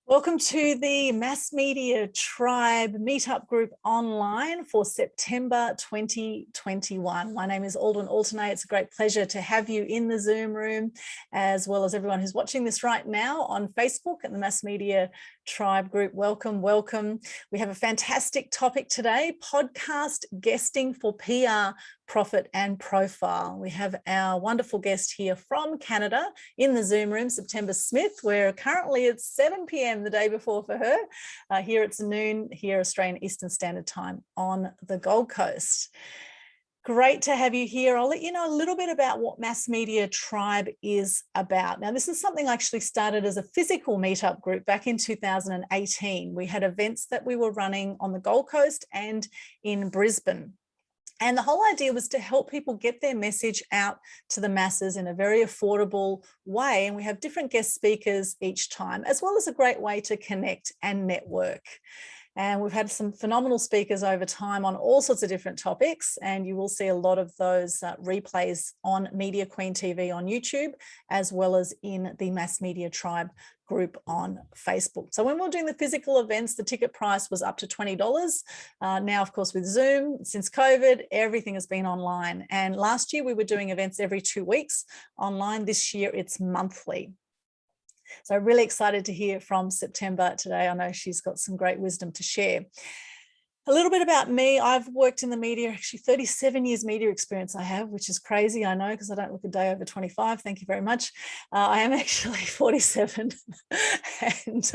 Welcome to the Mass Media Tribe Meetup group online for September 2021. My name is Aldwyn, Altuney. It's a great pleasure to have you in the Zoom room, as well as everyone who's watching this right now on Facebook at the Mass Media Tribe group. Welcome, welcome. We have a fantastic topic today, podcast guesting for PR, profit and profile. We have our wonderful guest here from Canada in the Zoom room, September Smith, where currently it's 7 p.m. the day before for her. Here it's noon, here Australian Eastern Standard Time on the Gold Coast. Great to have you here. I'll let you know a little bit about what Mass Media Tribe is about. Now, this is something I actually started as a physical meetup group back in 2018. We had events that we were running on the Gold Coast and in Brisbane. And the whole idea was to help people get their message out to the masses in a very affordable way. And we have different guest speakers each time, as well as a great way to connect and network. And we've had some phenomenal speakers over time on all sorts of different topics. And you will see a lot of those replays on Media Queen TV on YouTube, as well as in the Mass Media Tribe group on Facebook. So when we were doing the physical events, the ticket price was up to $20. Now, of course, with Zoom, since COVID, everything has been online. And last year we were doing events every 2 weeks online. This year it's monthly. So really excited to hear from September today. I know she's got some great wisdom to share. A little bit about me. I've worked in the media, actually 37 years media experience I have, which is crazy, I know, because I don't look a day over 25. Thank you very much. I am actually 47 and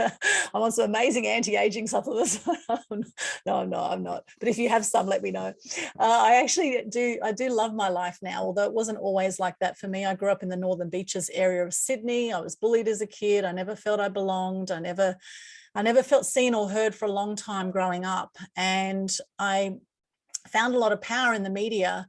I'm on some amazing anti-aging supplements. No, I'm not. But if you have some, let me know. I do love my life now, although it wasn't always like that for me. I grew up in the Northern Beaches area of Sydney. I was bullied as a kid. I never felt I belonged. I never felt seen or heard for a long time growing up. And I found a lot of power in the media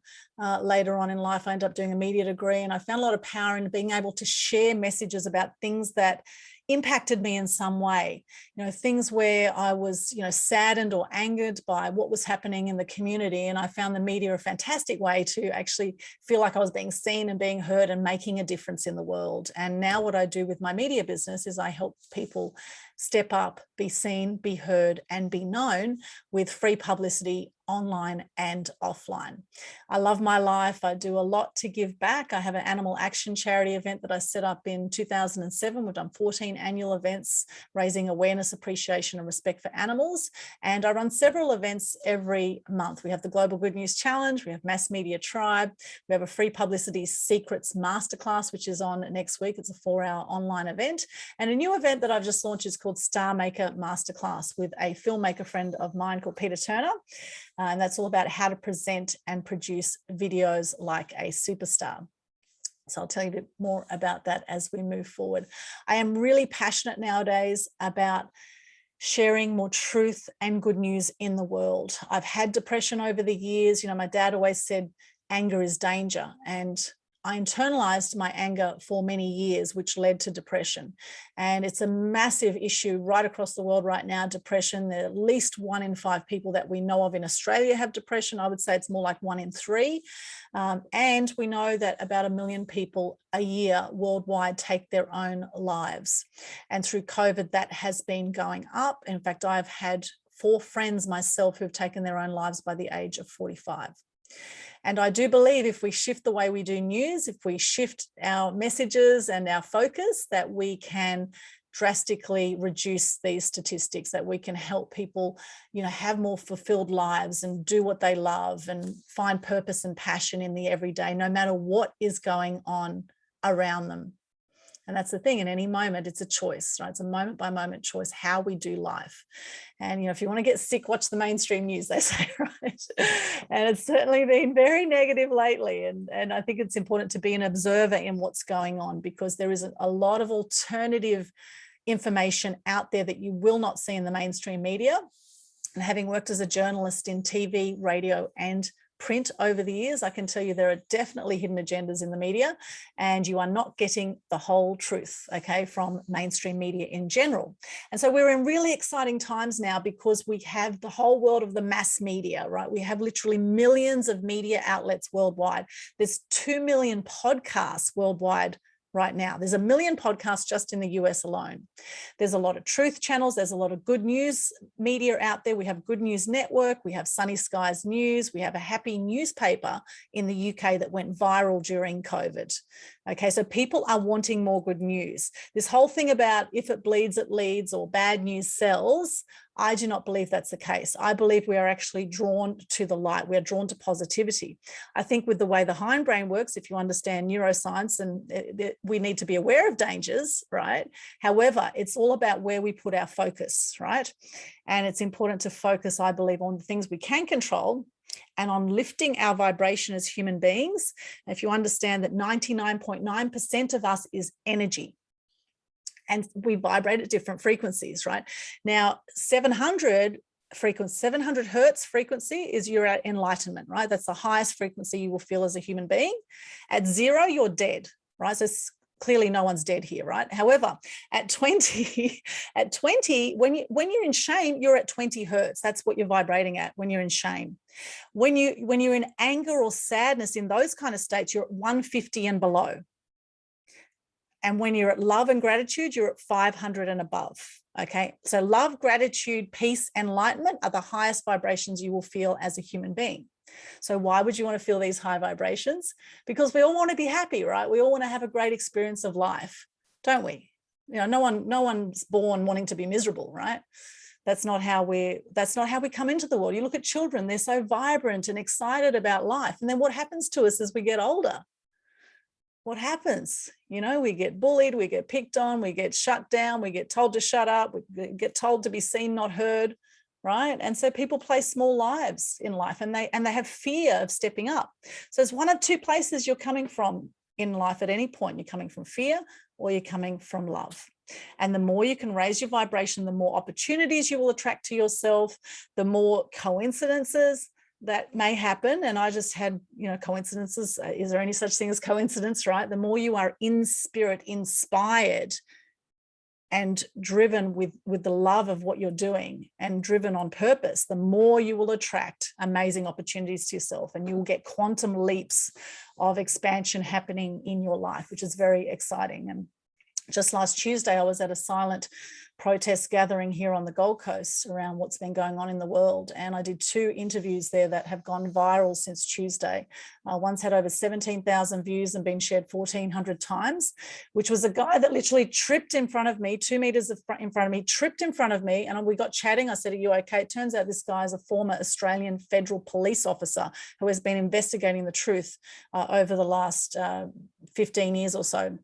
later on in life. I ended up doing a media degree, and I found a lot of power in being able to share messages about things that impacted me in some way, things where I was, saddened or angered by what was happening in the community. And I found the media a fantastic way to actually feel like I was being seen and being heard and making a difference in the world. And now what I do with my media business is I help people step up, be seen, be heard, and be known with free publicity online and offline. I love my life. I do a lot to give back. I have an animal action charity event that I set up in 2007. We've done 14 annual events raising awareness, appreciation, and respect for animals. And I run several events every month. We have the Global Good News Challenge. We have Mass Media Tribe. We have a free publicity secrets masterclass, which is on next week. It's a 4-hour online event. And a new event that I've just launched is called Star Maker Masterclass with a filmmaker friend of mine called Peter Turner. And that's all about how to present and produce videos like a superstar. So I'll tell you a bit more about that as we move forward. I am really passionate nowadays about sharing more truth and good news in the world. I've had depression over the years. My dad always said, anger is danger. And I internalized my anger for many years, which led to depression. And it's a massive issue right across the world right now, depression. There are at least 1 in 5 people that we know of in Australia have depression. I would say it's more like 1 in 3. And we know that about 1 million people a year worldwide take their own lives. And through COVID, that has been going up. In fact, I've had 4 friends myself who've taken their own lives by the age of 45. And I do believe if we shift the way we do news, if we shift our messages and our focus, that we can drastically reduce these statistics, that we can help people, have more fulfilled lives and do what they love and find purpose and passion in the everyday, no matter what is going on around them. And that's the thing, in any moment, it's a choice, right? It's a moment by moment choice, how we do life. And, if you want to get sick, watch the mainstream news, they say, right? And it's certainly been very negative lately. And I think it's important to be an observer in what's going on, because there is a lot of alternative information out there that you will not see in the mainstream media. And having worked as a journalist in TV, radio, and print over the years, I can tell you there are definitely hidden agendas in the media, and you are not getting the whole truth, okay, from mainstream media in general. And so we're in really exciting times now, because we have the whole world of the mass media, right? We have literally millions of media outlets worldwide. There's 2 million podcasts worldwide right now. There's 1 million podcasts just in the US alone. There's a lot of truth channels. There's a lot of good news media out there. We have Good News Network. We have Sunny Skies News. We have a happy newspaper in the UK that went viral during COVID. Okay, so people are wanting more good news. This whole thing about if it bleeds, it leads, or bad news sells, I do not believe that's the case. I believe we are actually drawn to the light. We are drawn to positivity. I think with the way the hindbrain works, if you understand neuroscience, and we need to be aware of dangers, right? However, it's all about where we put our focus, right? And it's important to focus, I believe, on the things we can control and on lifting our vibration as human beings. If you understand that 99.9% of us is energy, and we vibrate at different frequencies, right? Now, 700 hertz frequency is your enlightenment, right? That's the highest frequency you will feel as a human being. At 0, you're dead, right? So clearly no one's dead here, right? However, at 20, when you're in shame, you're at 20 hertz. That's what you're vibrating at when you're in shame. When you're in anger or sadness, in those kind of states, you're at 150 and below. And when you're at love and gratitude, you're at 500 and above. Okay, so love, gratitude, peace, enlightenment are the highest vibrations you will feel as a human being. So why would you want to feel these high vibrations? Because we all want to be happy, right? We all want to have a great experience of life, don't we? You know, no one's born wanting to be miserable, right? That's not how we come into the world. You look at children, they're so vibrant and excited about life. And then what happens to us as we get older? What happens? You know, we get bullied, we get picked on, we get shut down, we get told to shut up, we get told to be seen, not heard, right? And so people play small lives in life, and they have fear of stepping up. So it's one of two places you're coming from in life at any point. You're coming from fear or you're coming from love. And the more you can raise your vibration, the more opportunities you will attract to yourself, the more coincidences that may happen. And I just had, you know, coincidences. Is there any such thing as coincidence, right? The more you are in spirit, inspired and driven with the love of what you're doing and driven on purpose, the more you will attract amazing opportunities to yourself, and you will get quantum leaps of expansion happening in your life, which is very exciting. And just last Tuesday, I was at a silent protest gathering here on the Gold Coast around what's been going on in the world. And I did 2 interviews there that have gone viral since Tuesday. One's had over 17,000 views and been shared 1,400 times, which was a guy that literally tripped in front of me, 2 meters in front of me, tripped in front of me. And we got chatting. I said, "Are you okay?" It turns out this guy is a former Australian federal police officer who has been investigating the truth over the last 15 years or so.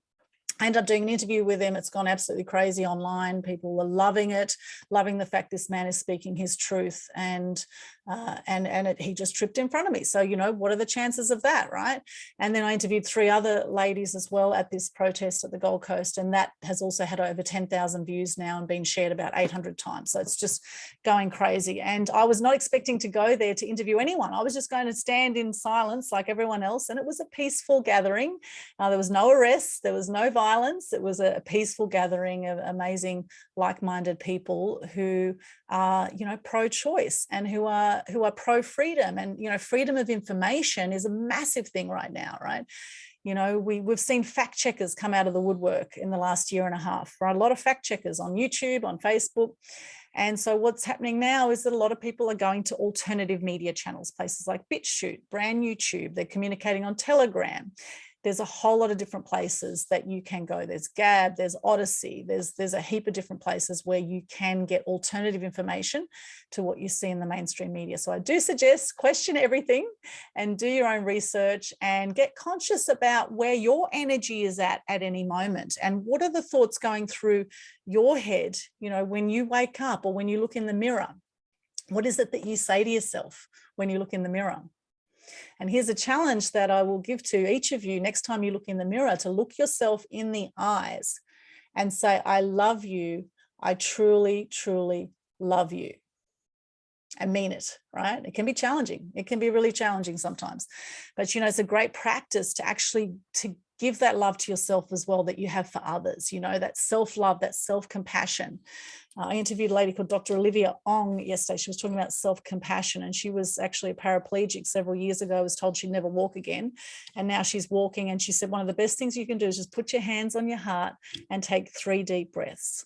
I ended up doing an interview with him. It's gone absolutely crazy online. People were loving it, loving the fact this man is speaking his truth, and he just tripped in front of me. So, you know, what are the chances of that, right? And then I interviewed 3 other ladies as well at this protest at the Gold Coast, and that has also had over 10,000 views now and been shared about 800 times. So it's just going crazy. And I was not expecting to go there to interview anyone. I was just going to stand in silence like everyone else, and it was a peaceful gathering. There was no arrests, there was no violence. It was a peaceful gathering of amazing, like-minded people who are, you know, pro-choice and who are pro-freedom. And, you know, freedom of information is a massive thing right now, right? You know, we've seen fact checkers come out of the woodwork in the last year and a half, right? A lot of fact checkers on YouTube, on Facebook. And so what's happening now is that a lot of people are going to alternative media channels, places like BitChute, Brand YouTube. They're communicating on Telegram. There's a whole lot of different places that you can go. There's Gab, there's Odyssey, there's a heap of different places where you can get alternative information to what you see in the mainstream media. So I do suggest question everything and do your own research and get conscious about where your energy is at any moment, and what are the thoughts going through your head, you know, when you wake up or when you look in the mirror. What is it that you say to yourself when you look in the mirror? And here's a challenge that I will give to each of you next time you look in the mirror, to look yourself in the eyes and say, "I love you. I truly, truly love you." I mean it, right? It can be challenging. It can be really challenging sometimes. But, you know, it's a great practice to actually give that love to yourself as well that you have for others, you know, that self-love, that self-compassion. I interviewed a lady called Dr. Olivia Ong yesterday. She was talking about self-compassion, and she was actually a paraplegic several years ago, was told she'd never walk again. And now she's walking, and she said one of the best things you can do is just put your hands on your heart and take 3 deep breaths.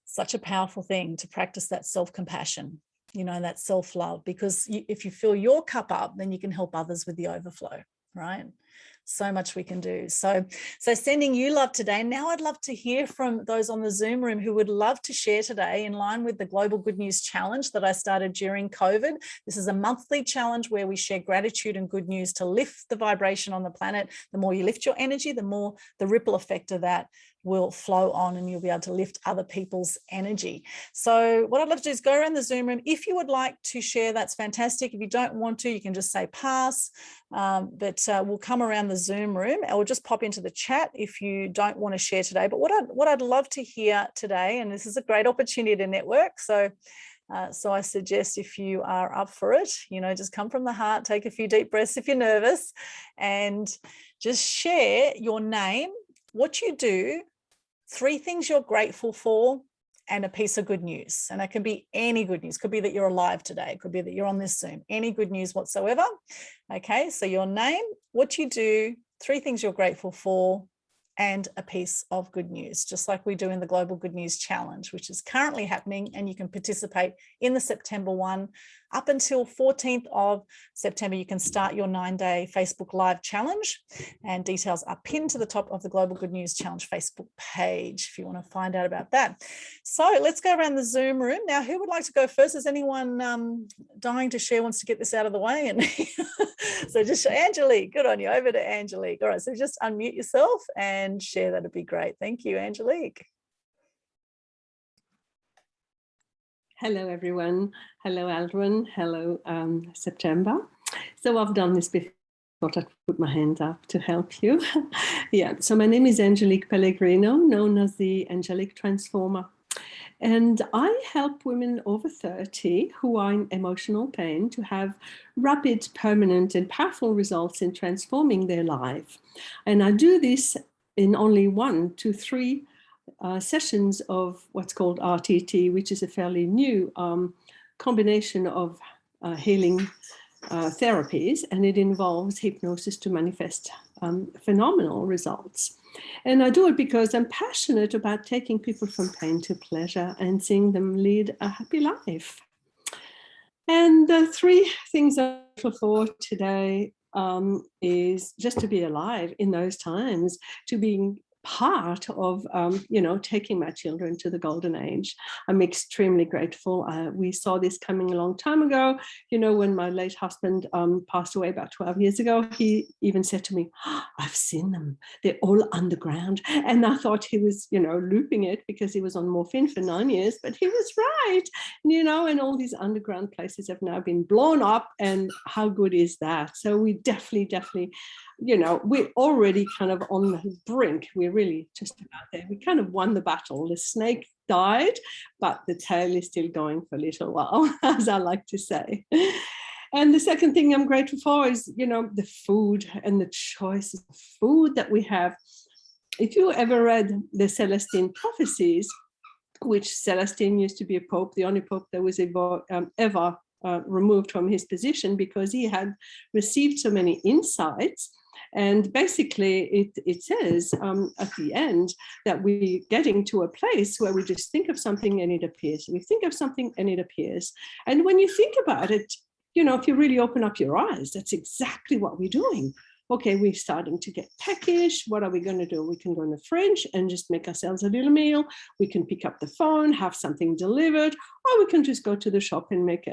Such a powerful thing to practice that self-compassion, you know, that self-love, because if you fill your cup up, then you can help others with the overflow, right? So much we can do. So sending you love today. Now I'd love to hear from those on the Zoom room who would love to share today in line with the Global Good News Challenge that I started during COVID. This is a monthly challenge where we share gratitude and good news to lift the vibration on the planet. The more you lift your energy, the more the ripple effect of that will flow on, and you'll be able to lift other people's energy. So what I'd love to do is go around the Zoom room. If you would like to share, that's fantastic. If you don't want to, you can just say pass, but we'll come around the Zoom room, or just pop into the chat if you don't want to share today. But what I'd love to hear today, and this is a great opportunity to network, so I suggest if you are up for it, you know, just come from the heart, take a few deep breaths if you're nervous, and just share your name, what you do, 3 things you're grateful for, and a piece of good news. And it can be any good news. It could be that you're alive today. It could be that you're on this Zoom. Any good news whatsoever. Okay, so your name, what you do, 3 things you're grateful for, and a piece of good news, just like we do in the Global Good News Challenge, which is currently happening, and you can participate in the September one. Up until 14th of September, you can start your 9-day Facebook Live challenge, and details are pinned to the top of the Global Good News Challenge Facebook page if you want to find out about that. So let's go around the Zoom room. Now, who would like to go first? Is anyone dying to share, wants to get this out of the way? And so just Angelique, good on you. Over to Angelique. All right, so just unmute yourself and share. That'd be great. Thank you, Angelique. Hello, everyone. Hello, Aldwyn. Hello, September. So I've done this before. Thought I'd put my hand up to help you. Yeah, so my name is Angelique Pellegrino, known as the Angelic Transformer. And I help women over 30 who are in emotional pain to have rapid, permanent, and powerful results in transforming their life. And I do this in only 1 to 3 sessions of what's called RTT, which is a fairly new combination of healing therapies, and it involves hypnosis to manifest phenomenal results. And I do it because I'm passionate about taking people from pain to pleasure and seeing them lead a happy life. And the 3 things I'm grateful for today is just to be alive in those times, to be part of, taking my children to the golden age. I'm extremely grateful. We saw this coming a long time ago. You know, when my late husband passed away about 12 years ago, he even said to me, oh, I've seen them. They're all underground. And I thought he was, looping it because he was on morphine for 9 years, but he was right. And all these underground places have now been blown up. And how good is that? So we definitely, we're already kind of on the brink. We're really just about there. We kind of won the battle. The snake died, but the tail is still going for a little while, as I like to say. And the second thing I'm grateful for is, the food and the choices of food that we have. If you ever read the Celestine prophecies, which Celestine used to be a pope, the only pope that was ever removed from his position because he had received so many insights. And basically, it says at the end that we're getting to a place where we just think of something and it appears. We think of something and it appears. And when you think about it, if you really open up your eyes, that's exactly what we're doing. Okay, we're starting to get peckish. What are we going to do? We can go in the fridge and just make ourselves a little meal. We can pick up the phone, have something delivered, or we can just go to the shop and make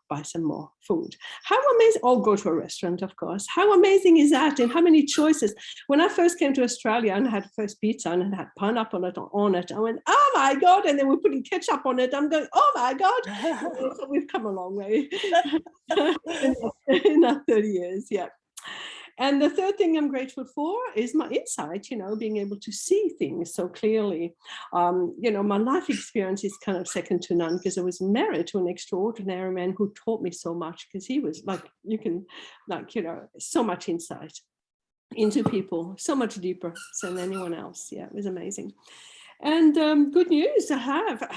buy some more food. How amazing, or go to a restaurant, of course. How amazing is that? And how many choices? When I first came to Australia and had first pizza and had pineapple on it, I went, oh my God. And then we're putting ketchup on it. I'm going, oh my God. So we've come a long way in our 30 years, yeah. And the third thing I'm grateful for is my insight, being able to see things so clearly. My life experience is kind of second to none because I was married to an extraordinary man who taught me so much, because he was so much insight into people, so much deeper than anyone else. Yeah, it was amazing. And good news I have.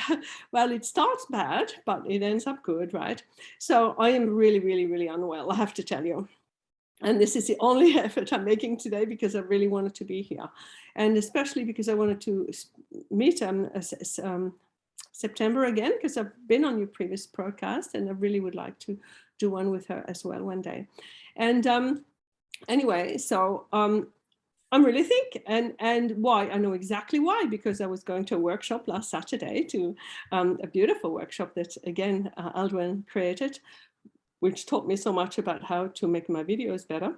Well, it starts bad, but it ends up good, right? So I am really, really, really unwell, I have to tell you. And this is the only effort I'm making today because I really wanted to be here. And especially because I wanted to meet September again, because I've been on your previous broadcast and I really would like to do one with her as well one day. And anyway, so I'm really thinking, and why? I know exactly why, because I was going to a workshop last Saturday, to a beautiful workshop that, again, Aldwyn created, which taught me so much about how to make my videos better.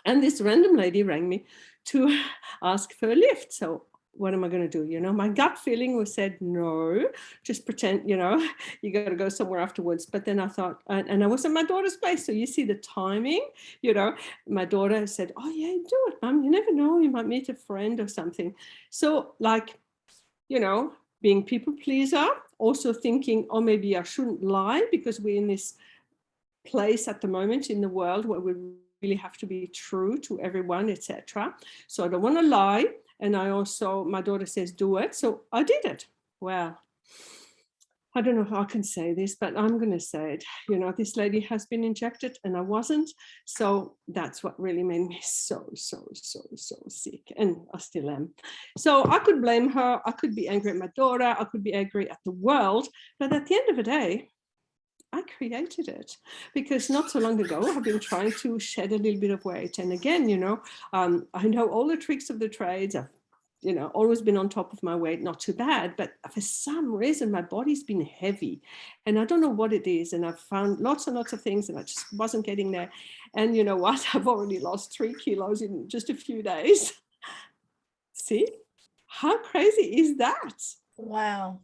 And this random lady rang me to ask for a lift. So what am I going to do? My gut feeling was said, no, just pretend, you got to go somewhere afterwards. But then I thought, and I was at my daughter's place. So you see the timing, my daughter said, oh yeah, do it, Mum. You never know, you might meet a friend or something. So being people pleaser, also thinking, oh, maybe I shouldn't lie, because we're in this place at the moment in the world where we really have to be true to everyone, etc. So I don't want to lie. And my daughter says, do it. So I did it. Well, I don't know how I can say this, but I'm going to say it. This lady has been injected and I wasn't. So that's what really made me so sick. And I still am. So I could blame her. I could be angry at my daughter. I could be angry at the world. But at the end of the day, I created it, because not so long ago I've been trying to shed a little bit of weight. And again, I know all the tricks of the trades. I've, always been on top of my weight, not too bad, but for some reason my body's been heavy and I don't know what it is. And I've found lots and lots of things and I just wasn't getting there. And you know what? I've already lost 3 kilos in just a few days. See, how crazy is that? Wow.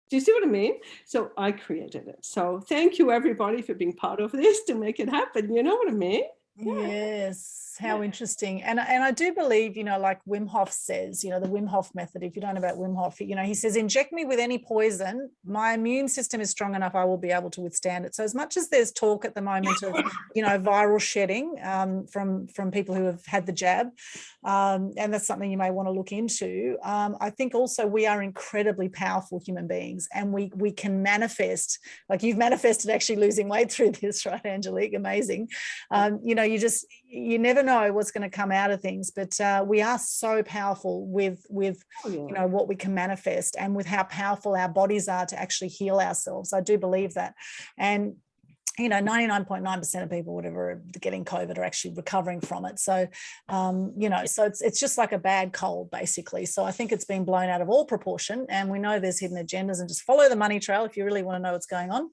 Do you see what I mean? So I created it. So thank you, everybody, for being part of this to make it happen. You know what I mean? Yeah. Yes, how interesting. And I do believe, like Wim Hof says, the Wim Hof method, if you don't know about Wim Hof, he says, inject me with any poison, my immune system is strong enough, I will be able to withstand it. So as much as there's talk at the moment of, viral shedding from people who have had the jab, and that's something you may want to look into, I think also we are incredibly powerful human beings, and we can manifest, like you've manifested actually losing weight through this, right, Angelique? Amazing. You never know what's going to come out of things, but we are so powerful with what we can manifest, and with how powerful our bodies are to actually heal ourselves. I do believe that. And 99.9% of people, whatever, are getting COVID are actually recovering from it. So, so it's just like a bad cold, basically. So I think it's been blown out of all proportion, and we know there's hidden agendas, and just follow the money trail if you really want to know what's going on.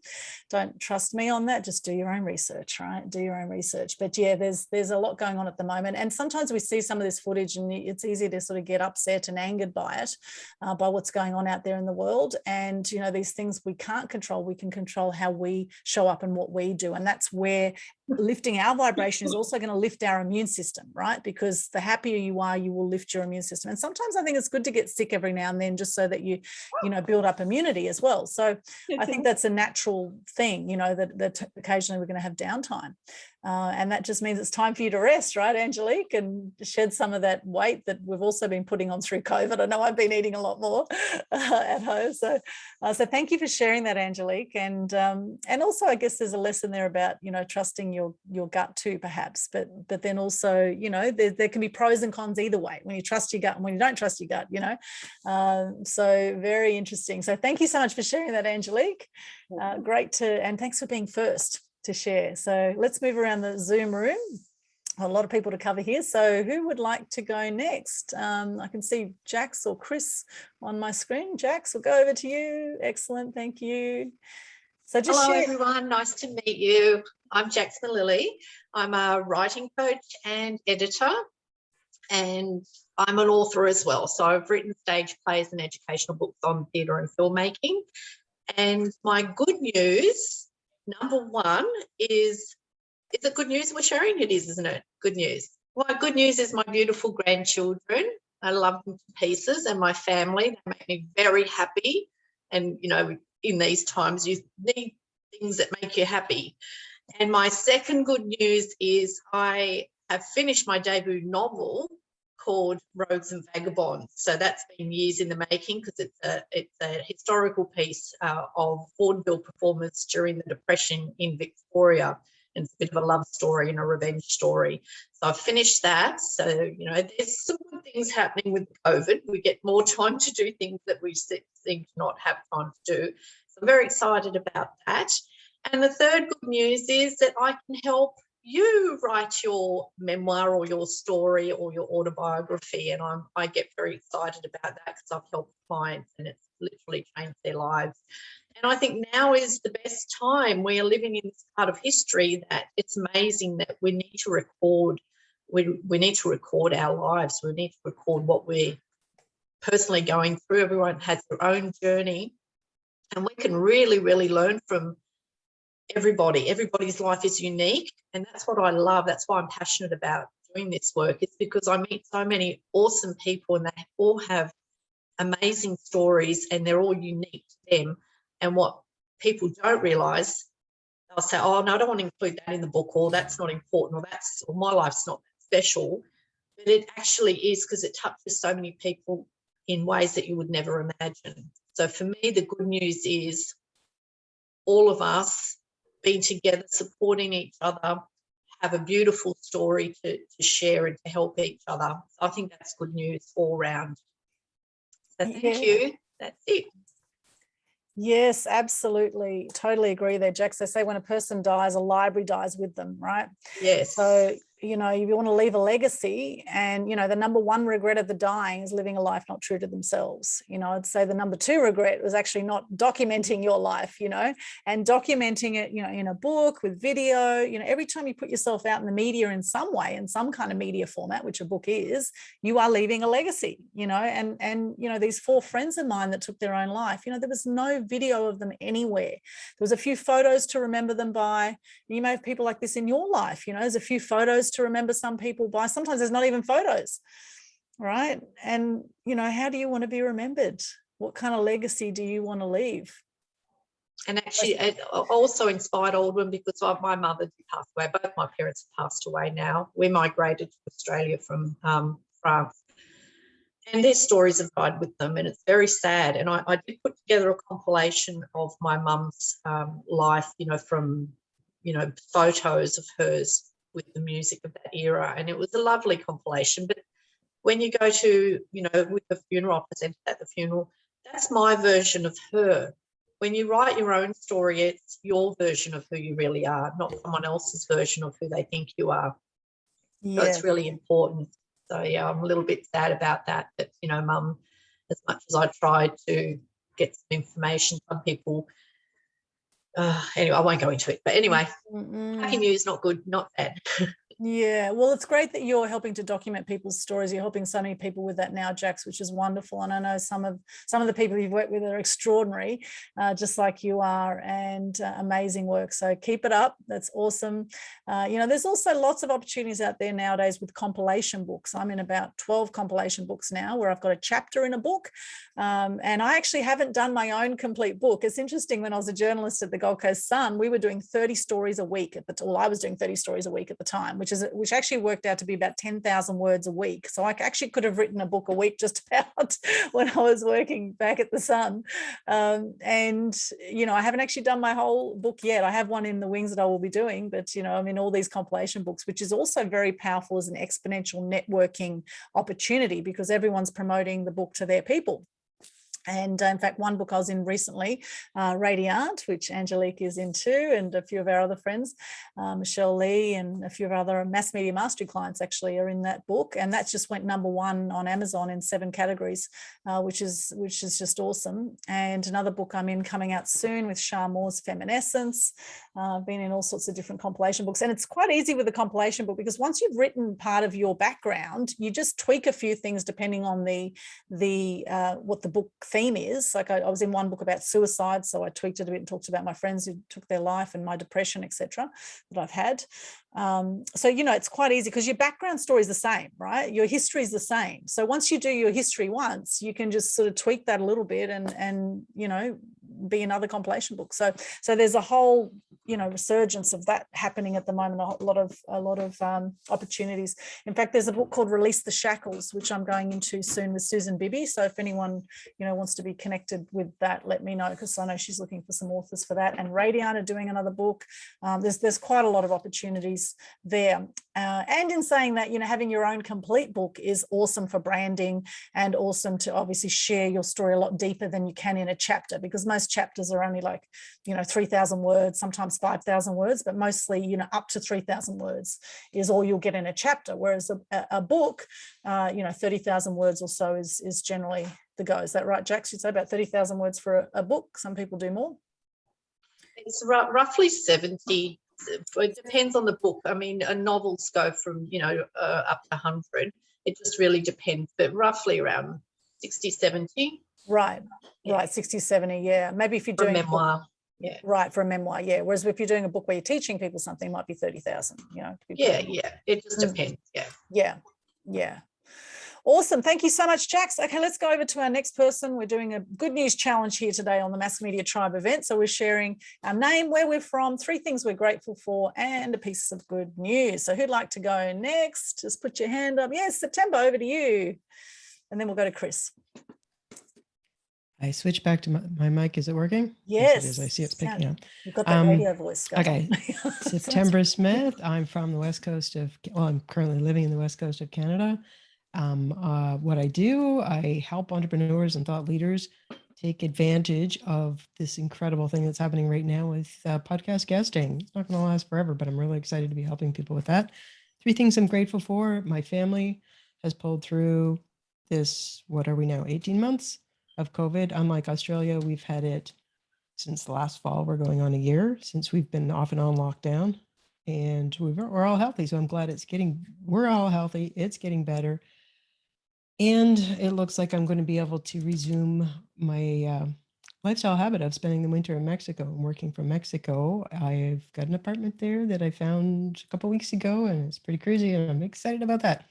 Don't trust me on that. Just do your own research, right? Do your own research. But yeah, there's a lot going on at the moment. And sometimes we see some of this footage and it's easy to sort of get upset and angered by it, by what's going on out there in the world. And, these things we can't control. We can control how we show up and what we do, and that's where lifting our vibration is also going to lift our immune system, right? Because the happier you are, you will lift your immune system. And sometimes I think it's good to get sick every now and then, just so that you build up immunity as well. So I think that's a natural thing, that occasionally we're going to have downtime. And that just means it's time for you to rest, right, Angelique, and shed some of that weight that we've also been putting on through COVID. I know I've been eating a lot more at home. So thank you for sharing that, Angelique. And also, I guess there's a lesson there about, trusting your gut too, perhaps. But then also, there can be pros and cons either way, when you trust your gut and when you don't trust your gut, So very interesting. So thank you so much for sharing that, Angelique. Great and thanks for being first to share. So let's move around the Zoom room. A lot of people to cover here. So who would like to go next? I can see Jax or Chris on my screen. Jax, we'll go over to you. Excellent, thank you. So just hello, share. everyone. Nice to meet you. I'm Jax Lilly. I'm a writing coach and editor, and I'm an author as well. So I've written stage plays and educational books on theatre and filmmaking. And my good news, number one, is Is it good news we're sharing? It is, isn't it? Good news. Well, good news is my beautiful grandchildren. I love them to pieces, and my family. They make me very happy. And, you know, in these times, you need things that make you happy. And my second good news is I have finished my debut novel called Rogues and Vagabonds. So that's been years in the making, because it's a historical piece of vaudeville performers during the Depression in Victoria. And it's a bit of a love story and a revenge story. So I've finished that. So, you know, there's some good things happening with COVID. We get more time to do things that we seem to not have time to do. So I'm very excited about that. And the third good news is that I can help you write your memoir or your story or your autobiography. And I get very excited about that, because I've helped clients and it's literally changed their lives. And I think now is the best time. We are living in this part of history that it's amazing that we need to record. We need to record our lives. We need to record what we're personally going through. Everyone has their own journey, and we can really, really learn from everybody. Everybody's life is unique, and that's what I love. That's why I'm passionate about doing this work. It's because I meet so many awesome people, and they all have amazing stories, and they're all unique to them. And what people don't realise, they'll say, oh, no, I don't want to include that in the book, or that's not important, or my life's not that special. But it actually is, because it touches so many people in ways that you would never imagine. So for me, the good news is all of us being together, supporting each other, have a beautiful story to share and to help each other. I think that's good news all round. So thank you. That's it. Yes, absolutely. Totally agree there, Jax. They say when a person dies, a library dies with them, right? Yes. So, you know, you want to leave a legacy, and, you know, the number one regret of the dying is living a life not true to themselves. You know, I'd say the number two regret was actually not documenting your life, you know, and documenting it, you know, in a book, with video. You know, every time you put yourself out in the media in some way, in some kind of media format, which a book is, you are leaving a legacy, you know. And you know, these 4 friends of mine that took their own life, you know, there was no video of them anywhere. There was a few photos to remember them by. You may have people like this in your life, you know, there's a few photos to remember some people by. Sometimes there's not even photos, right? And, you know, how do you want to be remembered? What kind of legacy do you want to leave? And actually, it also inspired Aldwyn, because my mother did pass away. Both my parents have passed away now. We migrated to Australia from France. And their stories have died with them, and it's very sad. And I did put together a compilation of my mum's life, you know, from, you know, photos of hers with the music of that era. And it was a lovely compilation. But when you go to, you know, with the funeral, I presented at the funeral, that's my version of her. When you write your own story, it's your version of who you really are, not someone else's version of who they think you are. Yeah. So it's really important. So, yeah, I'm a little bit sad about that. But, you know, Mum, as much as I tried to get some information, some people, anyway, I won't go into it. But anyway, happy news, not good, not bad. Yeah, well, it's great that you're helping to document people's stories. You're helping so many people with that now, Jax, which is wonderful. And I know some of the people you've worked with are extraordinary, just like you are, and amazing work. So keep it up. That's awesome. You know, there's also lots of opportunities out there nowadays with compilation books. I'm in about 12 compilation books now, where I've got a chapter in a book. And I actually haven't done my own complete book. It's interesting, when I was a journalist at the Gold Coast Sun, we were doing 30 stories a week I was doing 30 stories a week at the time, which actually worked out to be about 10,000 words a week. So I actually could have written a book a week just about when I was working back at the Sun. And, you know, I haven't actually done my whole book yet. I have one in the wings that I will be doing, but, you know, I'm in all these compilation books, which is also very powerful as an exponential networking opportunity, because everyone's promoting the book to their people. And in fact, one book I was in recently, Radiant, which Angelique is into, and a few of our other friends, Michelle Lee and a few of our other mass media mastery clients actually are in that book. And that just went #1 on Amazon in 7 categories, which is just awesome. And another book I'm in coming out soon with Shah Moore's Feminescence. I've been in all sorts of different compilation books. And it's quite easy with a compilation book, because once you've written part of your background, you just tweak a few things depending on what the book theme is. Like I was in one book about suicide, so I tweaked it a bit and talked about my friends who took their life and my depression, etc., that I've had. So, you know, it's quite easy because your background story is the same, right? Your history is the same. So once you do your history once, you can just sort of tweak that a little bit and you know, be another compilation book. So there's a whole, you know, resurgence of that happening at the moment. A lot of opportunities. In fact, there's a book called Release the Shackles, which I'm going into soon with Susan Bibby. So if anyone, you know, wants to be connected with that, let me know, because I know she's looking for some authors for that. And Radian are doing another book. There's quite a lot of opportunities there. And in saying that, you know, having your own complete book is awesome for branding and awesome to obviously share your story a lot deeper than you can in a chapter, because most chapters are only like, you know, 3,000 words, sometimes 5,000 words, but mostly, you know, up to 3,000 words is all you'll get in a chapter. Whereas a book, you know, 30,000 words or so is generally the go. Is that right, Jax? You'd say about 30,000 words for a book. Some people do more. It's roughly 70. It depends on the book. I mean, novels go from, you know, up to 100. It just really depends, but roughly around 60, 70. Right, Yeah. right, 60, 70, yeah. Maybe if you're doing a memoir. Yeah. Right, for a memoir, yeah. Whereas if you're doing a book where you're teaching people something, it might be 30,000, you know. Yeah. It just depends. Yeah. Awesome. Thank you so much, Jax. Okay, let's go over to our next person. We're doing a good news challenge here today on the Mass Media Tribe event. So we're sharing our name, where we're from, 3 things we're grateful for, and a piece of good news. So who'd like to go next? Just put your hand up. Yes, September, over to you. And then we'll go to Chris. I switch back to my mic. Is it working? Yes. It is. I see it's picking up. You've got that radio voice going. Okay. September Smith. I'm from the west coast of, well, I'm currently living in the west coast of Canada. What I do, I help entrepreneurs and thought leaders take advantage of this incredible thing that's happening right now with podcast guesting. It's not going to last forever, but I'm really excited to be helping people with that. 3 things I'm grateful for. My family has pulled through this, what are we now, 18 months of COVID. Unlike Australia, we've had it since last fall. We're going on a year since we've been off and on lockdown, and we're all healthy. So I'm glad we're all healthy. It's getting better. And it looks like I'm going to be able to resume my lifestyle habit of spending the winter in Mexico and working from Mexico. I've got an apartment there that I found a couple of weeks ago, and it's pretty crazy, and I'm excited about that.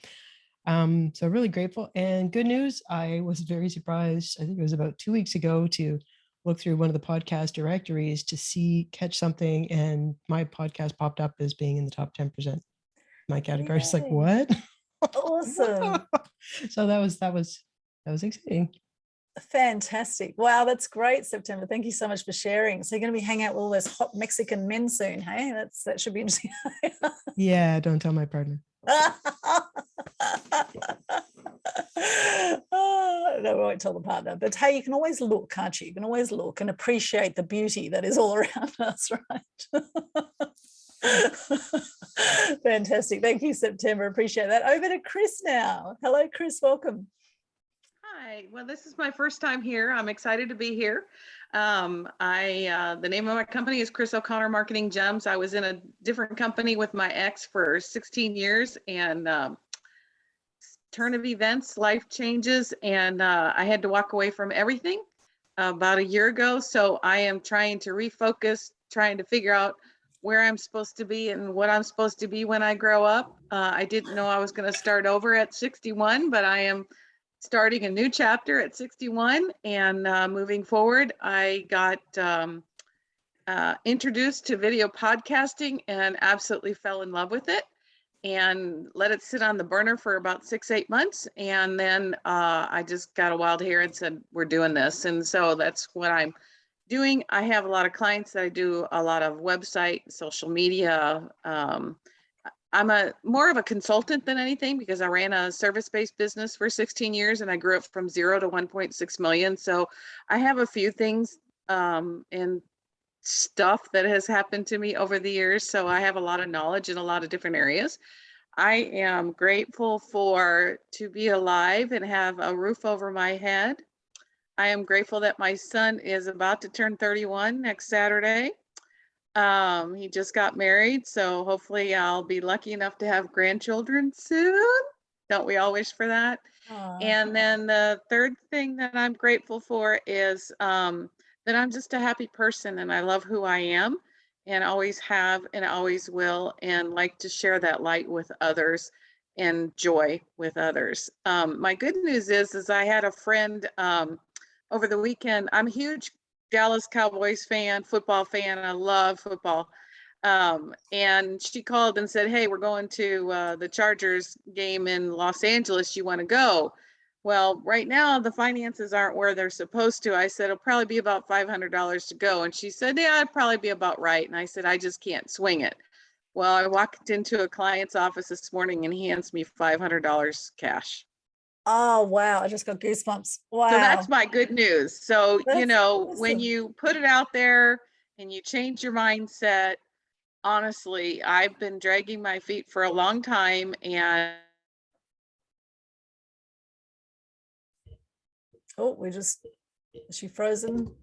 So really grateful. And good news, I was very surprised, I think it was about 2 weeks ago, to look through one of the podcast directories to catch something, and my podcast popped up as being in the top 10%. My category is like, what? Awesome. So that was exciting. Fantastic. Wow, that's great, September. Thank you so much for sharing. So you're going to be hanging out with all those hot Mexican men soon, hey? That should be interesting. Yeah, don't tell my partner. Oh, no, I won't tell the partner. But hey, you can always look, can't you? You can always look and appreciate the beauty that is all around us, right? Fantastic. Thank you, September. Appreciate that. Over to Chris now. Hello, Chris. Welcome. Hi. Well, this is my first time here. I'm excited to be here. The name of my company is Chris O'Connor Marketing Gems. I was in a different company with my ex for 16 years, and turn of events, life changes, and I had to walk away from everything about a year ago. So I am trying to refocus, trying to figure out where I'm supposed to be and what I'm supposed to be when I grow up. I didn't know I was going to start over at 61, but I am starting a new chapter at 61 and moving forward. I got introduced to video podcasting and absolutely fell in love with it, and let it sit on the burner for about 6-8 months. And then I just got a wild hair and said, we're doing this. And so that's what I'm doing. I have a lot of clients that I do a lot of website, social media. I'm more of a consultant than anything, because I ran a service-based business for 16 years and I grew up from 0 to 1.6 million. So I have a few things and stuff that has happened to me over the years. So I have a lot of knowledge in a lot of different areas. I am grateful to be alive and have a roof over my head. I am grateful that my son is about to turn 31 next Saturday. He just got married, so hopefully I'll be lucky enough to have grandchildren soon. Don't we all wish for that? Aw. And then the third thing that I'm grateful for is that I'm just a happy person and I love who I am and always have and always will, and like to share that light with others and joy with others. My good news is I had a friend over the weekend. I'm a huge Dallas Cowboys fan, football fan. I love football. And she called and said, hey, we're going to the Chargers game in Los Angeles. You want to go? Well, right now the finances aren't where they're supposed to. I said, it'll probably be about $500 to go. And she said, yeah, it'd probably be about right. And I said, I just can't swing it. Well, I walked into a client's office this morning and he hands me $500 cash. Oh, wow. I just got goosebumps. Wow. So that's my good news. So, That's you know, when awesome. you put it out there and you change your mindset, honestly, I've been dragging my feet for a long time, and Oh, is she frozen?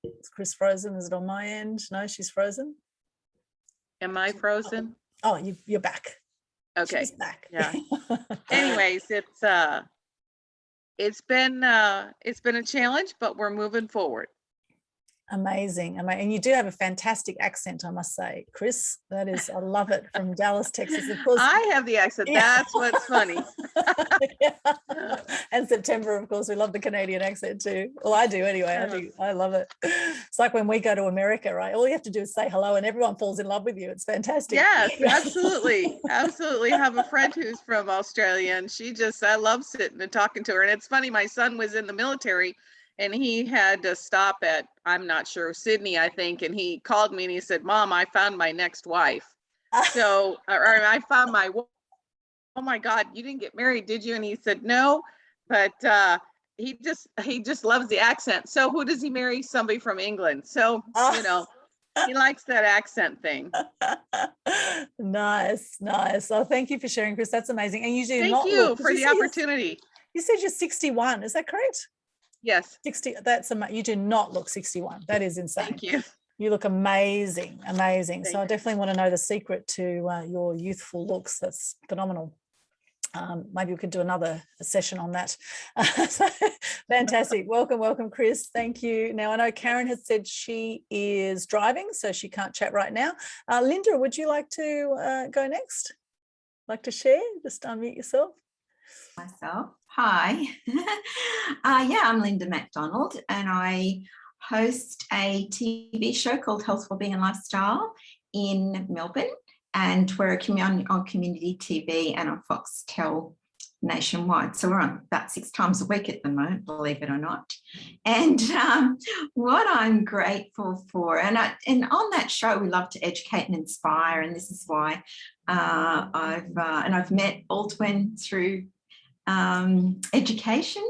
Is Chris frozen? Is it on my end? No, she's frozen. am I frozen? Oh, you're back. Okay. She's back. Yeah. Anyways, it's been a challenge, but we're moving forward. Amazing. And you do have a fantastic accent, I must say, Chris. That is, I love it, from Dallas, Texas. Of course. I have the accent. Yeah. That's what's funny. Yeah. And September, of course, we love the Canadian accent too. Well, I do anyway. I love it. It's like when we go to America, right? All you have to do is say hello and everyone falls in love with you. It's fantastic. Yes, absolutely. Absolutely. I have a friend who's from Australia and I love sitting and talking to her. And it's funny, my son was in the military and he had to stop at, I'm not sure, Sydney, I think. And he called me and he said, Mom, I found my next wife. So, or I found oh my God, you didn't get married, did you? And he said, no, but he just loves the accent. So who does he marry? Somebody from England. So, you know, he likes that accent thing. Nice. Oh, thank you for sharing, Chris. That's amazing. And you do Thank not you look, for the opportunity. You said you're 61. Is that correct? Yes. 60. You do not look 61. That is insane. Thank you. You look amazing. Thank So I definitely want to know the secret to your youthful looks. That's phenomenal. Maybe we could do another session on that. So, fantastic. Welcome, Chris. Thank you. Now, I know Karen has said she is driving, so she can't chat right now. Linda, would you like to go next? Like to share? Just unmute yourself. Myself. Hi. Yeah, I'm Linda MacDonald and I host a TV show called Health, Wellbeing and Lifestyle in Melbourne, and we're on Community TV and on Foxtel nationwide. So we're on about 6 times a week at the moment, believe it or not. And what I'm grateful for, and on that show we love to educate and inspire, and this is why I've met Aldwyn through education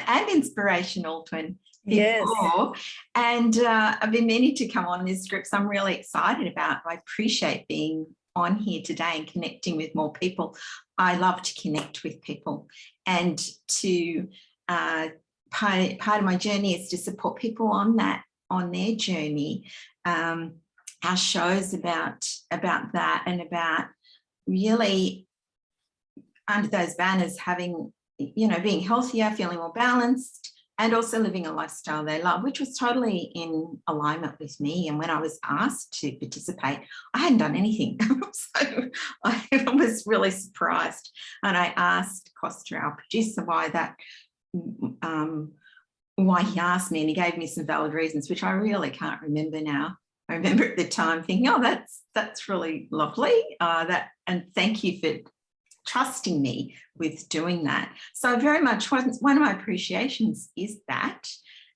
and inspiration, Aldwyn, before. Yes. And I've been meaning to come on this group, so I'm really excited about it. I appreciate being on here today and connecting with more people. I love to connect with people, and to part of my journey is to support people on their journey. Our show's about that, and about really under those banners having, being healthier, feeling more balanced, and also living a lifestyle they love, which was totally in alignment with me. And when I was asked to participate, I hadn't done anything. So I was really surprised. And I asked Costa, our producer, why he asked me, and he gave me some valid reasons, which I really can't remember now. I remember at the time thinking, oh, that's really lovely. And thank you for trusting me with doing that. So very much one of my appreciations is that,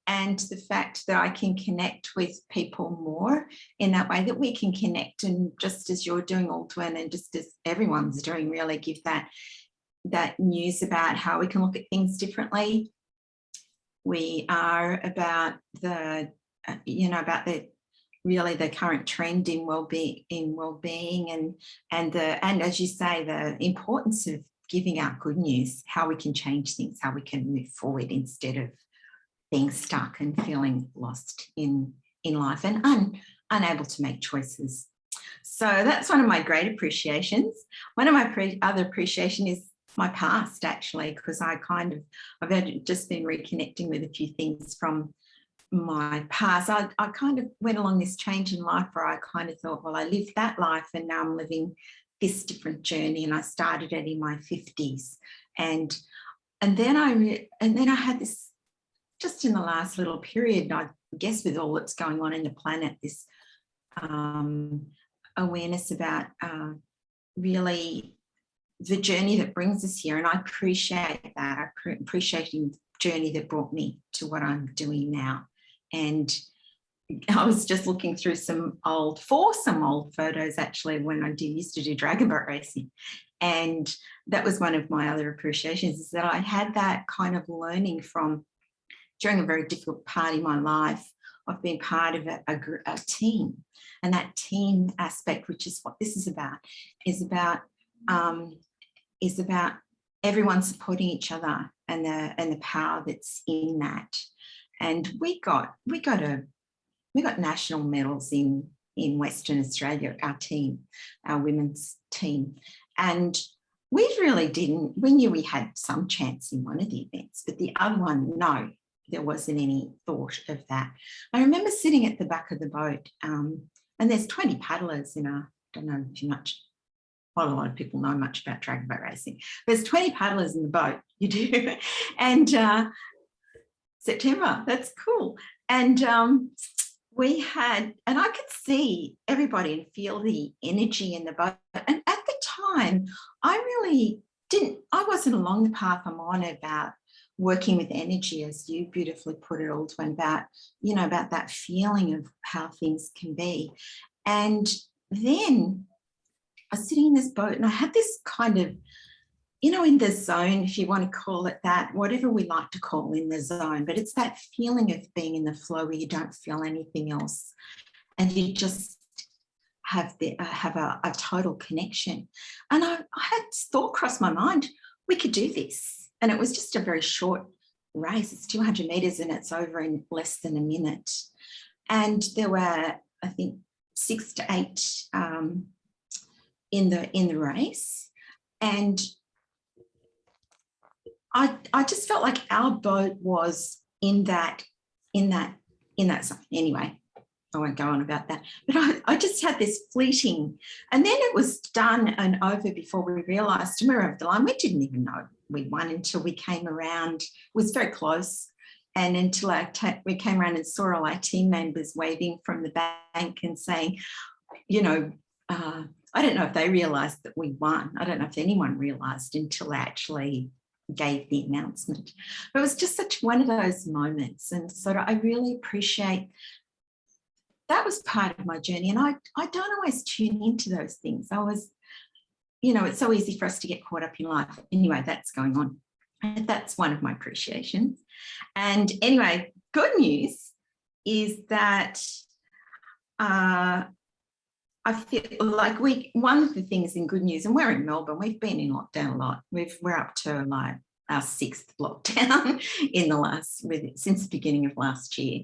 and the fact that I can connect with people more in that way, that we can connect, and just as you're doing, Aldwyn, and just as everyone's doing, really give that news about how we can look at things differently. We are about the really the current trend in well-being, and as you say, the importance of giving out good news, how we can change things, how we can move forward instead of being stuck and feeling lost in life and unable to make choices. So that's one of my great appreciations. One of my other appreciation is my past, actually, because I've just been reconnecting with a few things from my past. I kind of went along this change in life where I kind of thought, well, I lived that life and now I'm living this different journey, and I started it in my 50s. And then I had this, just in the last little period, I guess with all that's going on in the planet, this awareness about really the journey that brings us here. And I appreciate that. I appreciate the journey that brought me to what I'm doing now. And I was just looking through some old photos, actually, when I used to do dragon boat racing. And that was one of my other appreciations, is that I had that kind of learning from, during a very difficult part in my life, I've been part of a team. And that team aspect, which is what this is about everyone supporting each other, and the power that's in that. And we got national medals in Western Australia, our women's team. And we knew we had some chance in one of the events, but the other one, no, there wasn't any thought of that. I remember sitting at the back of the boat, and there's 20 paddlers in I don't know too much. Well, a lot of people know much about dragon boat racing. There's 20 paddlers in the boat, you do. And September, that's cool. And and I could see everybody and feel the energy in the boat. And at the time, I wasn't along the path I'm on about working with energy, as you beautifully put it, Aldwyn, about that feeling of how things can be. And then I was sitting in this boat and I had this kind of, in the zone, if you want to call it that, whatever we like to call in the zone, but it's that feeling of being in the flow where you don't feel anything else and you just have a total connection. And I had this thought cross my mind, we could do this. And it was just a very short race. It's 200 meters and it's over in less than a minute. And there were, I think, 6 to 8 in the race. And I just felt like our boat was in that zone. Anyway, I won't go on about that. But I just had this fleeting, and then it was done and over before we realised we were over the line. We didn't even know we won until we came around. It was very close. And until we came around and saw all our team members waving from the bank and saying, I don't know if they realised that we won. I don't know if anyone realised until they actually gave the announcement. But it was just such one of those moments. And so I really appreciate that was part of my journey. And I don't always tune into those things. I was, it's so easy for us to get caught up in life. Anyway, that's going on. And that's one of my appreciations. And anyway, good news is that I feel like one of the things in good news, and we're in Melbourne, we've been in lockdown a lot. We're up to like our 6th lockdown since the beginning of last year.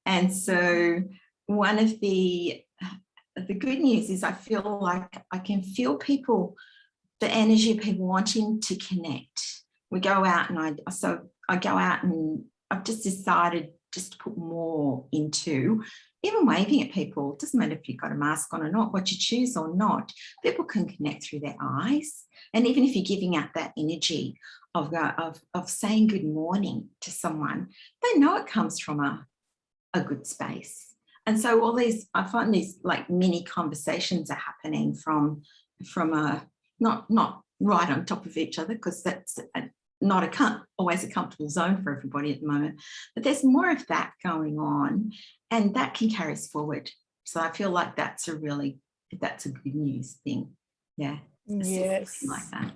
And so one of the good news is I feel like I can feel the energy of people wanting to connect. We go out and I go out and I've just decided just to put more into even waving at people. It doesn't matter if you've got a mask on or not, what you choose or not, people can connect through their eyes. And even if you're giving out that energy of saying good morning to someone, they know it comes from a good space. And so I find these like mini conversations are happening from not right on top of each other, because that's not always a comfortable zone for everybody at the moment, but there's more of that going on, and that can carry us forward. So I feel like that's a good news thing. Yeah. Yes. Like that.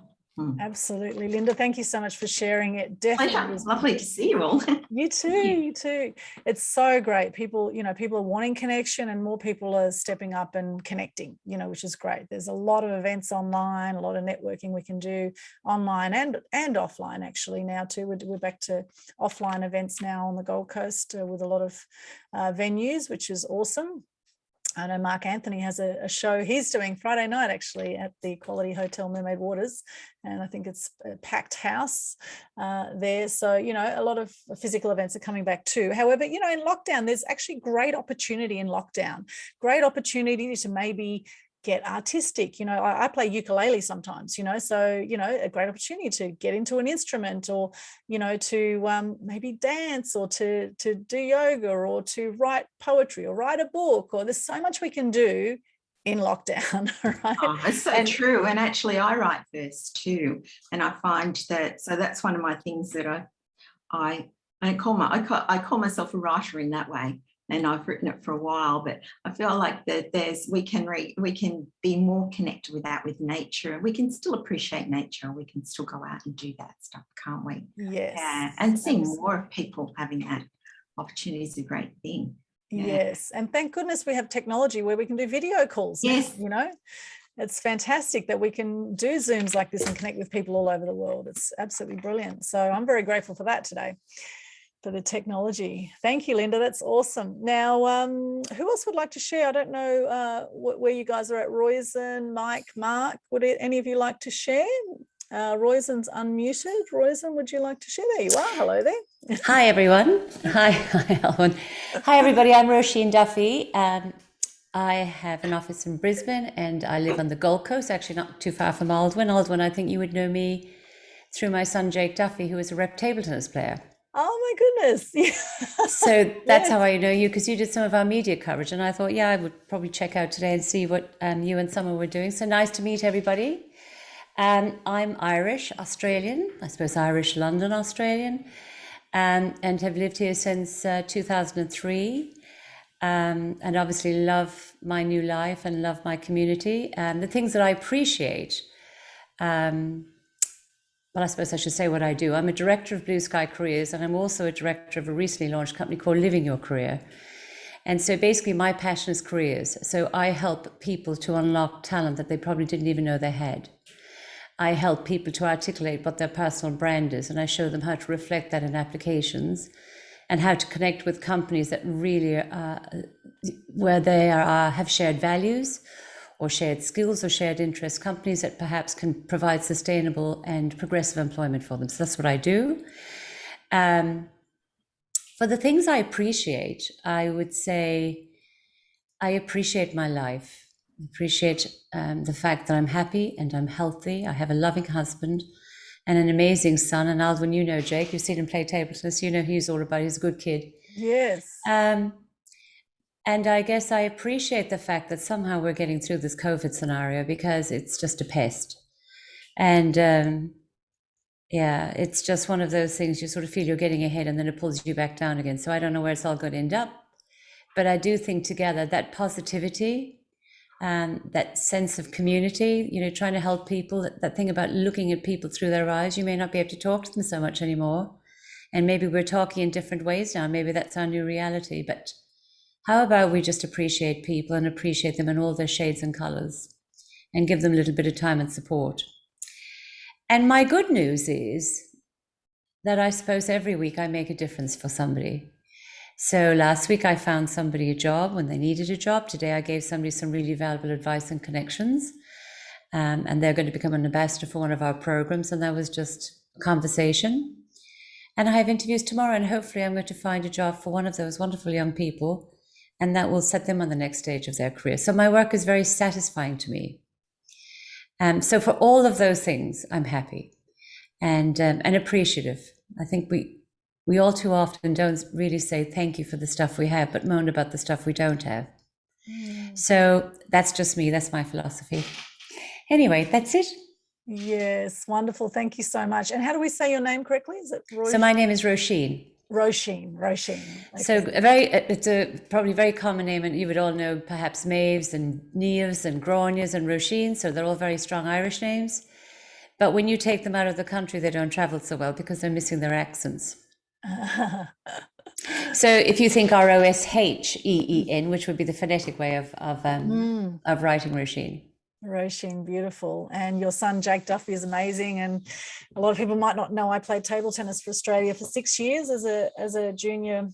Absolutely. Linda, thank you so much for sharing it. Definitely. It's lovely to see you all. You too, you too. It's so great. People are wanting connection, and more people are stepping up and connecting, which is great. There's a lot of events online, a lot of networking we can do online and offline actually now too. We're back to offline events now on the Gold Coast with a lot of venues, which is awesome. I know Mark Anthony has a show he's doing Friday night, actually, at the Quality Hotel Mermaid Waters. And I think it's a packed house there. So, you know, a lot of physical events are coming back too. However, you know, in lockdown, there's actually great opportunity in lockdown, great opportunity to maybe get artistic. You know, I play ukulele sometimes, you know, so, you know, a great opportunity to get into an instrument, or, you know, to maybe dance, or to do yoga, or to write poetry, or write a book, or there's so much we can do in lockdown, right? Oh, it's so true. And actually I write verse too. And I find that, so that's one of my things that I call myself a writer in that way. And I've written it for a while, but I feel like that we can be more connected with that, with nature. We can still appreciate nature. We can still go out and do that stuff, can't we? Yes. Yeah. And seeing more of people having that opportunity is a great thing. Yeah. Yes. And thank goodness we have technology where we can do video calls. Yes. Now, you know, it's fantastic that we can do Zooms like this and connect with people all over the world. It's absolutely brilliant. So I'm very grateful for that today, for the technology. Thank you, Linda. That's awesome. Now, who else would like to share? I don't know where you guys are at. Roisin, Mike, Mark, would any of you like to share? Roisin's unmuted. Roisin, would you like to share? There you are. Hello there. Hi, everyone. Hi, Aldwyn. Hi, everybody. I'm Roisin Duffy. I have an office in Brisbane, and I live on the Gold Coast, actually not too far from Aldwyn. Aldwyn, I think you would know me through my son, Jake Duffy, who is a rep table tennis player. Oh my goodness. So that's how I know you, because you did some of our media coverage, and I thought, yeah, I would probably check out today and see what you and Summer were doing. So nice to meet everybody. I'm Irish Australian, I suppose Irish London Australian, and have lived here since 2003, and obviously love my new life and love my community. The things that I appreciate, well, I suppose I should say what I do. I'm a director of Blue Sky Careers, and I'm also a director of a recently launched company called Living Your Career. And so basically my passion is careers. So I help people to unlock talent that they probably didn't even know they had. I help people to articulate what their personal brand is, and I show them how to reflect that in applications, and how to connect with companies that really where they have shared values, or shared skills, or shared interests, companies that perhaps can provide sustainable and progressive employment for them. So that's what I do. For the things I appreciate, I would say I appreciate my life. I appreciate the fact that I'm happy and I'm healthy. I have a loving husband and an amazing son. And Aldwyn, you know Jake, you've seen him play table tennis, you know he's all about, he's a good kid. Yes. And I guess I appreciate the fact that somehow we're getting through this COVID scenario, because it's just a pest. And yeah, it's just one of those things you sort of feel you're getting ahead and then it pulls you back down again. So I don't know where it's all going to end up. But I do think together that positivity, that sense of community, you know, trying to help people, that thing about looking at people through their eyes. You may not be able to talk to them so much anymore. And maybe we're talking in different ways now. Maybe that's our new reality. But how about we just appreciate people and appreciate them in all their shades and colors, and give them a little bit of time and support. And my good news is that I suppose every week I make a difference for somebody. So last week I found somebody a job when they needed a job. Today I gave somebody some really valuable advice and connections. And they're going to become an ambassador for one of our programs. And that was just a conversation. And I have interviews tomorrow, and hopefully I'm going to find a job for one of those wonderful young people, and that will set them on the next stage of their career. So my work is very satisfying to me. So for all of those things, I'm happy and appreciative. I think we all too often don't really say thank you for the stuff we have, but moan about the stuff we don't have. So that's just me. That's my philosophy. Anyway, that's it. Yes, wonderful. Thank you so much. And how do we say your name correctly? Is it Roisin? So my name is Roisin. Roisin. Okay. So it's a probably very common name, and you would all know perhaps Maeves and Neves and Gronias and Roisin. So they're all very strong Irish names. But when you take them out of the country, they don't travel so well because they're missing their accents. So if you think Rosheen, which would be the phonetic way of writing Roisin. Roisin, beautiful. And your son, Jake Duffy, is amazing. And a lot of people might not know I played table tennis for Australia for 6 years as a junior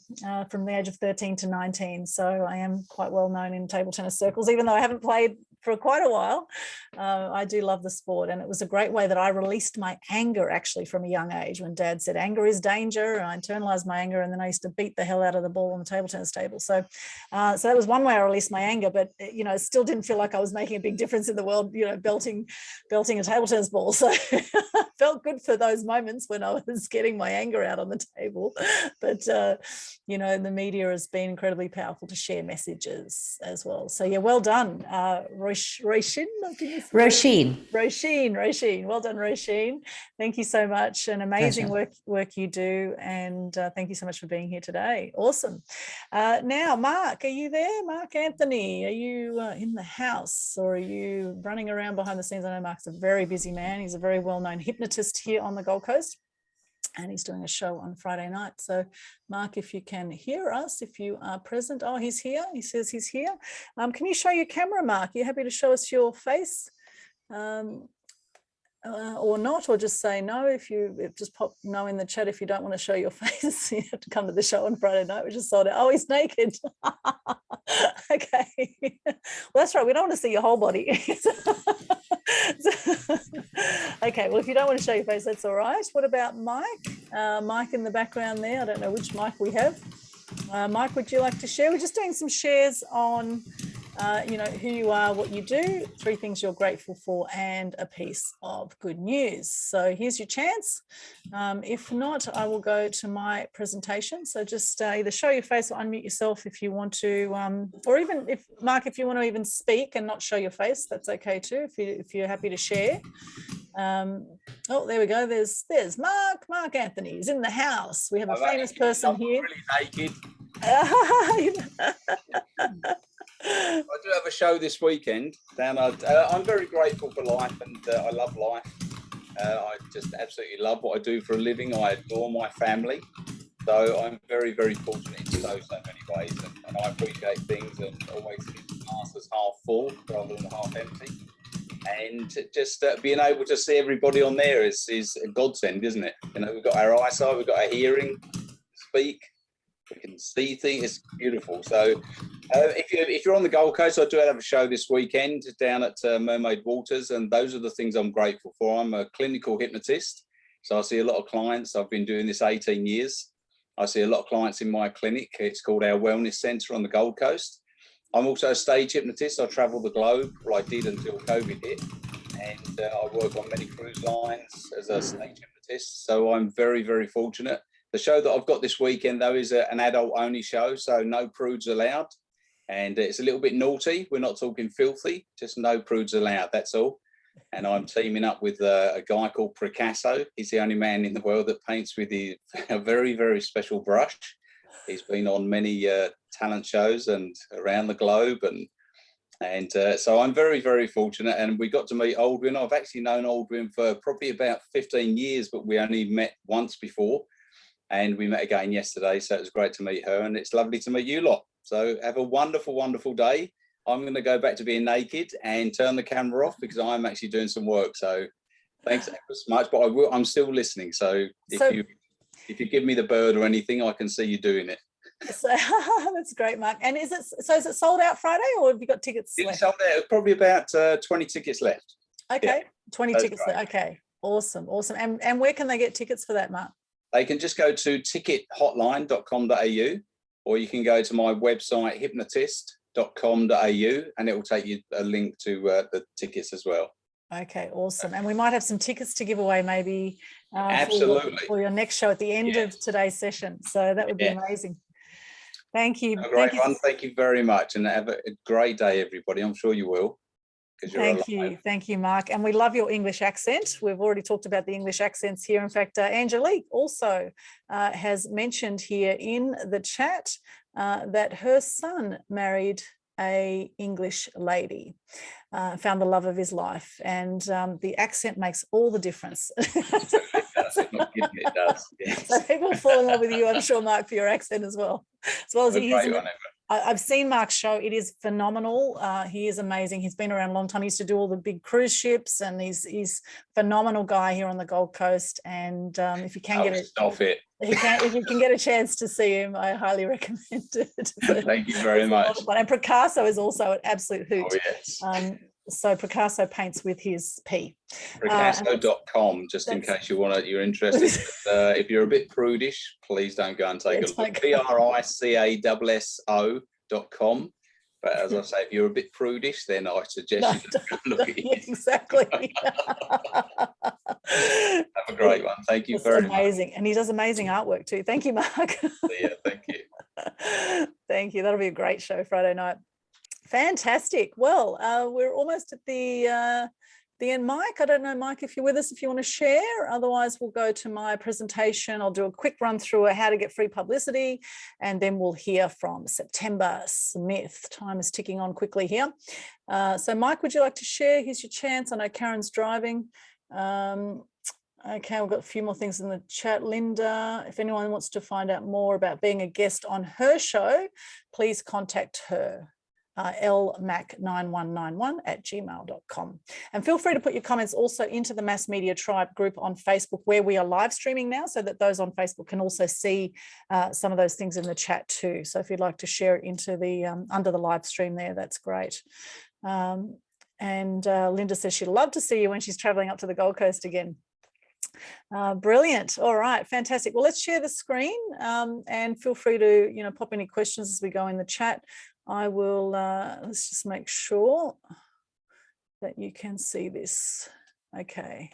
from the age of 13 to 19. So I am quite well known in table tennis circles, even though I haven't played for quite a while. I do love the sport, and it was a great way that I released my anger actually from a young age, when Dad said anger is danger, and I internalized my anger, and then I used to beat the hell out of the ball on the table tennis table. So that was one way I released my anger, but you know, it still didn't feel like I was making a big difference in the world, you know, belting a table tennis ball. So felt good for those moments when I was getting my anger out on the table. But you know, the media has been incredibly powerful to share messages as well. So yeah, well done, Roisin. Well done, Roisin. Thank you so much. An amazing work you do, and thank you so much for being here today. Awesome. Now, Mark, are you there? Mark Anthony, are you in the house, or are you running around behind the scenes? I know Mark's a very busy man. He's a very well-known hypnotist here on the Gold Coast, and he's doing a show on Friday night. So Mark, if you can hear us, if you are present. Oh, he's here. He says he's here. Can you show your camera, Mark? Are you happy to show us your face? Or not, or just say no. If just pop no in the chat if you don't want to show your face. You have to come to the show on Friday night. We just sold it. Oh, he's naked. Okay. Well, that's right. We don't want to see your whole body. Okay. Well, if you don't want to show your face, that's all right. What about Mike? Mike in the background there. I don't know which Mike we have. Mike, would you like to share? We're just doing some shares on you know, who you are, what you do, 3 things you're grateful for, and a piece of good news. So here's your chance. If not, I will go to my presentation. So just either show your face or unmute yourself if you want to, or even if, Mark, if you want to even speak and not show your face, that's okay too, if you're happy to share. Oh, there we go. There's Mark Anthony is in the house. We have a famous person here. Really naked. I do have a show this weekend down at, I'm very grateful for life, and I love life. I just absolutely love what I do for a living. I adore my family. So I'm very, very fortunate in so many ways, and I appreciate things and always see the glass as half full rather than half empty. And just being able to see everybody on there is a godsend, isn't it? You know, we've got our eyesight, we've got our hearing, speak. We can see things. It's beautiful. So if you're on the Gold Coast, I do have a show this weekend down at Mermaid Waters, and those are the things I'm grateful for. I'm a clinical hypnotist, so I see a lot of clients. I've been doing this 18 years. I see a lot of clients in my clinic. It's called our Wellness Centre on the Gold Coast. I'm also a stage hypnotist. I travel the globe. Well, I did until COVID hit, and I work on many cruise lines as a stage hypnotist. So I'm very, very fortunate. The show that I've got this weekend, though, is an adult-only show, so no prudes allowed. And it's a little bit naughty. We're not talking filthy, just no prudes allowed, that's all. And I'm teaming up with a guy called Picasso. He's the only man in the world that paints with a very, very special brush. He's been on many talent shows and around the globe. And so I'm very, very fortunate. And we got to meet Aldwyn. I've actually known Aldwyn for probably about 15 years, but we only met once before. And we met again yesterday, so it was great to meet her, and it's lovely to meet you lot. So have a wonderful, wonderful day. I'm going to go back to being naked and turn the camera off because I'm actually doing some work. So thanks ever so much, but I'm still listening. So if you give me the bird or anything, I can see you doing it. So that's great, Mark. And is it sold out Friday, or have you got tickets left? It's sold out. Probably about 20 tickets left. Okay, yeah, 20 tickets left. Okay, awesome. And where can they get tickets for that, Mark? They can just go to tickethotline.com.au, or you can go to my website, hypnotist.com.au, and it will take you a link to the tickets as well. Okay, awesome. And we might have some tickets to give away maybe absolutely for your next show at the end of today's session. So that would be amazing. Thank you. Thank you very much, and have a great day, everybody. I'm sure you will. Thank you, Mark. And we love your English accent. We've already talked about the English accents here. In fact, Angelique also has mentioned here in the chat that her son married a English lady, found the love of his life, and the accent makes all the difference. It does. Yes. So people fall in love with you, I'm sure, Mark, for your accent as well as a great one, I've seen Mark's show. It is phenomenal. He is amazing. He's been around a long time. He used to do all the big cruise ships, and he's phenomenal guy here on the Gold Coast. And if you can if you can get a chance to see him, I highly recommend it. Thank you very much. And Picasso is also an absolute hoot. Oh, yes. So Picasso paints with his P. Picasso.com, just in case you're interested. If you're a bit prudish, please don't go and take a look. PRICASSO.com. But as I say, if you're a bit prudish, then I suggest you go and look at it. Exactly. Have a great one. Thank you very much. Amazing. And he does amazing artwork too. Thank you, Mark. Yeah, thank you. Thank you. That'll be a great show Friday night. Fantastic. Well, we're almost at the end. Mike, I don't know, Mike, if you're with us, if you want to share. Otherwise, we'll go to my presentation. I'll do a quick run through how to get free publicity, and then we'll hear from September Smith. Time is ticking on quickly here. So, Mike, would you like to share? Here's your chance. I know Karen's driving. Okay, we've got a few more things in the chat. Linda, if anyone wants to find out more about being a guest on her show, please contact her. lmac9191@gmail.com. And feel free to put your comments also into the Mass Media Tribe group on Facebook, where we are live streaming now, so that those on Facebook can also see some of those things in the chat too. So if you'd like to share it into the under the live stream there, that's great. And Linda says she'd love to see you when she's traveling up to the Gold Coast again. Brilliant. All right, fantastic. Well, let's share the screen and feel free to pop any questions as we go in the chat. I will, let's just make sure that you can see this. Okay.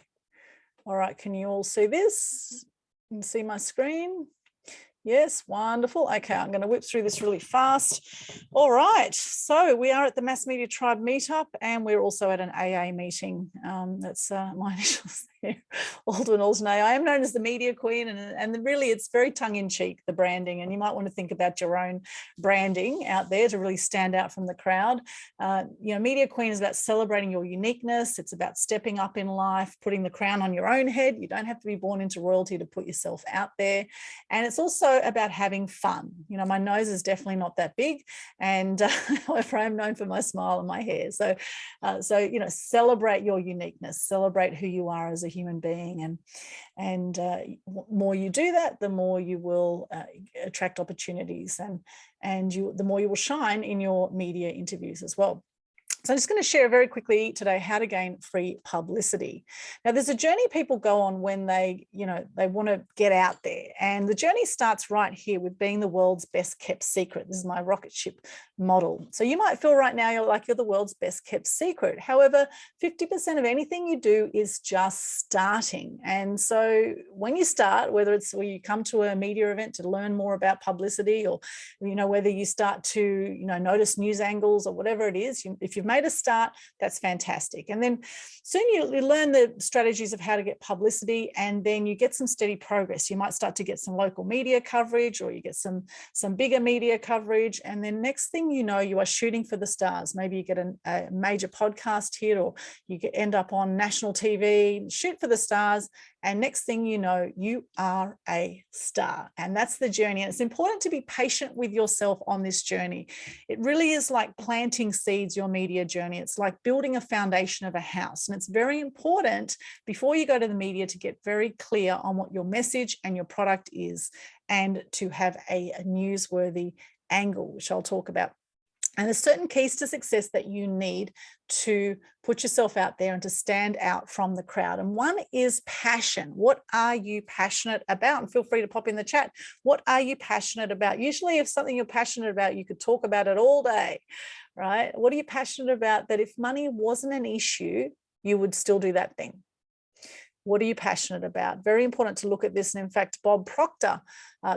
All right, can you all see this? You can see my screen? Yes, wonderful. Okay, I'm going to whip through this really fast. All right, so we are at the Mass Media Tribe Meetup, and we're also at an AA meeting. That's my initials there, Aldwyn Altuney. I am known as the Media Queen, and really it's very tongue-in-cheek, the branding, and you might want to think about your own branding out there to really stand out from the crowd. Media Queen is about celebrating your uniqueness. It's about stepping up in life, putting the crown on your own head. You don't have to be born into royalty to put yourself out there. And it's also about having fun. My nose is definitely not that big, and however, I'm known for my smile and my hair. So celebrate your uniqueness, celebrate who you are as a human being, and the more you do that, the more you will attract opportunities, and the more you will shine in your media interviews as well. So I'm just going to share very quickly today how to gain free publicity. Now, there's a journey people go on when they want to get out there. And the journey starts right here with being the world's best kept secret. This is my rocket ship model. So you might feel right now you're the world's best kept secret. However, 50% of anything you do is just starting. And so when you start, whether it's where you come to a media event to learn more about publicity, or whether you start to notice news angles or whatever it is, if you've made a start, that's fantastic. And then soon you learn the strategies of how to get publicity, and then you get some steady progress. You might start to get some local media coverage, or you get some bigger media coverage, and then next thing you know, you are shooting for the stars. Maybe you get a major podcast hit, or you end up on national TV, shoot for the stars, and next thing you know, you are a star. And that's the journey. And it's important to be patient with yourself on this journey. It really is like planting seeds, your media journey. It's like building a foundation of a house. And it's very important before you go to the media to get very clear on what your message and your product is, and to have a newsworthy angle, which I'll talk about. And there's certain keys to success that you need to put yourself out there and to stand out from the crowd. And one is passion. What are you passionate about? And feel free to pop in the chat. What are you passionate about? Usually if something you're passionate about, you could talk about it all day, right? What are you passionate about that if money wasn't an issue, you would still do that thing? What are you passionate about? Very important to look at this. And in fact, Bob Proctor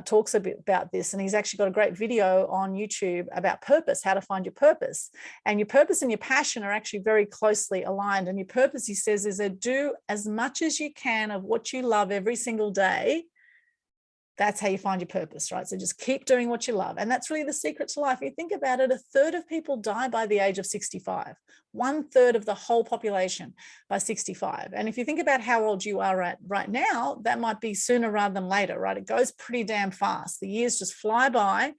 talks a bit about this, and he's actually got a great video on YouTube about purpose, how to find your purpose. And your purpose and your passion are actually very closely aligned. And your purpose, he says, is to do as much as you can of what you love every single day that's how you find your purpose, right? So just keep doing what you love. And that's really the secret to life. If you think about it, 1/3 of people die by the age of 65, 1/3 of the whole population by 65. And if you think about how old you are right now, that might be sooner rather than later, right? It goes pretty damn fast. The years just fly by.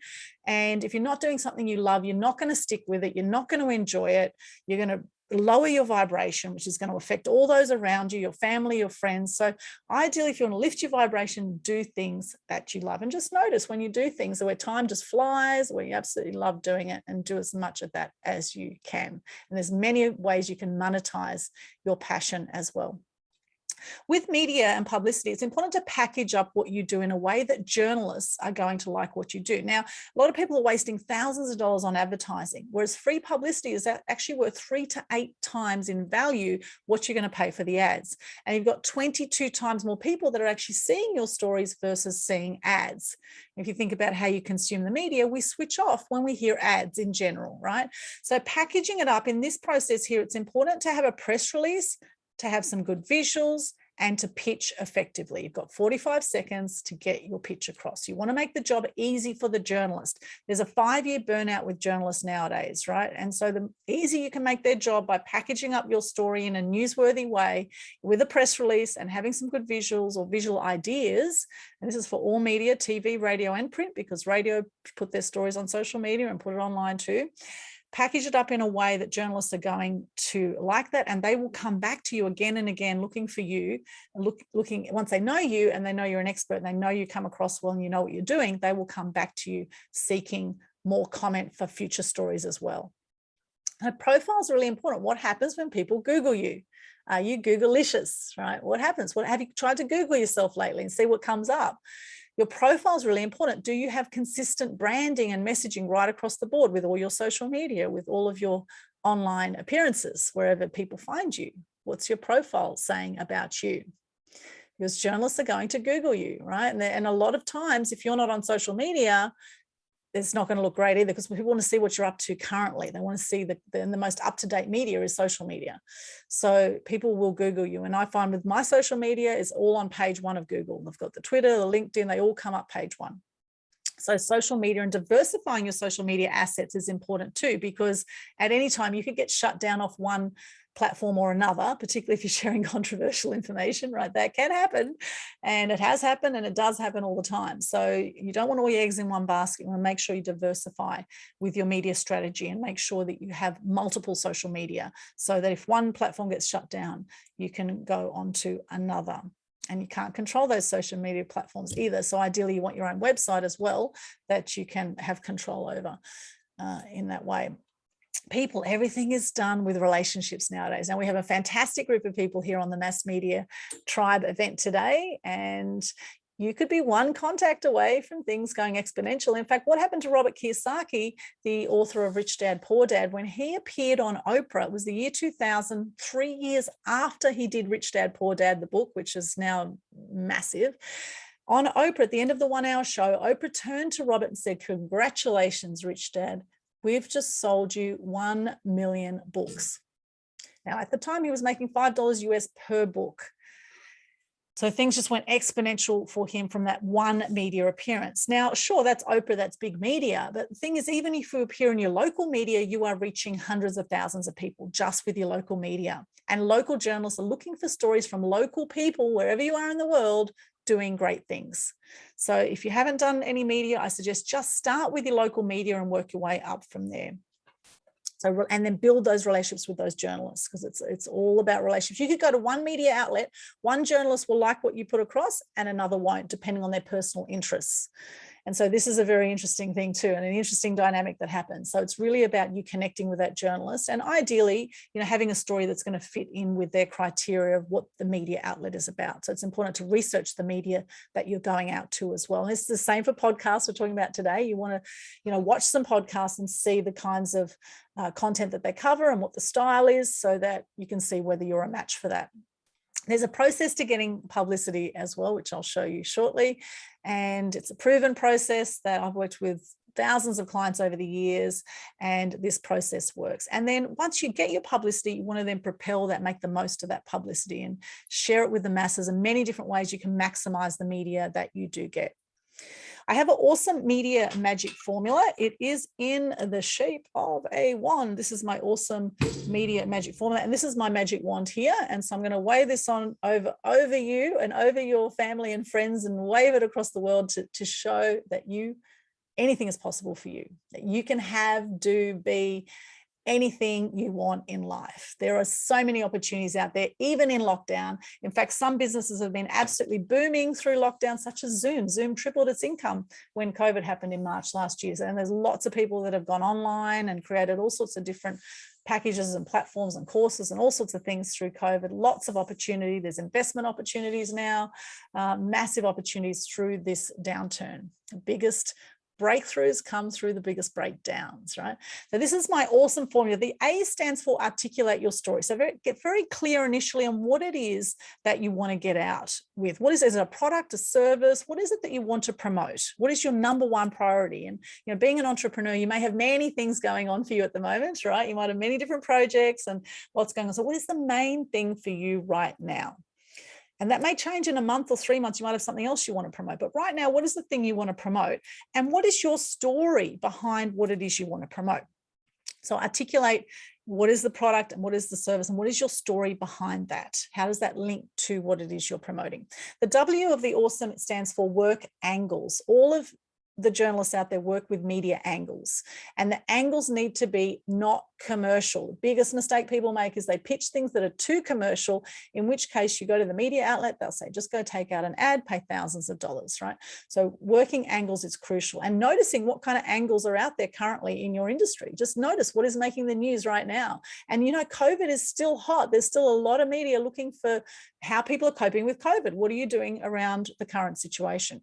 And if you're not doing something you love, you're not going to stick with it. You're not going to enjoy it. You're going to lower your vibration, which is going to affect all those around you, your family, your friends. So ideally, if you want to lift your vibration, do things that you love. And just notice when you do things where time just flies, where you absolutely love doing it, and do as much of that as you can. And there's many ways you can monetize your passion as well. With media and publicity, it's important to package up what you do in a way that journalists are going to like what you do. Now, a lot of people are wasting thousands of dollars on advertising, whereas free publicity is actually worth 3 to 8 times in value what you're going to pay for the ads. And you've got 22 times more people that are actually seeing your stories versus seeing ads. If you think about how you consume the media, we switch off when we hear ads in general, right? So packaging it up in this process here, it's important to have a press release, to have some good visuals, and to pitch effectively. You've got 45 seconds to get your pitch across. You want to make the job easy for the journalist. There's a 5-year burnout with journalists nowadays, right? And so the easier you can make their job by packaging up your story in a newsworthy way with a press release and having some good visuals or visual ideas. And this is for all media, TV, radio, and print, because radio put their stories on social media and put it online too. Package it up in a way that journalists are going to like that, and they will come back to you again and again looking for you, looking once they know you and they know you're an expert and they know you come across well and you know what you're doing, they will come back to you seeking more comment for future stories as well. Profiles are really important. What happens when people Google you? Are you Googleicious, right? What happens? What have you tried to Google yourself lately and see what comes up? Your profile is really important. Do you have consistent branding and messaging right across the board with all your social media, with all of your online appearances, wherever people find you? What's your profile saying about you? Because journalists are going to Google you, right? And a lot of times, if you're not on social media, it's not going to look great either, because people want to see what you're up to currently. They want to see the most up-to-date media is social media. So people will Google you. And I find with my social media, it's all on page 1 of Google. They've got the Twitter, the LinkedIn, they all come up page 1. So social media and diversifying your social media assets is important too, because at any time you could get shut down off one platform or another, particularly if you're sharing controversial information, right? That can happen, and it has happened, and it does happen all the time. So you don't want all your eggs in one basket. You want to make sure you diversify with your media strategy and make sure that you have multiple social media, so that if one platform gets shut down, you can go on to another. And you can't control those social media platforms either. So ideally, you want your own website as well that you can have control over in that way. People, everything is done with relationships nowadays. Now we have a fantastic group of people here on the Mass Media Tribe event today, and you could be one contact away from things going exponential. In fact, what happened to Robert Kiyosaki, the author of Rich Dad, Poor Dad, when he appeared on Oprah, it was the year 2000, 3 years after he did Rich Dad, Poor Dad, the book, which is now massive. On Oprah, at the end of the 1-hour show, Oprah turned to Robert and said, "Congratulations, Rich Dad. We've just sold you 1 million books." Now, at the time, he was making $5 US per book. So things just went exponential for him from that one media appearance. Now, sure, that's Oprah, that's big media. But the thing is, even if you appear in your local media, you are reaching hundreds of thousands of people just with your local media. And local journalists are looking for stories from local people, wherever you are in the world, doing great things. So if you haven't done any media, I suggest just start with your local media and work your way up from there. So, and then build those relationships with those journalists, because it's all about relationships. You could go to one media outlet, one journalist will like what you put across and another won't, depending on their personal interests. And so this is a very interesting thing too, and an interesting dynamic that happens. So it's really about you connecting with that journalist, and ideally, having a story that's going to fit in with their criteria of what the media outlet is about. So it's important to research the media that you're going out to as well. And it's the same for podcasts we're talking about today. You want to, watch some podcasts and see the kinds of content that they cover and what the style is, so that you can see whether you're a match for that. There's a process to getting publicity as well, which I'll show you shortly. And it's a proven process that I've worked with thousands of clients over the years, and this process works. And then once you get your publicity, you want to then propel that, make the most of that publicity and share it with the masses in many different ways you can maximize the media that you do get. I have an awesome media magic formula. It is in the shape of a wand. This is my awesome media magic formula, and this is my magic wand here. And so I'm going to wave this on over you and over your family and friends, and wave it across the world to show that anything is possible for you, that you can have, do, be anything you want in life. There are so many opportunities out there, even in lockdown. In fact, some businesses have been absolutely booming through lockdown, such as Zoom. Zoom tripled its income when COVID happened in March last year. And there's lots of people that have gone online and created all sorts of different packages and platforms and courses and all sorts of things through COVID. Lots of opportunity. There's investment opportunities now, massive opportunities through this downturn. The biggest breakthroughs come through the biggest breakdowns, right? So this is my awesome formula. The A stands for articulate your story. So get very clear initially on what it is that you want to get out with. What is it a product, a service? What is it that you want to promote? What is your number one priority? And being an entrepreneur, you may have many things going on for you at the moment, right? You might have many different projects and what's going on. So what is the main thing for you right now? And that may change in a month or 3 months. You might have something else you want to promote. But right now, what is the thing you want to promote? And what is your story behind what it is you want to promote? So articulate what is the product and what is the service and what is your story behind that? How does that link to what it is you're promoting? The W of the awesome stands for work angles. All of the journalists out there work with media angles, and the angles need to be not commercial. The biggest mistake people make is they pitch things that are too commercial, in which case you go to the media outlet, they'll say, just go take out an ad, pay thousands of dollars, right? So working angles is crucial, and noticing what kind of angles are out there currently in your industry. Just notice what is making the news right now. And COVID is still hot. There's still a lot of media looking for how people are coping with COVID. What are you doing around the current situation?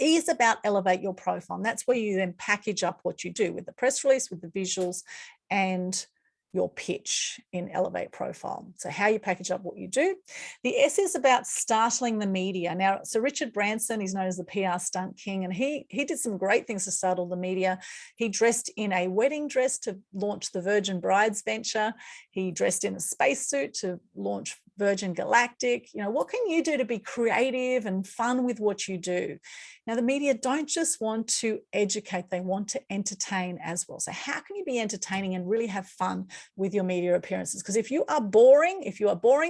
E is about elevate your profile. And that's where you then package up what you do with the press release, with the visuals, and your pitch in elevate profile. So how you package up what you do. The S is about startling the media. Now, so Richard Branson, he's known as the PR stunt king, and he did some great things to startle the media. He dressed in a wedding dress to launch the Virgin Brides venture. He dressed in a spacesuit to launch Virgin Galactic. What can you do to be creative and fun with what you do? Now, the media don't just want to educate, they want to entertain as well. So how can you be entertaining and really have fun with your media appearances? Because if you are boring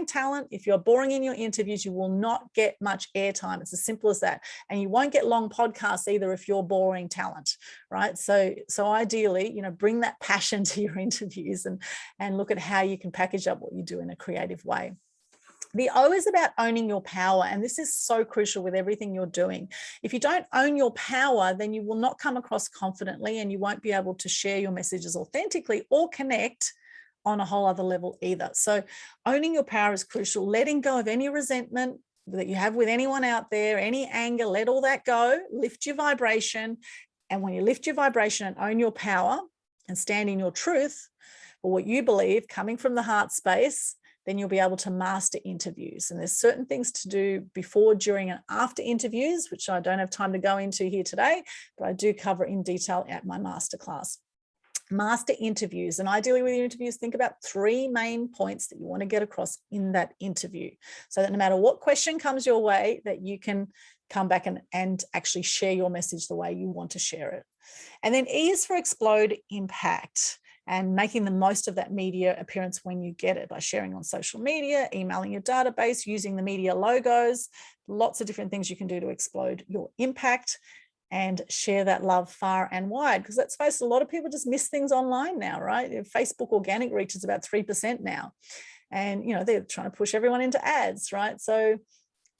talent, if you're boring in your interviews, you will not get much airtime. It's as simple as that. And you won't get long podcasts either if you're boring talent, right? So ideally, bring that passion to your interviews and look at how you can package up what you do in a creative way. The O is about owning your power, and this is so crucial with everything you're doing. If you don't own your power, then you will not come across confidently, and you won't be able to share your messages authentically or connect on a whole other level either. So owning your power is crucial. Letting go of any resentment that you have with anyone out there, any anger, let all that go, lift your vibration. And when you lift your vibration and own your power and stand in your truth or what you believe coming from the heart space, then you'll be able to master interviews. And there's certain things to do before, during, and after interviews, which I don't have time to go into here today, but I do cover in detail at my masterclass. Master interviews, and ideally with your interviews, think about 3 main points that you want to get across in that interview, so that no matter what question comes your way, that you can come back and actually share your message the way you want to share it. And then E is for explode impact, and making the most of that media appearance when you get it by sharing on social media, emailing your database, using the media logos, lots of different things you can do to explode your impact and share that love far and wide. Because let's face it, a lot of people just miss things online now, right? Facebook organic reach is about 3% now. And, they're trying to push everyone into ads, right? So,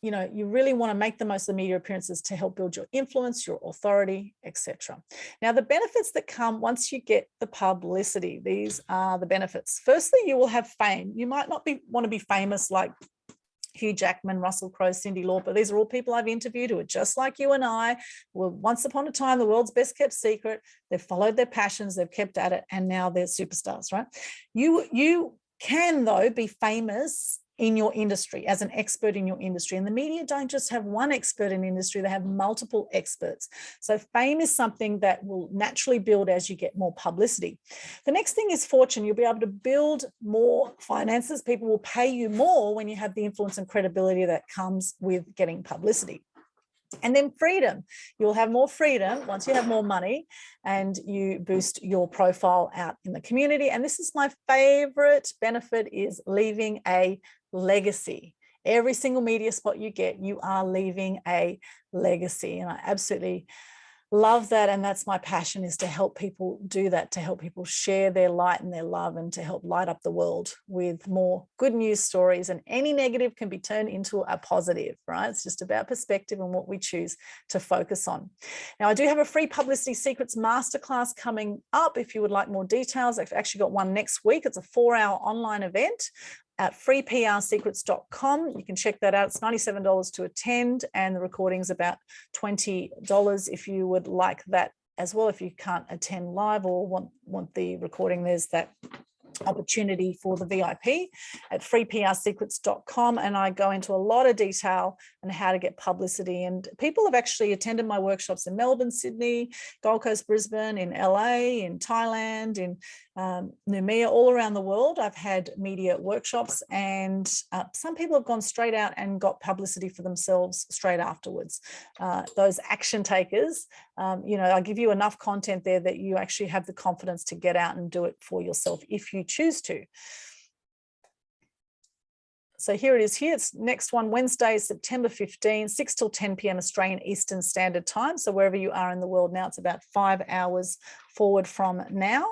you really want to make the most of the media appearances to help build your influence, your authority, etc. Now, the benefits that come once you get the publicity, these are the benefits. Firstly, you will have fame. You might not want to be famous like Hugh Jackman, Russell Crowe, Cyndi Lauper. These are all people I've interviewed who are just like you and I, were once upon a time the world's best kept secret. They've followed their passions, they've kept at it, and now they're superstars, right? You can, though, be famous in your industry, as an expert in your industry. And the media don't just have one expert in industry, they have multiple experts. So fame is something that will naturally build as you get more publicity. The next thing is fortune. You'll be able to build more finances. People will pay you more when you have the influence and credibility that comes with getting publicity. And then freedom. You'll have more freedom once you have more money and you boost your profile out in the community. And this is my favorite benefit, is leaving a legacy. Every single media spot you get, you are leaving a legacy. And I absolutely love that. And that's my passion, is to help people do that, to help people share their light and their love, and to help light up the world with more good news stories. And any negative can be turned into a positive, right? It's just about perspective and what we choose to focus on. Now, I do have a free Publicity Secrets Masterclass coming up. If you would like more details, I've actually got one next week. It's a 4-hour online event at freeprSecrets.com. You can check that out. It's $97 to attend, and the recording's about $20 if you would like that as well. If you can't attend live or want the recording, there's that opportunity for the VIP at freePRsecrets.com. And I go into a lot of detail on how to get publicity. And people have actually attended my workshops in Melbourne, Sydney, Gold Coast, Brisbane, in LA, in Thailand, in Noumea, all around the world. I've had media workshops, and some people have gone straight out and got publicity for themselves straight afterwards. Those action takers, I give you enough content there that you actually have the confidence to get out and do it for yourself if you choose to. So here it is here. It's next one, Wednesday, September 15, 6 till 10 p.m. Australian Eastern Standard Time. So wherever you are in the world now, it's about 5 hours forward from now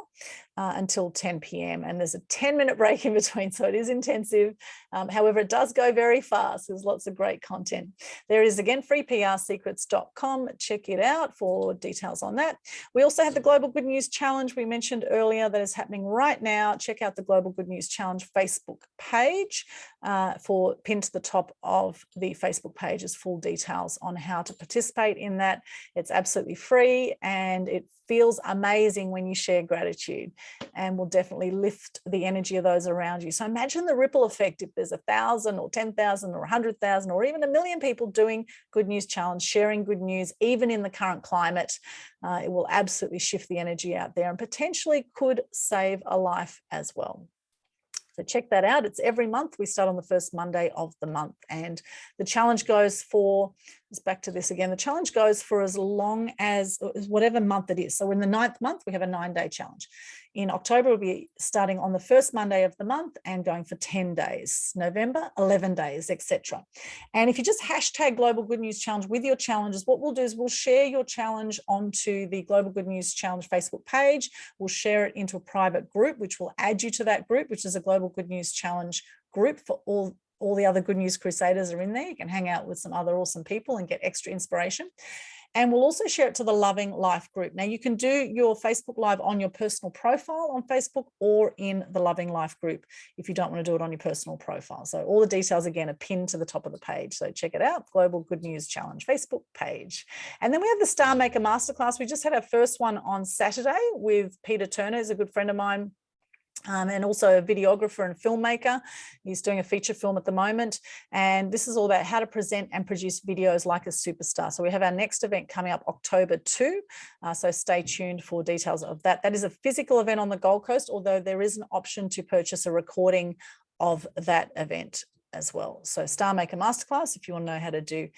until 10 p.m. And there's a 10-minute break in between, so it is intensive. However, it does go very fast. There's lots of great content. There is, again, freePRsecrets.com. Check it out for details on that. We also have the Global Good News Challenge we mentioned earlier that is happening right now. Check out the Global Good News Challenge Facebook page. For pinned to the top of the Facebook page is full details on how to participate in that. It's absolutely free, and it feels amazing when you share gratitude, and will definitely lift the energy of those around you. So imagine the ripple effect if there's 1,000 or 10,000 or 100,000 or even 1 million people doing Good News Challenge, sharing good news, even in the current climate. It will absolutely shift the energy out there and potentially could save a life as well. So check that out. It's every month. We start on the first Monday of the month, and the challenge goes for, let's back to this again, the challenge goes for as long as whatever month it is. So in the 9th month, we have a 9-day challenge. In October, we'll be starting on the first Monday of the month and going for 10 days. November, 11 days, etc. And if you just hashtag Global Good News Challenge with your challenges, what we'll do is we'll share your challenge onto the Global Good News Challenge Facebook page. We'll share it into a private group, which will add you to that group, which is a Global Good News Challenge group for all the other Good News Crusaders are in there. You can hang out with some other awesome people and get extra inspiration. And we'll also share it to the Loving Life group. Now, you can do your Facebook Live on your personal profile on Facebook or in the Loving Life group if you don't want to do it on your personal profile. So all the details, again, are pinned to the top of the page. So check it out, Global Good News Challenge Facebook page. And then we have the Star Maker Masterclass. We just had our first one on Saturday with Peter Turner, who's a good friend of mine. And also a videographer and filmmaker. He's doing a feature film at the moment. And this is all about how to present and produce videos like a superstar. So we have our next event coming up October 2. So stay tuned for details of that. That is a physical event on the Gold Coast, although there is an option to purchase a recording of that event as well. So Star Maker Masterclass, if you want to know how to do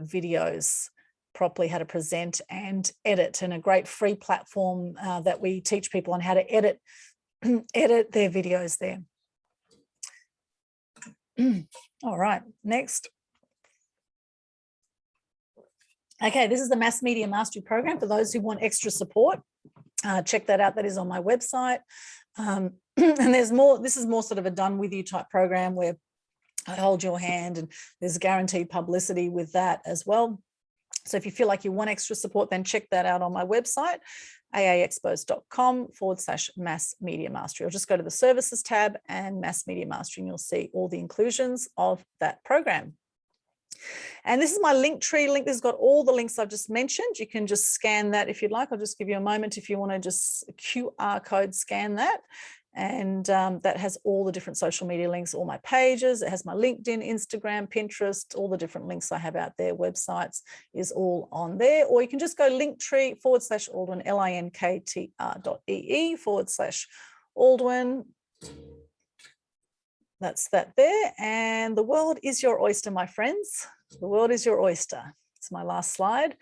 videos properly, how to present and edit, and a great free platform that we teach people on how to edit their videos there. All right, next. Okay, this is the Mass Media Mastery Program for those who want extra support. Check that out. That is on my website. And there's more. This is more sort of a done with you type program where I hold your hand, and there's guaranteed publicity with that as well. So if you feel like you want extra support, then check that out on my website, aaexpos.com/Mass Media Mastery. Or just go to the Services tab and Mass Media Mastery, and you'll see all the inclusions of that program. And this is my link tree link. This has got all the links I've just mentioned. You can just scan that if you'd like. I'll just give you a moment if you want to just QR code scan that. And that has all the different social media links, all my pages. It has my LinkedIn, Instagram, Pinterest, all the different links I have out there, websites is all on there. Or you can just go linktree/Aldwyn, linktr.ee/Aldwyn. That's that there. And the world is your oyster, my friends. The world is your oyster. It's my last slide.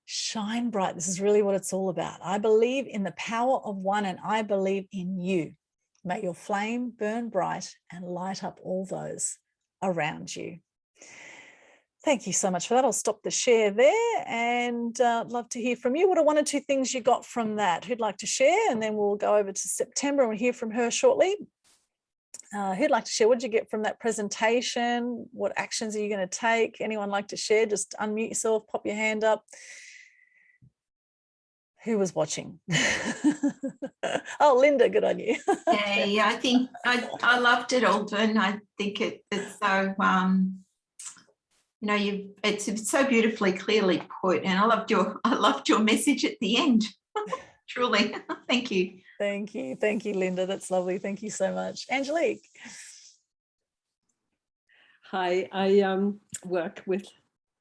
Shine bright. This is really what it's all about. I believe in the power of one, and I believe in you. May your flame burn bright and light up all those around you. Thank you so much for that. I'll stop the share there, and I'd love to hear from you. What are one or two things you got from that? Who'd like to share? And then we'll go over to September and we'll hear from her shortly. Who'd like to share? What did you get from that presentation? What actions are you going to take? Anyone like to share? Just unmute yourself, pop your hand up. Who was watching? Oh, Linda, good on you. Yeah, I think I loved it, Aldwyn. I think it's so you know, it's so beautifully, clearly put, and I loved your message at the end. Truly, thank you. Thank you, Linda. That's lovely. Thank you so much, Angelique. Hi, I work with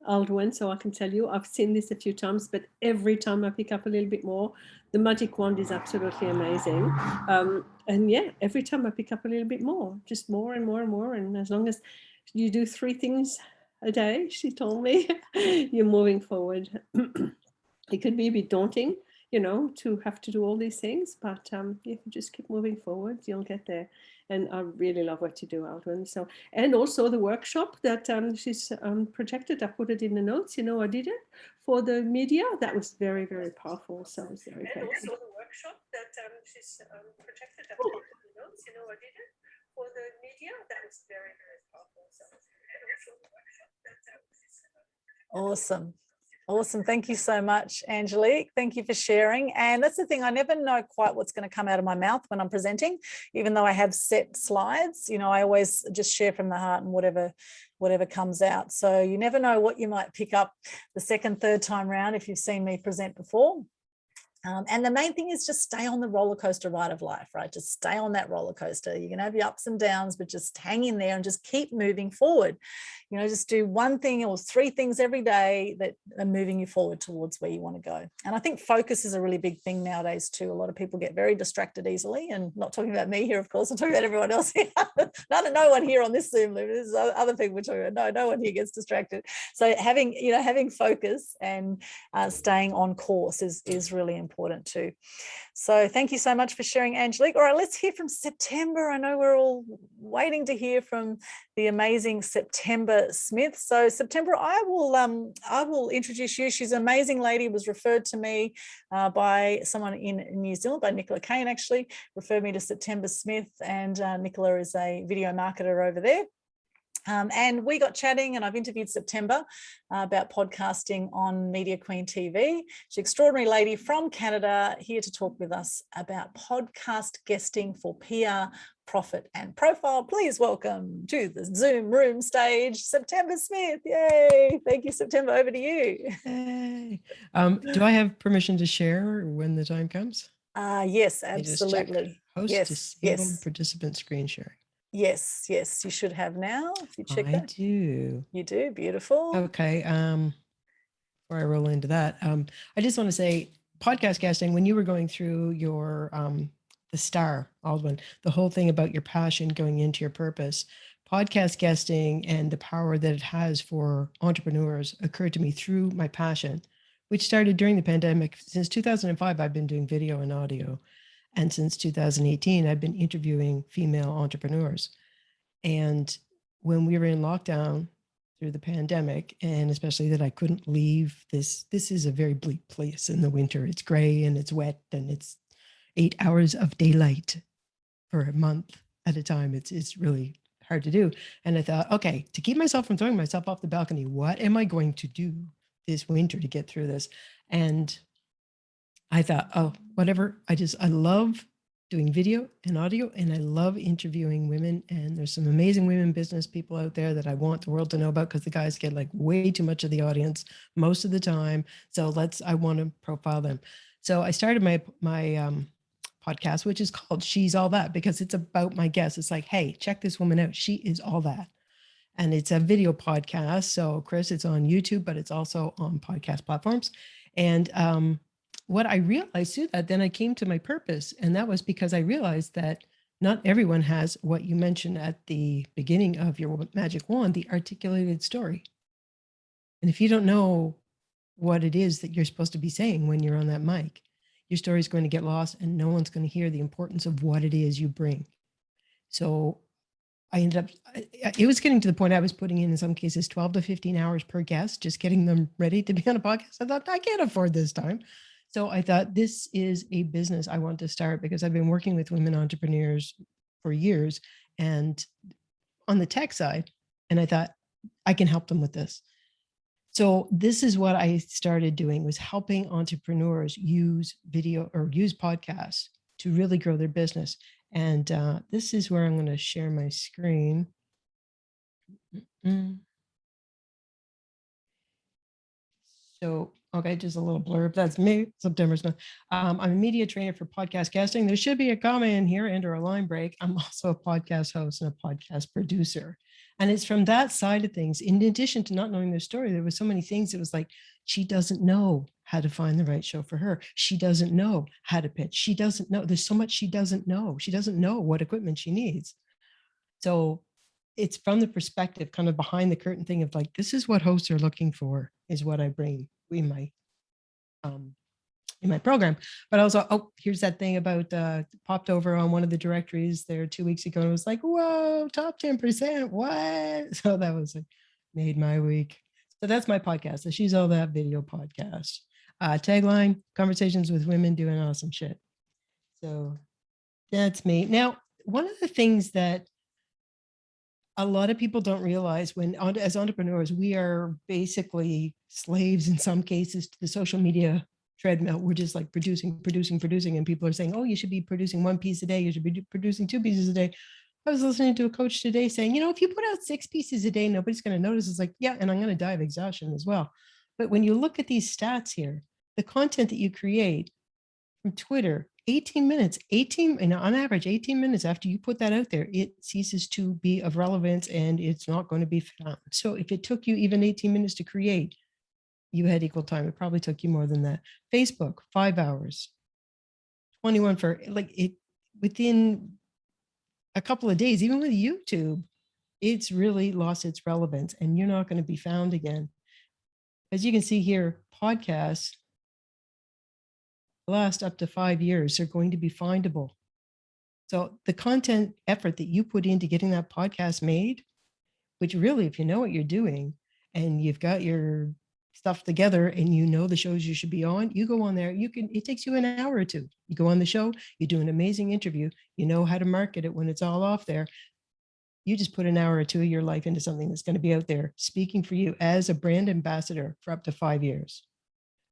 Aldwyn, so I can tell you I've seen this a few times, but every time I pick up a little bit more. The magic wand is absolutely amazing, and yeah, every time I pick up a little bit more, just more and more and more, and as long as you do 3 things a day, she told me, you're moving forward. It could be a bit daunting, you know, to have to do all these things, but if you just keep moving forward, you'll get there. And I really love what you do, Aldwyn. So, and also the workshop that she's projected, I put it in the notes, you know, I did it for the media. That was very, very powerful. So I was very grateful. And also the workshop that she's projected, I put it in the notes, you know, I did it for the media. That was very, very powerful. So, and also the workshop that she's Awesome. Awesome. Thank you so much, Angelique. Thank you for sharing. And that's the thing, I never know quite what's going to come out of my mouth when I'm presenting, even though I have set slides. You know, I always just share from the heart and whatever comes out. So you never know what you might pick up the second, third time round if you've seen me present before. And the main thing is just stay on the roller coaster ride of life, right? Just stay on that roller coaster. You can have your ups and downs, but just hang in there and just keep moving forward. You know, just do one thing or 3 things every day that are moving you forward towards where you want to go. And I think focus is a really big thing nowadays too. A lot of people get very distracted easily, and not talking about me here, of course, I'm talking about everyone else here. No one here on this Zoom, this is other people we're talking about. No one here gets distracted. So having focus and staying on course is really important too. So thank you so much for sharing, Angelique. All right, let's hear from September. I know we're all waiting to hear from the amazing September Smith. So September, I will introduce you. She's an amazing lady, was referred to me by someone in New Zealand, by Nicola Kane actually, referred me to September Smith, and Nicola is a video marketer over there. And we got chatting, and I've interviewed September about podcasting on Media Queen TV. She's an extraordinary lady from Canada, here to talk with us about podcast guesting for PR, profit and profile. Please welcome to the Zoom room stage, September Smith. Yay. Thank you, September. Over to you. Hey. Do I have permission to share when the time comes? Yes, absolutely. Host disabled participant screen sharing. Yes, you should have now. If you check that. I do. You do. Beautiful. Okay. Before I roll into that, I just want to say, podcast guesting, when you were going through your the star, Aldwyn, the whole thing about your passion going into your purpose, podcast guesting and the power that it has for entrepreneurs occurred to me through my passion, which started during the pandemic. Since 2005, I've been doing video and audio. And since 2018, I've been interviewing female entrepreneurs. And when we were in lockdown through the pandemic, and especially that I couldn't leave, this is a very bleak place in the winter. It's gray and it's wet, and it's 8 hours of daylight for a month at a time. It's really hard to do. And I thought, okay, to keep myself from throwing myself off the balcony, what am I going to do this winter to get through this? And I thought, oh, whatever. I love doing video and audio, and I love interviewing women. And there's some amazing women business people out there that I want the world to know about, because the guys get like way too much of the audience most of the time. So I want to profile them. So I started my podcast, which is called She's All That, because it's about my guests. It's like, hey, check this woman out. She is all that. And it's a video podcast. So Chris, it's on YouTube, but it's also on podcast platforms. And what I realized too, that then I came to my purpose, and that was because I realized that not everyone has what you mentioned at the beginning of your magic wand, the articulated story. And if you don't know what it is that you're supposed to be saying when you're on that mic, your story is going to get lost and no one's going to hear the importance of what it is you bring. So I ended up, it was getting to the point I was putting in some cases 12 to 15 hours per guest, just getting them ready to be on a podcast. I thought, I can't afford this time. So I thought, this is a business I want to start, because I've been working with women entrepreneurs for years and on the tech side. And I thought, I can help them with this. So this is what I started doing, was helping entrepreneurs use video or use podcasts to really grow their business. And this is where I'm going to share my screen. So, okay, just a little blurb. That's me, September Smith. I'm a media trainer for podcast casting. There should be a comma in here and or a line break. I'm also a podcast host and a podcast producer. And it's from that side of things, in addition to not knowing their story, there was so many things. It was like, she doesn't know how to find the right show for her. She doesn't know how to pitch. She doesn't know. There's so much she doesn't know. She doesn't know what equipment she needs. So it's from the perspective, kind of behind the curtain thing of like, this is what hosts are looking for, is what I bring in my program. But also, oh, here's that thing about popped over on one of the directories there 2 weeks ago. And it was like, whoa, top 10%, what? So that was like, made my week. So that's my podcast, the She's All That video podcast. Tagline, conversations with women doing awesome shit. So that's me. Now, one of the things that a lot of people don't realize, when as entrepreneurs, we are basically slaves in some cases to the social media treadmill. We're just like producing, and people are saying, oh, you should be producing 1 piece a day, you should be producing 2 pieces a day. I was listening to a coach today saying, if you put out 6 pieces a day, nobody's going to notice. It's like, yeah, and I'm going to die of exhaustion as well. But when you look at these stats here, the content that you create from Twitter, 18 minutes, on average, 18 minutes after you put that out there, it ceases to be of relevance and it's not going to be found. So if it took you even 18 minutes to create, you had equal time. It probably took you more than that. Facebook, 5 hours, 21 for like it within a couple of days. Even with YouTube, it's really lost its relevance and you're not going to be found again. As you can see here, podcasts last up to 5 years are going to be findable. So the content effort that you put into getting that podcast made, which really, if you know what you're doing and you've got your stuff together and you know the shows you should be on, you go on there, it takes you an hour or two. You go on the show, you do an amazing interview, you know how to market it when it's all off there. You just put an hour or two of your life into something that's going to be out there speaking for you as a brand ambassador for up to 5 years,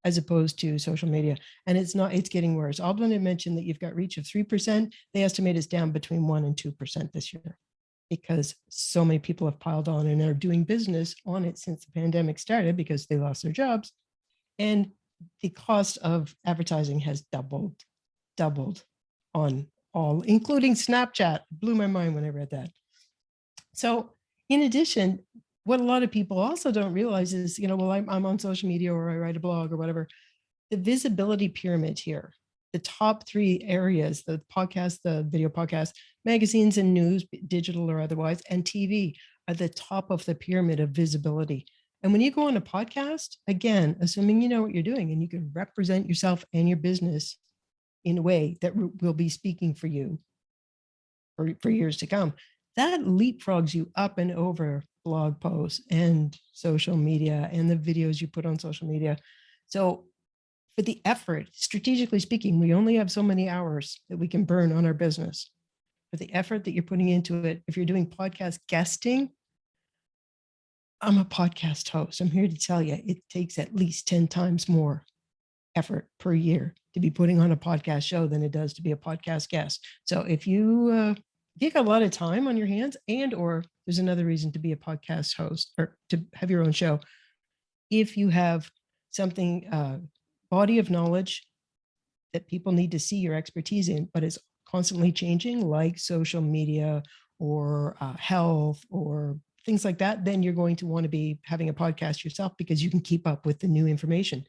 as opposed to social media. And it's getting worse. Aldwyn had mentioned that you've got reach of 3%. They estimate it's down between 1% and 2% this year, because so many people have piled on and are doing business on it since the pandemic started because they lost their jobs. And the cost of advertising has doubled on all, including Snapchat. Blew my mind when I read that. So in addition, what a lot of people also don't realize is, well, I'm on social media or I write a blog or whatever. The visibility pyramid here, the top 3 areas, the podcast, the video podcast, magazines and news, digital or otherwise, and TV are the top of the pyramid of visibility. And when you go on a podcast, again, assuming you know what you're doing and you can represent yourself and your business in a way that will be speaking for you for years to come, that leapfrogs you up and over blog posts and social media and the videos you put on social media. So for the effort, strategically speaking, we only have so many hours that we can burn on our business. For the effort that you're putting into it, if you're doing podcast guesting, I'm a podcast host. I'm here to tell you, it takes at least 10 times more effort per year to be putting on a podcast show than it does to be a podcast guest. So if you got a lot of time on your hands, and or there's another reason to be a podcast host or to have your own show, if you have something, body of knowledge that people need to see your expertise in, but it's constantly changing, like social media or health or things like that, then you're going to want to be having a podcast yourself because you can keep up with the new information.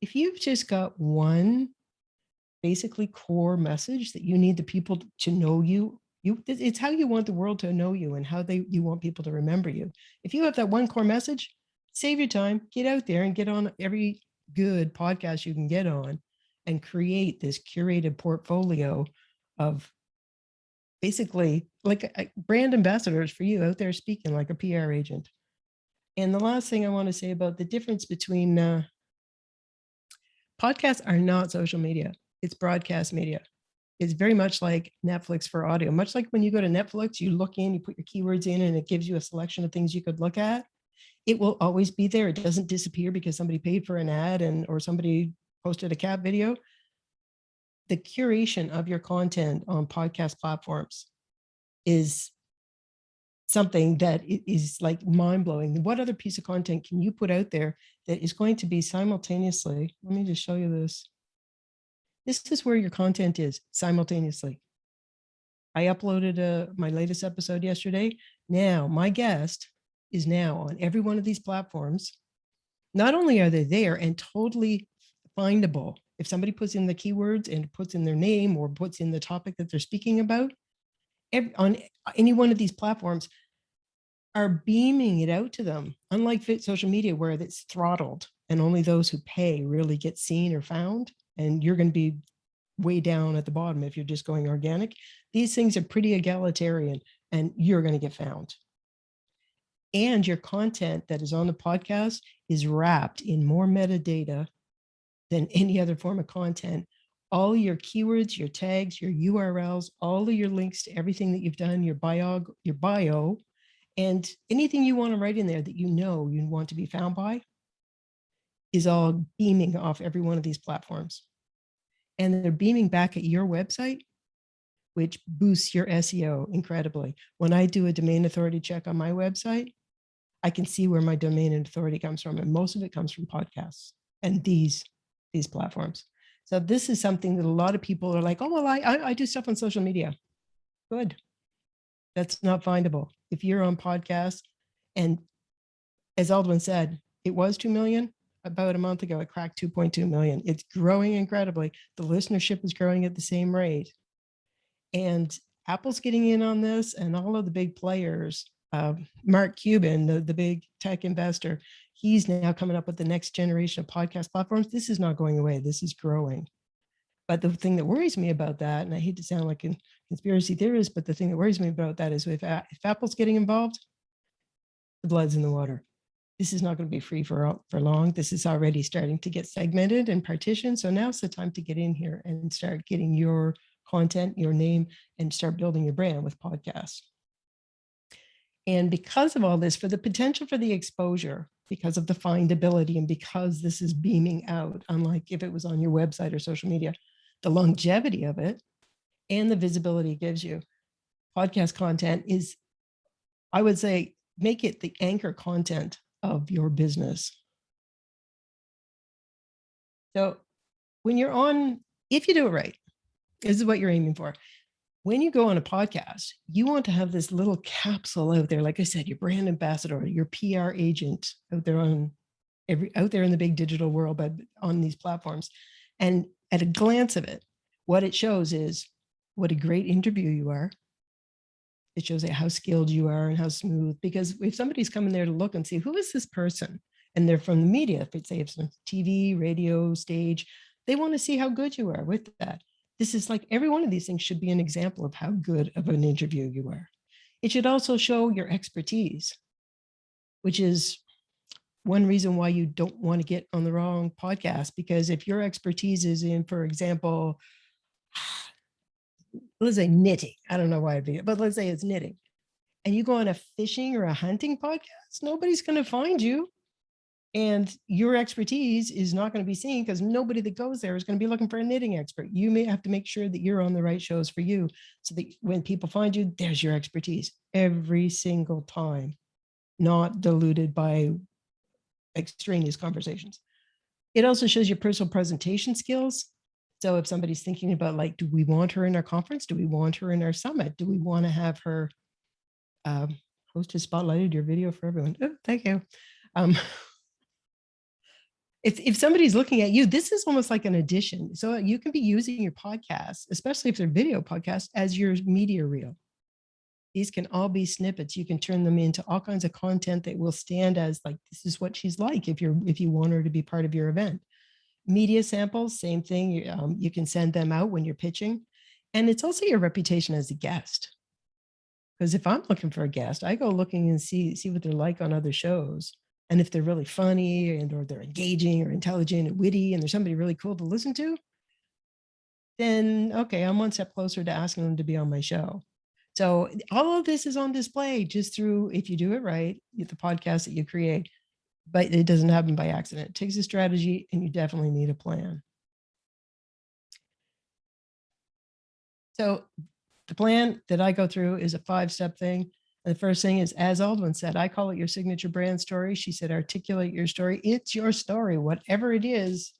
If you've just got one basically core message that you need the people to know you, it's how you want the world to know you and how you want people to remember you. If you have that one core message, save your time, get out there and get on every good podcast you can get on and create this curated portfolio of basically like brand ambassadors for you out there speaking like a PR agent. And the last thing I want to say about the difference between podcasts are not social media, it's broadcast media. It's very much like Netflix for audio. Much like when you go to Netflix, you look in, you put your keywords in, and it gives you a selection of things you could look at. It will always be there. It doesn't disappear because somebody paid for an ad or somebody posted a cat video. The curation of your content on podcast platforms is something that is like mind-blowing. What other piece of content can you put out there that is going to be simultaneously? Let me just show you this. This is where your content is simultaneously. I uploaded my latest episode yesterday. Now, my guest is now on every one of these platforms. Not only are they there and totally findable, if somebody puts in the keywords and puts in their name or puts in the topic that they're speaking about, on any one of these platforms are beaming it out to them. Unlike social media where it's throttled and only those who pay really get seen or found, and you're going to be way down at the bottom if you're just going organic. These things are pretty egalitarian and you're going to get found. And your content that is on the podcast is wrapped in more metadata than any other form of content. All your keywords, your tags, your URLs, all of your links to everything that you've done, your bio, and anything you want to write in there that you know you want to be found by is all beaming off every one of these platforms. And they're beaming back at your website, which boosts your SEO incredibly. When I do a domain authority check on my website, I can see where my domain authority comes from. And most of it comes from podcasts and these platforms. So this is something that a lot of people are like, oh, well, I do stuff on social media. Good. That's not findable. If you're on podcasts, and as Aldwyn said, it was 2 million. About a month ago, it cracked 2.2 million. It's growing incredibly. The listenership is growing at the same rate. And Apple's getting in on this, and all of the big players, Mark Cuban, the big tech investor, he's now coming up with the next generation of podcast platforms. This is not going away. This is growing. But the thing that worries me about that, and I hate to sound like a conspiracy theorist, but the thing that worries me about that is if Apple's getting involved, the blood's in the water. This is not going to be free for long. This is already starting to get segmented and partitioned. So now's the time to get in here and start getting your content, your name, and start building your brand with podcasts. And because of all this, for the potential for the exposure, because of the findability, and because this is beaming out, unlike if it was on your website or social media, the longevity of it and the visibility it gives you, podcast content is, I would say, make it the anchor content of your business. So when you're on, if you do it right, this is what you're aiming for. When you go on a podcast, you want to have this little capsule out there. Like I said, your brand ambassador, your PR agent out there in the big digital world, but on these platforms. And at a glance of it, what it shows is what a great interview you are. It shows you how skilled you are and how smooth, because if somebody's coming there to look and see, who is this person? And they're from the media, if it's, say it's TV, radio, stage, they want to see how good you are with that. This is like, every one of these things should be an example of how good of an interview you are. It should also show your expertise, which is one reason why you don't want to get on the wrong podcast, because if your expertise is in, for example, let's say knitting. I don't know why it'd be, but let's say it's knitting. And you go on a fishing or a hunting podcast, nobody's going to find you. And your expertise is not going to be seen because nobody that goes there is going to be looking for a knitting expert. You may have to make sure that you're on the right shows for you so that when people find you, there's your expertise every single time, not diluted by extraneous conversations. It also shows your personal presentation skills. So if somebody's thinking about, like, do we want her in our conference? Do we want her in our summit? Do we want to have her host has spotlighted your video for everyone? Oh, thank you. If somebody's looking at you, this is almost like an addition. So you can be using your podcast, especially if they're video podcasts, as your media reel. These can all be snippets. You can turn them into all kinds of content that will stand as like, this is what she's like if you want her to be part of your event. Media samples, same thing. You can send them out when you're pitching. And it's also your reputation as a guest. Because if I'm looking for a guest, I go looking and see what they're like on other shows. And if they're really funny or they're engaging or intelligent and witty and there's somebody really cool to listen to, then okay, I'm one step closer to asking them to be on my show. So all of this is on display just through, if you do it right, the podcast that you create, but it doesn't happen by accident. It takes a strategy and you definitely need a plan. So the plan that I go through is a 5-step thing. And the first thing is, as Aldwyn said, I call it your signature brand story. She said, articulate your story. It's your story, whatever it is,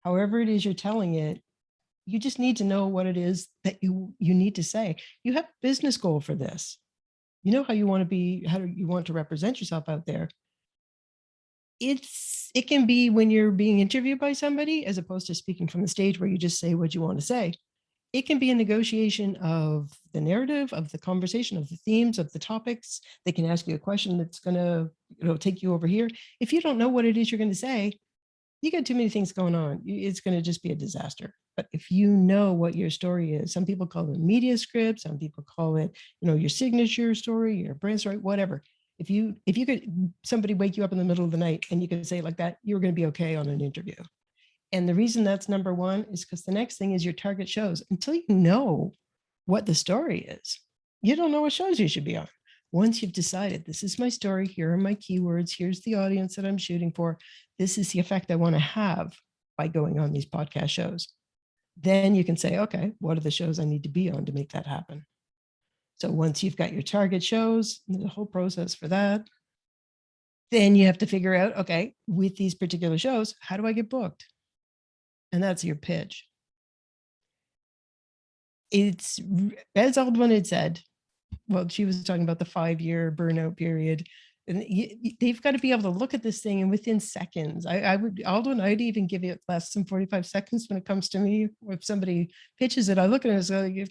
however it is you're telling it. You just need to know what it is that you need to say. You have a business goal for this. You know how you want to be, how you want to represent yourself out there. It can be when you're being interviewed by somebody, as opposed to speaking from the stage where you just say what you want to say. It can be a negotiation of the narrative, of the conversation, of the themes, of the topics. They can ask you a question that's going to take you over here. If you don't know what it is you're going to say, you got too many things going on. It's going to just be a disaster. But if you know what your story is, some people call it a media script, some people call it, your signature story, your brand story, whatever. If you could, somebody wake you up in the middle of the night and you could say it like that, you're going to be okay on an interview. And the reason that's number one is because the next thing is your target shows. Until you know what the story is, you don't know what shows you should be on. Once you've decided, this is my story, here are my keywords, here's the audience that I'm shooting for, this is the effect I want to have by going on these podcast shows, then you can say, okay, what are the shows I need to be on to make that happen? So once you've got your target shows, the whole process for that, then you have to figure out, okay, with these particular shows, how do I get booked? And that's your pitch. It's, as Aldwyn had said, well, she was talking about the 5-year burnout period. And they've got to be able to look at this thing and within seconds. Aldwyn, I'd even give it less than 45 seconds when it comes to me. If somebody pitches it, I look at it and say,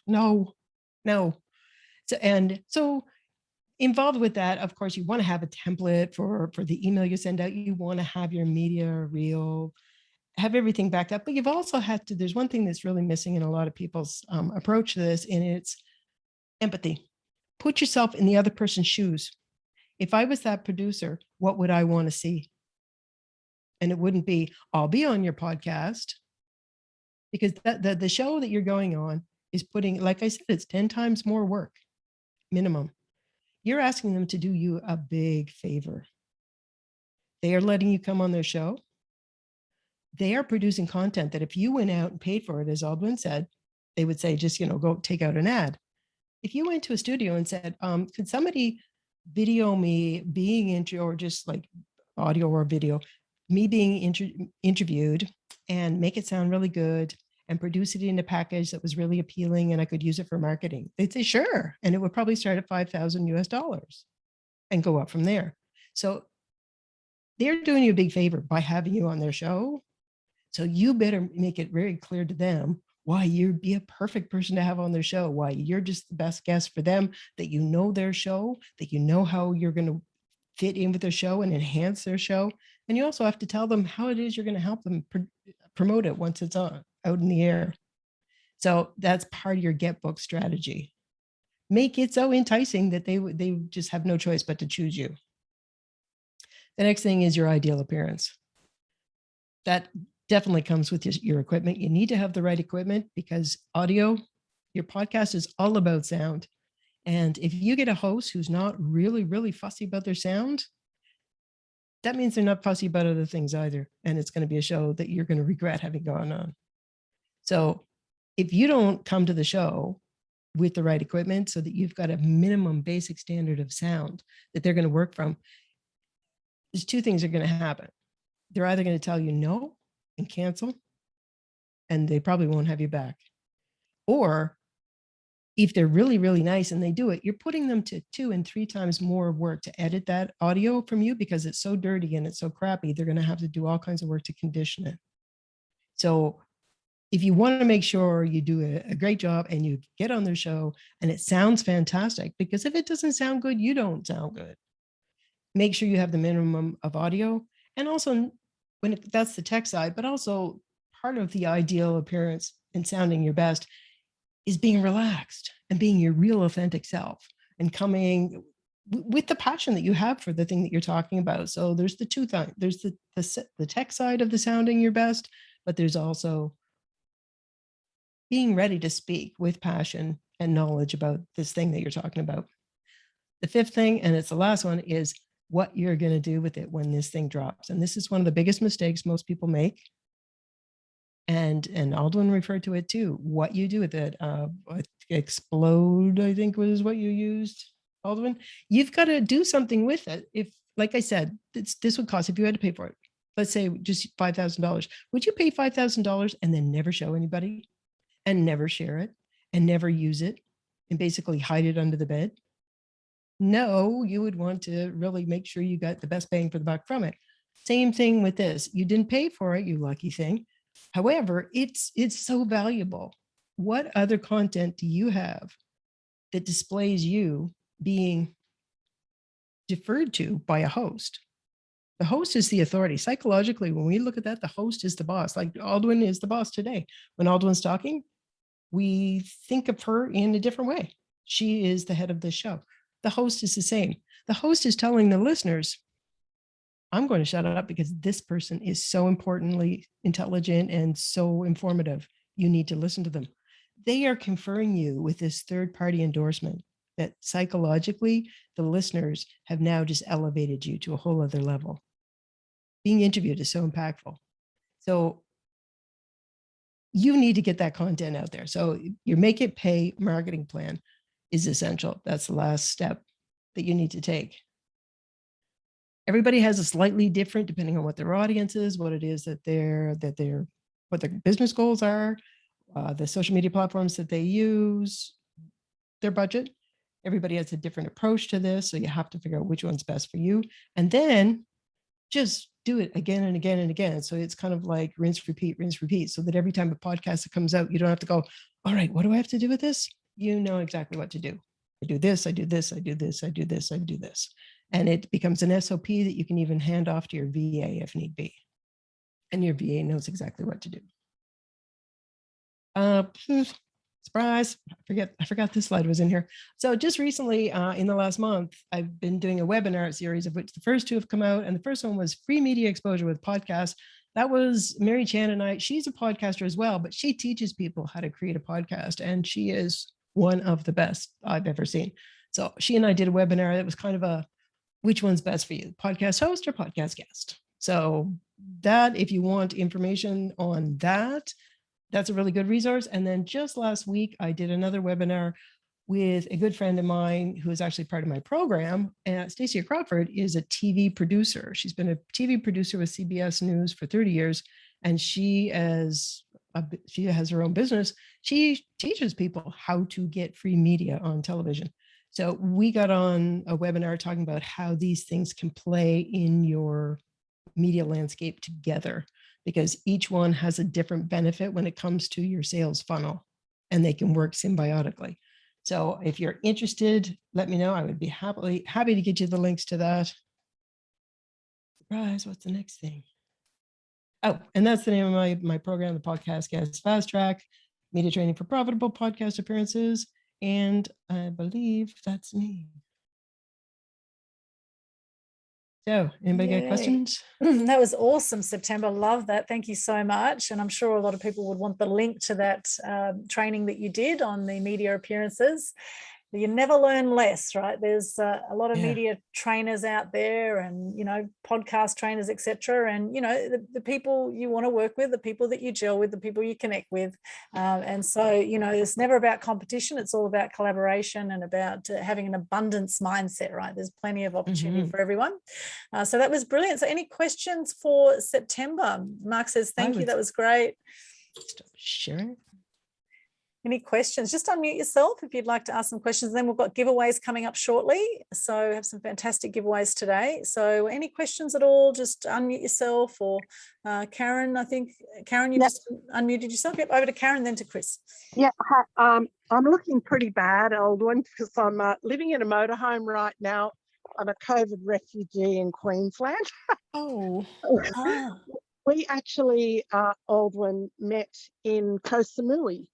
no. So involved with that, of course, you want to have a template for the email you send out. You want to have your media reel, have everything backed up. But you've also had to, there's one thing that's really missing in a lot of people's approach to this, and it's empathy. Put yourself in the other person's shoes. If I was that producer, what would I want to see? And it wouldn't be, I'll be on your podcast, because the show that you're going on is putting, like I said, it's 10 times more work, minimum. You're asking them to do you a big favor. They are letting you come on their show. They are producing content that if you went out and paid for it, as Aldwyn said, they would say, just, go take out an ad. If you went to a studio and said, could somebody video me being or just like audio or video, me being interviewed and make it sound really good and produce it in a package that was really appealing and I could use it for marketing, they'd say, sure. And it would probably start at $5,000 US and go up from there. So they're doing you a big favor by having you on their show. So you better make it very clear to them why you'd be a perfect person to have on their show, why you're just the best guest for them, that you know their show, that you know how you're going to fit in with their show and enhance their show. And you also have to tell them how it is you're going to help them promote it once it's out in the air. So that's part of your get book strategy. Make it so enticing that they just have no choice but to choose you. The next thing is your ideal appearance. That definitely comes with your equipment. You need to have the right equipment because audio, your podcast is all about sound. And if you get a host who's not really, really fussy about their sound, that means they're not fussy about other things either. And it's going to be a show that you're going to regret having gone on. So if you don't come to the show with the right equipment so that you've got a minimum basic standard of sound that they're going to work from, there's two things are going to happen. They're either going to tell you no and cancel, and they probably won't have you back. Or if they're really, really nice and they do it, you're putting them to 2 and 3 times more work to edit that audio from you because it's so dirty and it's so crappy. They're going to have to do all kinds of work to condition it. So if you want to make sure you do a great job and you get on their show and it sounds fantastic, because if it doesn't sound good, you don't sound good. Make sure you have the minimum of audio. And also that's the tech side, but also part of the ideal appearance and sounding your best is being relaxed and being your real authentic self and coming with the passion that you have for the thing that you're talking about. So there's the two things. There's the tech side of the sounding your best, but there's also being ready to speak with passion and knowledge about this thing that you're talking about. The fifth thing, and it's the last one, is what you're going to do with it when this thing drops. And this is one of the biggest mistakes most people make. And Aldwyn referred to it too. What you do with it, explode, I think was what you used, Aldwyn. You've got to do something with it. If, like I said, this would cost, if you had to pay for it, let's say just $5,000. Would you pay $5,000 and then never show anybody and never share it and never use it and basically hide it under the bed? No, you would want to really make sure you got the best bang for the buck from it. Same thing with this. You didn't pay for it, you lucky thing. However, it's so valuable. What other content do you have that displays you being deferred to by a host? The host is the authority. Psychologically, when we look at that, the host is the boss. Like Aldwyn is the boss today. When Aldwyn's talking, we think of her in a different way. She is the head of the show. The host is the same. The host is telling the listeners, I'm going to shut up because this person is so importantly intelligent and so informative. You need to listen to them. They are conferring you with this third-party endorsement that psychologically, the listeners have now just elevated you to a whole other level. Being interviewed is so impactful. So you need to get that content out there. So your make it pay marketing plan is essential. That's the last step that you need to take. Everybody has a slightly different, depending on what their audience is, what it is what their business goals are, the social media platforms that they use, their budget. Everybody has a different approach to this. So you have to figure out which one's best for you. And then just do it again and again and again. So it's kind of like rinse, repeat, so that every time a podcast that comes out, you don't have to go, all right, what do I have to do with this? You know exactly what to do. I do this, I do this, I do this, I do this, I do this. And it becomes an SOP that you can even hand off to your VA if need be. And your VA knows exactly what to do. Surprise, I forgot this slide was in here. So just recently, in the last month, I've been doing a webinar series of which the first two have come out. And the first one was free media exposure with podcasts. That was Mary Chan and I. She's a podcaster as well, but she teaches people how to create a podcast. And she is one of the best I've ever seen. So she and I did a webinar that was kind of a, which one's best for you, podcast host or podcast guest? So that, if you want information on that, that's a really good resource. And then just last week, I did another webinar with a good friend of mine who is actually part of my program. Stacia Crawford is a TV producer. She's been a TV producer with CBS News for 30 years. And she has her own business. She teaches people how to get free media on television. So we got on a webinar talking about how these things can play in your media landscape together, because each one has a different benefit when it comes to your sales funnel, and they can work symbiotically. So if you're interested, let me know. I would be happy to get you the links to that. Surprise, what's the next thing? Oh, and that's the name of my program, the Podcast Guest Fast Track, Media Training for Profitable Podcast Appearances. And I believe that's me. So anybody got questions? That was awesome, September. Love that. Thank you so much. And I'm sure a lot of people would want the link to that training that you did on the media appearances. You never learn less, right? There's a lot of media trainers out there, and, you know, podcast trainers, etc. And, you know, the people you want to work with, the people that you gel with, the people you connect with. And so, you know, it's never about competition. It's all about collaboration and about having an abundance mindset, right? There's plenty of opportunity for everyone. So that was brilliant. So any questions for September? Mark says, thank you. That was great. Stop sharing. Any questions? Just unmute yourself if you'd like to ask some questions. Then we've got giveaways coming up shortly. So we have some fantastic giveaways today. So any questions at all, just unmute yourself, or Karen, I think, Karen, you just unmuted yourself. Yep, over to Karen, then to Chris. Yeah, I'm looking pretty bad, Aldwyn, because I'm living in a motorhome right now. I'm a COVID refugee in Queensland. Oh. We actually, Aldwyn, met in Koh Samui.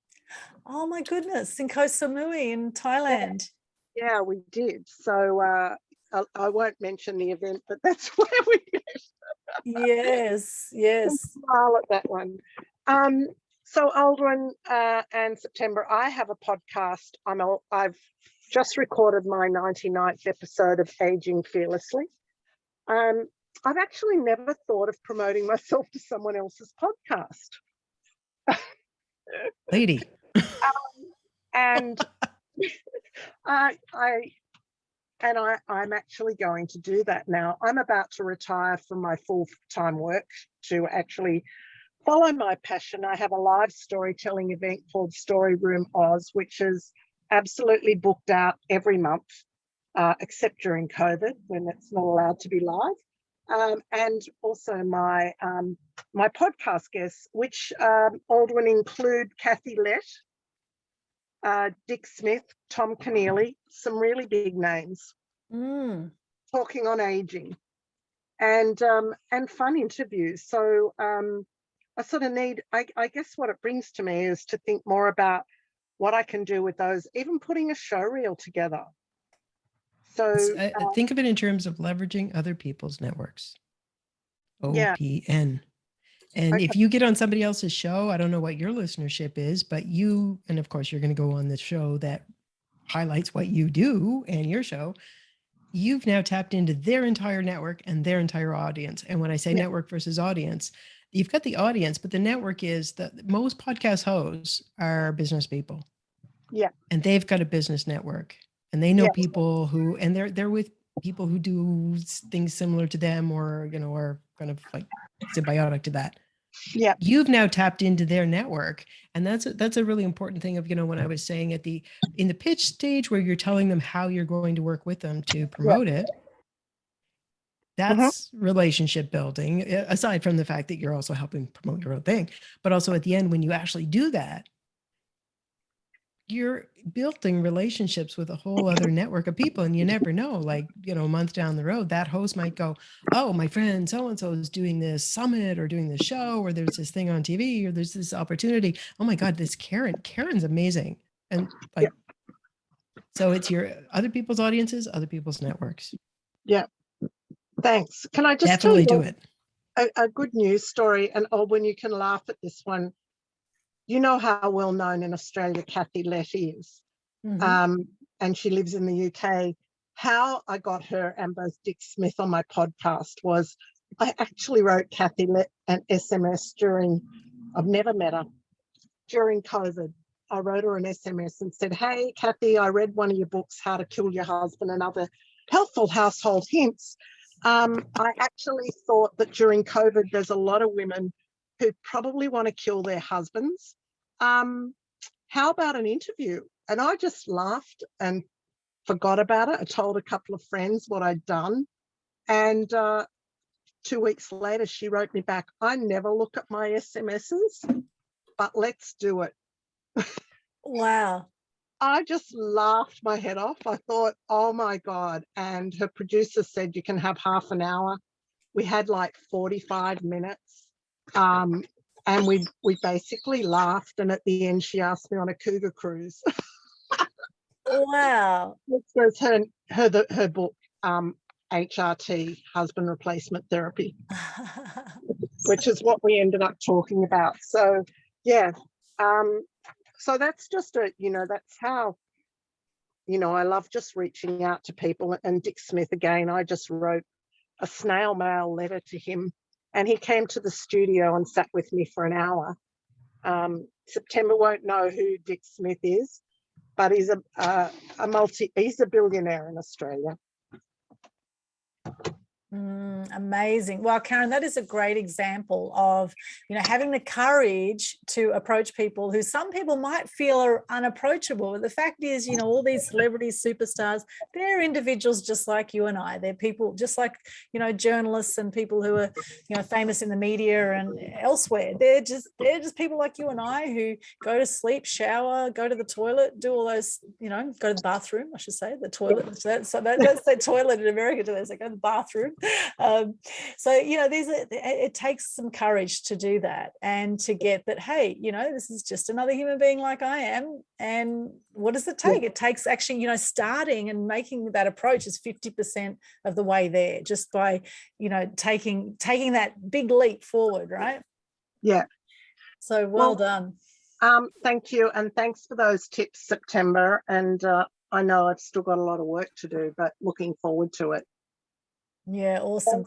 Oh my goodness, in Koh Samui in Thailand. Yeah, we did. So I won't mention the event, but that's where we met. Yes, yes. Smile at that one. So Aldwyn and September, I have a podcast. I've just recorded my 99th episode of Aging Fearlessly. I've actually never thought of promoting myself to someone else's podcast. Lady. And I'm actually going to do that now. I'm about to retire from my full-time work to actually follow my passion. I have a live storytelling event called Story Room Oz, which is absolutely booked out every month, except during COVID when it's not allowed to be live. And also my podcast guests, which Aldwyn include Kathy Lett, Dick Smith, Tom Keneally, some really big names, talking on aging, and fun interviews. So I sort of need, I guess what it brings to me is to think more about what I can do with those, even putting a show reel together. So think of it in terms of leveraging other people's networks. OPN. And if you get on somebody else's show, I don't know what your listenership is, but and of course you're going to go on the show that highlights what you do and your show, you've now tapped into their entire network and their entire audience. And when I say network versus audience, you've got the audience, but the network is that most podcast hosts are business people. Yeah. And they've got a business network, and they know people who, and they're with people who do things similar to them, or, are kind of like symbiotic to that. Yeah. You've now tapped into their network. And that's a really important thing of, when I was saying in the pitch stage where you're telling them how you're going to work with them to promote it, that's relationship building, aside from the fact that you're also helping promote your own thing. But also at the end, when you actually do that, you're building relationships with a whole other network of people. And you never know, like, a month down the road, that host might go, oh, my friend so-and-so is doing this summit or doing this show, or there's this thing on TV, or there's this opportunity. Oh my God, this Karen's amazing. And like, so it's your other people's audiences, other people's networks. Yeah. Thanks. Can I just definitely do it? A good news story, and Aldwyn, you can laugh at this one. You know how well known in Australia Kathy Lett is, and she lives in the UK. How I got her and both Dick Smith on my podcast was I actually wrote Kathy Lett an SMS I've never met her, during COVID. I wrote her an SMS and said, hey, Kathy, I read one of your books, How to Kill Your Husband and Other Helpful Household Hints. I actually thought that during COVID, there's a lot of women who probably want to kill their husbands. How about an interview? And I just laughed and forgot about it. I told a couple of friends what I'd done. And 2 weeks later, she wrote me back, I never look at my SMSs, but let's do it. Wow. I just laughed my head off. I thought, oh my God. And her producer said, you can have half an hour. We had like 45 minutes. And we basically laughed. And at the end, she asked me on a cougar cruise. Wow. Which was her book, HRT, Husband Replacement Therapy, which is what we ended up talking about. So, yeah. So that's just that's how, I love just reaching out to people. And Dick Smith, again, I just wrote a snail mail letter to him, and he came to the studio and sat with me for an hour. September won't know who Dick Smith is, but he's he's a billionaire in Australia. Amazing. Well, Karen, that is a great example of, having the courage to approach people who some people might feel are unapproachable. But the fact is, all these celebrities, superstars, they're individuals just like you and I. They're people just like, journalists and people who are, famous in the media and elsewhere. They're just people like you and I who go to sleep, shower, go to the toilet, do all those, go to the bathroom, I should say, the toilet. That's the toilet in America. They say go to the bathroom. It takes some courage to do that and to get that, hey, this is just another human being like I am. And what does it take? It takes actually, starting and making that approach is 50% of the way there, just by, taking that big leap forward, right? Yeah. So well done. Thank you. And thanks for those tips, September. And I know I've still got a lot of work to do, but looking forward to it. Yeah, awesome.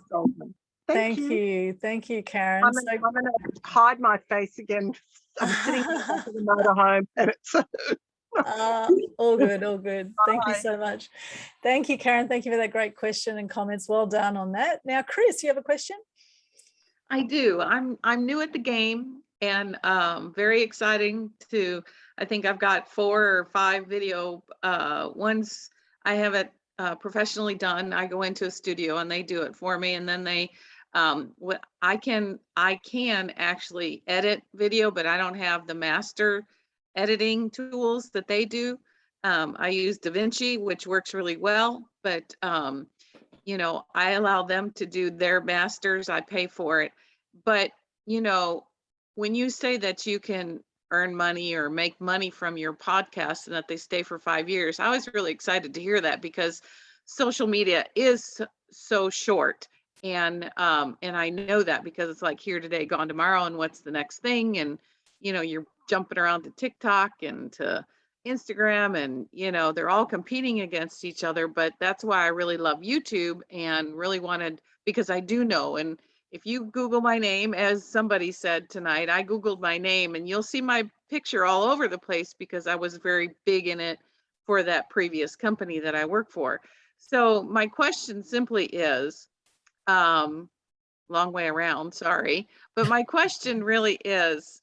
Thank you, Karen. I'm going to hide my face again. I'm sitting in the back of the motorhome, and it's all good. Thank you so much. Thank you, Karen. Thank you for that great question and comments. Well done on that. Now, Chris, you have a question? I do. I'm new at the game, and very exciting to. I think I've got 4 or 5 video ones. I have it professionally done. I go into a studio and they do it for me, and then they I can actually edit video, but I don't have the master editing tools that they do. I use DaVinci, which works really well, but I allow them to do their masters. I pay for it. But when you say that you can earn money or make money from your podcast and that they stay for 5 years, I was really excited to hear that, because social media is so short. And I know that because it's like here today, gone tomorrow, and what's the next thing? And you're jumping around to TikTok and to Instagram, and they're all competing against each other. But that's why I really love YouTube and really wanted, because I do know. And if you Google my name, as somebody said tonight, I Googled my name, and you'll see my picture all over the place because I was very big in it for that previous company that I work for. So my question simply is, long way around, sorry, but my question really is,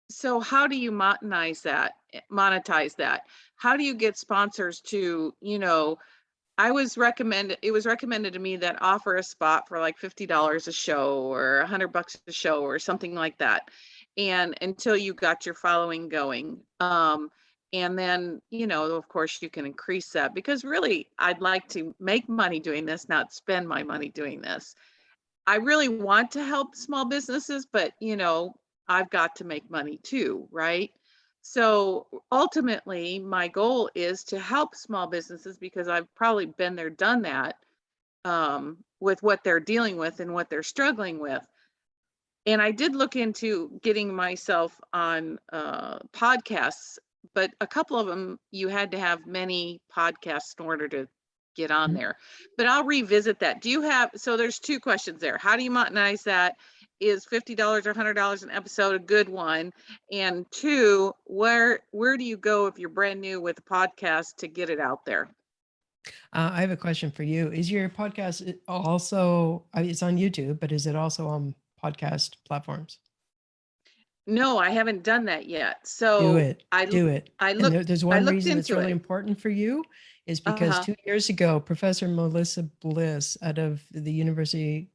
so how do you monetize that? How do you get sponsors to, it was recommended to me that offer a spot for like $50 a show or $100 a show or something like that. And until you got your following going. And then, of course you can increase that, because really I'd like to make money doing this, not spend my money doing this. I really want to help small businesses, but I've got to make money too, right? So ultimately my goal is to help small businesses, because I've probably been there, done that, with what they're dealing with and what they're struggling with. And I did look into getting myself on podcasts, but a couple of them, you had to have many podcasts in order to get on there. But I'll revisit that. So there's 2 questions there. How do you monetize that? Is $50 or $100 an episode a good one? And 2, where do you go if you're brand new with a podcast to get it out there? I have a question for you. Is your podcast also, it's on YouTube, but is it also on podcast platforms? No, I haven't done that yet. So do it. There's one looked reason it's into really it. important for you is because 2 years ago, Professor Melissa Bliss out of the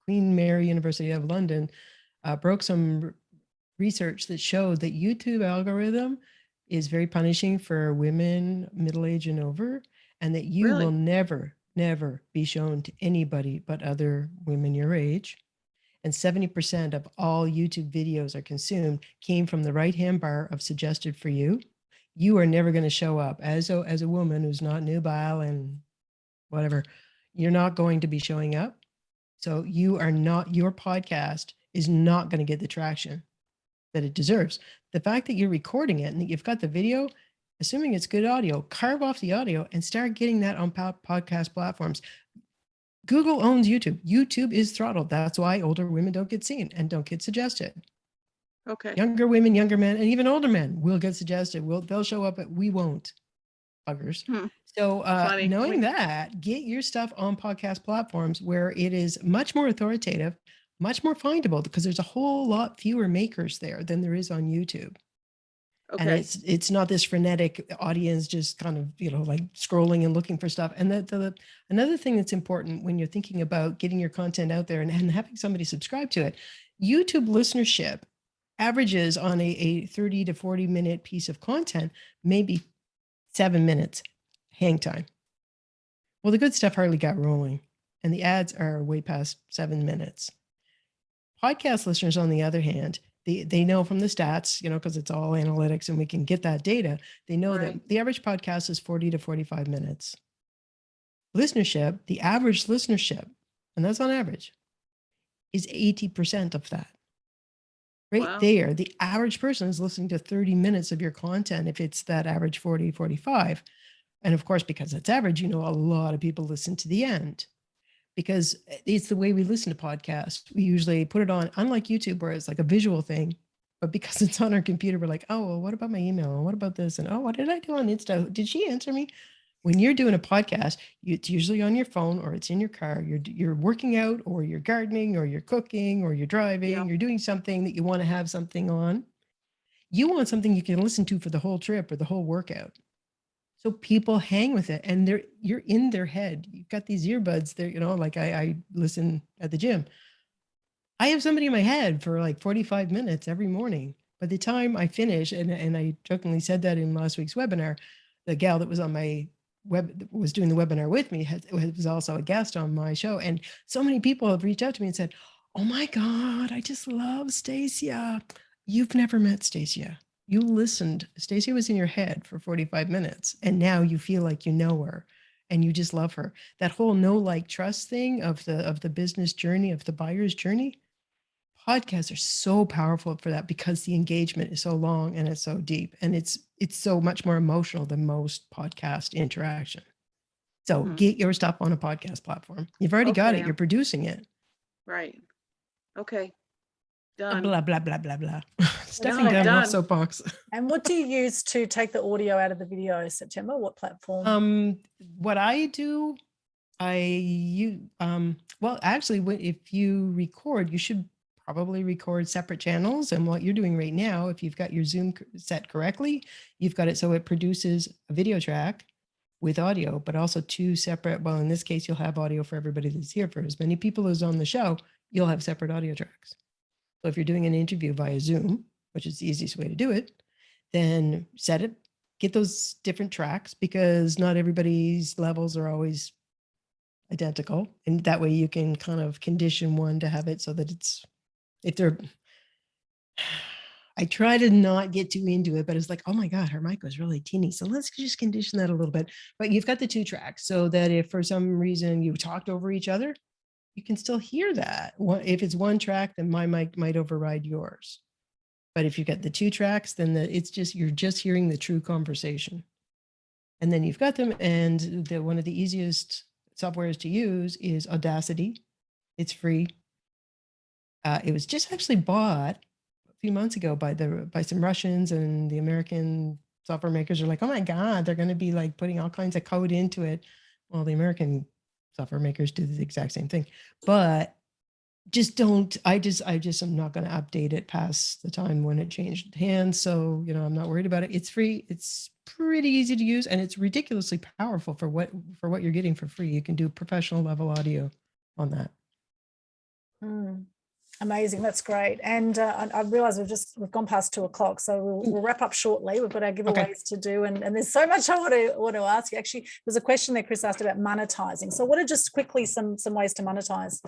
Queen Mary University of London broke some research that showed that YouTube algorithm is very punishing for women middle age and over, and that you will never be shown to anybody but other women your age. And 70% of all YouTube videos are consumed came from the right-hand bar of suggested for you. You are never going to show up as a woman who's not nubile and whatever. You're not going to be showing up. So your podcast is not going to get the traction that it deserves. The fact that you're recording it and that you've got the video, assuming it's good audio, carve off the audio and start getting that on podcast platforms. Google owns YouTube. YouTube is throttled. That's why older women don't get seen and don't get suggested. Okay. Younger women, younger men, and even older men will get suggested. They'll show up, but we won't. buggers. Hmm. So Funny. knowing that, get your stuff on podcast platforms where it is much more authoritative, much more findable, because there's a whole lot fewer makers there than there is on YouTube. And Okay. it's not this frenetic audience just kind of, like scrolling and looking for stuff. And another thing that's important when you're thinking about getting your content out there and having somebody subscribe to it, YouTube listenership averages on a 30 to 40 minute piece of content, maybe 7 minutes hang time. Well, the good stuff hardly got rolling, and the ads are way past 7 minutes. Podcast listeners, on the other hand, they know from the stats, because it's all analytics and we can get that data. They know Right. that the average podcast is 40 to 45 minutes. Listenership, the average listenership, and that's on average, is 80% of that. Right Wow. there, the average person is listening to 30 minutes of your content if it's that average 40, 45. And of course, because it's average, a lot of people listen to the end, because it's the way we listen to podcasts. We usually put it on, unlike YouTube, where it's like a visual thing, but because it's on our computer, we're like, oh, well, what about my email? What about this? And oh, what did I do on Insta? Did she answer me? When you're doing a podcast, it's usually on your phone or it's in your car. You're working out, or you're gardening, or you're cooking, or you're driving. Yeah. You're doing something that you want to have something on. You want something you can listen to for the whole trip or the whole workout. So people hang with it, and you're in their head. You've got these earbuds there, like I listen at the gym. I have somebody in my head for like 45 minutes every morning. By the time I finish, and I jokingly said that in last week's webinar, the gal that was on my was doing the webinar with me was also a guest on my show. And so many people have reached out to me and said, oh my God, I just love Stacia. You've never met Stacia. You listened. Stacia was in your head for 45 minutes, and now you feel like you know her and you just love her. That whole know, like, trust thing of the business journey, of the buyer's journey. Podcasts are so powerful for that, because the engagement is so long and it's so deep, and it's so much more emotional than most podcast interaction. So get your stuff on a podcast platform. You've already got it. You're producing it. Right. Okay. Done. Blah, blah, blah, blah, blah. Stepping down off soapbox. And what do you use to take the audio out of the video, September? What platform? What I do, well, actually, if you record, you should probably record separate channels. And what you're doing right now, if you've got your Zoom set correctly, you've got it so it produces a video track with audio, but also two separate, well, in this case, you'll have audio for everybody that's here. For as many people as on the show, you'll have separate audio tracks. So if you're doing an interview via Zoom, which is the easiest way to do it, then set it, get those different tracks, because not everybody's levels are always identical. And that way you can kind of condition one to have it so that it's, if they're, I try to not get too into it, but it's like, oh my God, her mic was really teeny. So let's just condition that a little bit. But you've got the two tracks so that if for some reason you talked over each other, you can still hear that. If it's one track, then my mic might override yours. But if you get the two tracks, then you're just hearing the true conversation. And then you've got them. And one of the easiest softwares to use is Audacity. It's free. It was just actually bought a few months ago by some Russians, and the American software makers are like, oh my God, they're going to be like putting all kinds of code into it. Well, the American software makers do the exact same thing, but just don't, I just am not going to update it past the time when it changed hands. So, I'm not worried about it. It's free. It's pretty easy to use, and it's ridiculously powerful for what you're getting for free. You can do professional level audio on that. Amazing. That's great. And I realize we've gone past 2 o'clock, so we'll wrap up shortly. We've got our giveaways to do, and there's so much I want to ask you. Actually, there's a question there Chris asked about monetizing. So what are just quickly some ways to monetize?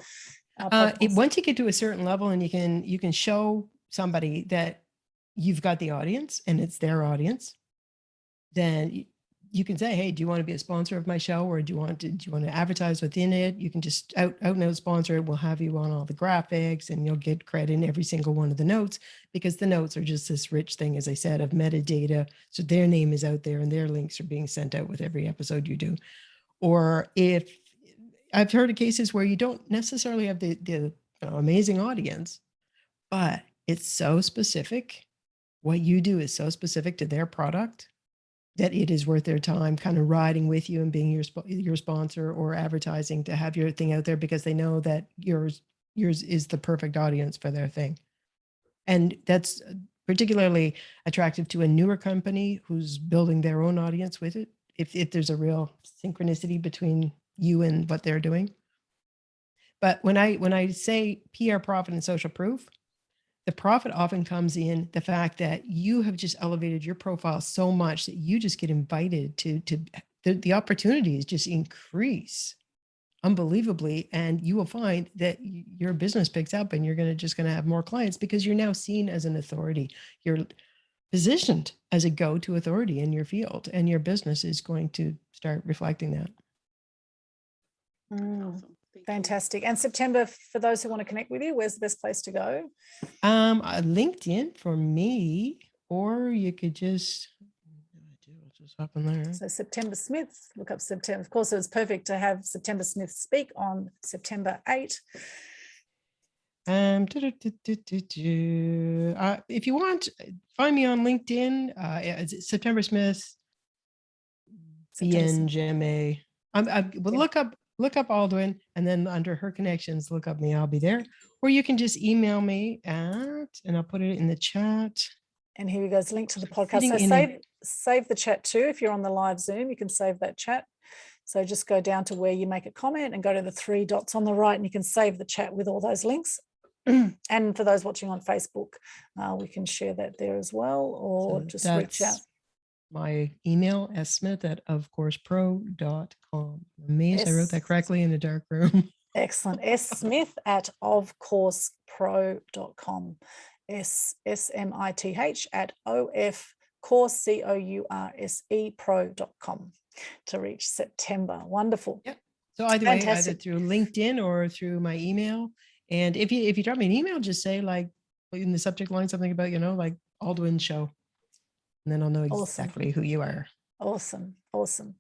Once you get to a certain level and you can show somebody that you've got the audience and it's their audience, then you can say, hey, do you want to be a sponsor of my show, or do you want to advertise within it? You can just out and out sponsor it. We'll have you on all the graphics, and you'll get credit in every single one of the notes, because the notes are just this rich thing, as I said, of metadata. So their name is out there and their links are being sent out with every episode you do. Or if I've heard of cases where you don't necessarily have the amazing audience, but it's so specific. What you do is so specific to their product that it is worth their time kind of riding with you and being your sponsor or advertising to have your thing out there, because they know that yours is the perfect audience for their thing. And that's particularly attractive to a newer company who's building their own audience with it, if there's a real synchronicity between you and what they're doing. But when I say PR, profit, and social proof, the profit often comes in the fact that you have just elevated your profile so much that you just get invited to the opportunities just increase unbelievably, and you will find that your business picks up and you're just going to have more clients because you're now seen as an authority. You're positioned as a go-to authority in your field, and your business is going to start reflecting that. Awesome. Fantastic. And September, for those who want to connect with you, where's the best place to go? LinkedIn for me, or you could just hop in there. So September Smith, look up September. Of course, it was perfect to have September Smith speak on September 8. If you want, find me on LinkedIn. It's September Smith, BNGMA. Look up Aldwyn, and then under her connections, look up me. I'll be there. Or you can just email me and I'll put it in the chat. And here we go. It's linked to the podcast. So save the chat too. If you're on the live Zoom, you can save that chat. So just go down to where you make a comment and go to the 3 dots on the right, and you can save the chat with all those links. And for those watching on Facebook, we can share that there as well, or so just reach out. My email, smith@ofcoursepro.com. Amazed I wrote that correctly in a dark room. Excellent. smith@ofcoursepro.com. smith@ofcoursepro.com to reach September. Wonderful. Yep. So either way, either through LinkedIn or through my email. And if you drop me an email, just say like in the subject line something about, like Aldwyn show. And then I'll know exactly who you are. Awesome. Awesome.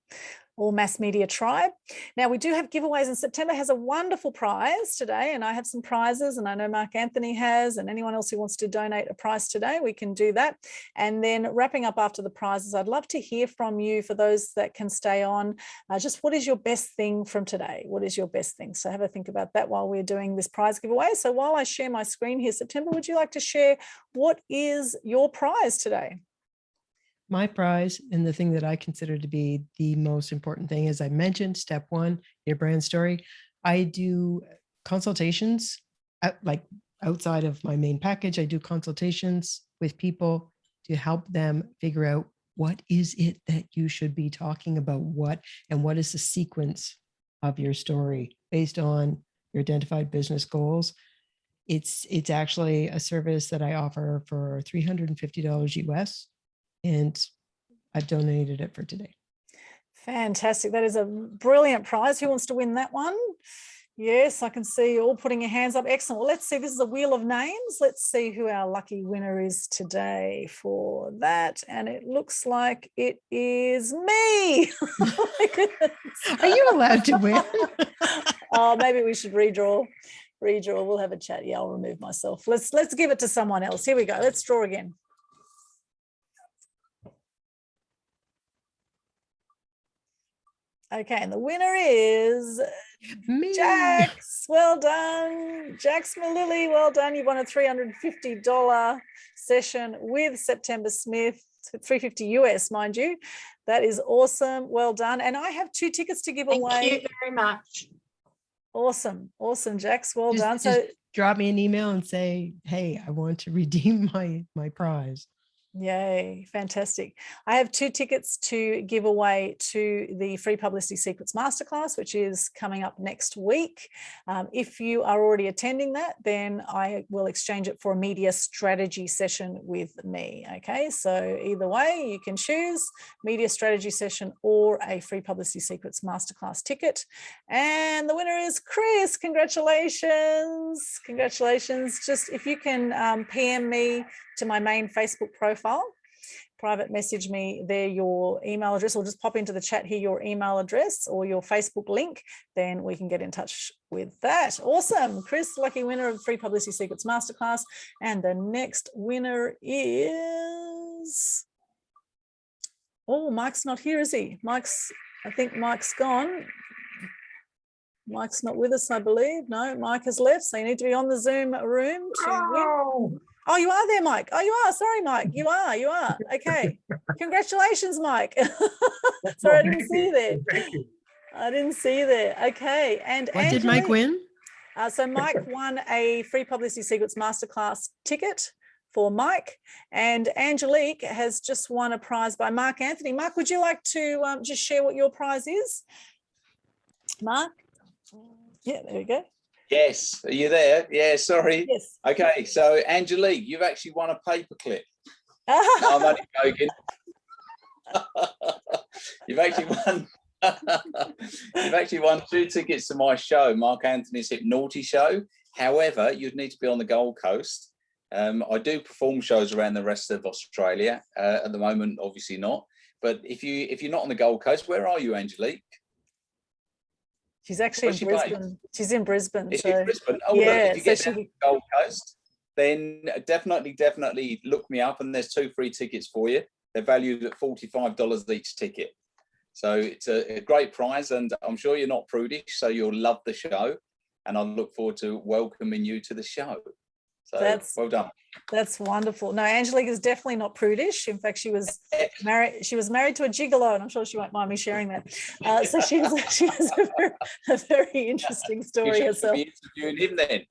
All Mass Media Tribe. Now, we do have giveaways, and September has a wonderful prize today, and I have some prizes, and I know Mark Anthony has, and anyone else who wants to donate a prize today, we can do that. And then wrapping up after the prizes, I'd love to hear from you, for those that can stay on, just what is your best thing from today? What is your best thing? So have a think about that while we're doing this prize giveaway. So while I share my screen here, September, would you like to share what is your prize today? My prize, and the thing that I consider to be the most important thing, as I mentioned, step 1, your brand story. I do consultations outside of my main package. I do consultations with people to help them figure out what is it that you should be talking about, what is the sequence of your story based on your identified business goals. It's actually a service that I offer for $350 US. And I've donated it for today. Fantastic. That is a brilliant prize. Who wants to win that one? Yes, I can see you all putting your hands up. Excellent. Well, let's see. This is a wheel of names. Let's see who our lucky winner is today for that. And it looks like it is me. Oh my goodness. Are you allowed to win? Oh, maybe we should redraw. We'll have a chat. Yeah, I'll remove myself. Let's give it to someone else. Here we go. Let's draw again. Okay, and the winner is me. Jax. Well done. Jax Lilly, well done. You won a $350 session with September Smith, $350 US, mind you. That is awesome. Well done. And I have 2 tickets to give away. Thank you very much. Awesome. Awesome, Jax. Well done. So drop me an email and say, hey, I want to redeem my prize. Yay, fantastic. I have 2 tickets to give away to the Free Publicity Secrets Masterclass, which is coming up next week. If you are already attending that, then I will exchange it for a media strategy session with me. Okay, so either way, you can choose media strategy session or a Free Publicity Secrets Masterclass ticket. And the winner is Chris. Congratulations. Congratulations. Just if you can PM me to my main Facebook profile, private message me there your email address, or just pop into the chat here your email address or your Facebook link, then we can get in touch with that. Awesome. Chris, lucky winner of Free Publicity Secrets Masterclass. And the next winner is Oh, Mike's not here, is he? I think Mike's gone. Mike's not with us, I believe. No, Mike has left. So you need to be on the Zoom room to win. Oh, you are there, Mike. Oh, you are. Sorry, Mike. You are. Okay. Congratulations, Mike. Sorry, I didn't see you there. Thank you. I didn't see you there. Okay. And What did Mike win? So Mike won a free Publicity Secrets Masterclass ticket for Mike, and Angelique has just won a prize by Mark Anthony. Mark, would you like to just share what your prize is? Mark? Yeah, there we go. Yes, are you there? Yeah, sorry. Yes. Okay, so Angelique, you've actually won a paperclip. No, I'm only joking. You've actually won 2 tickets to my show, Mark Anthony's Hypnaughty Show. However, you'd need to be on the Gold Coast. I do perform shows around the rest of Australia. At the moment, obviously not. But if you're not on the Gold Coast, where are you, Angelique? She's actually in Brisbane. She's in Brisbane. Is she in Brisbane? Oh, yeah, look, if you get down to the Gold Coast, then definitely look me up, and there's 2 free tickets for you. They're valued at $45 each ticket. So it's a great prize, and I'm sure you're not prudish, so you'll love the show, and I look forward to welcoming you to the show. So well done. That's wonderful. No, Angelique is definitely not prudish. In fact, she was married. She was married to a gigolo, and I'm sure she won't mind me sharing that. So she has a very interesting story herself. You should be interviewing him then.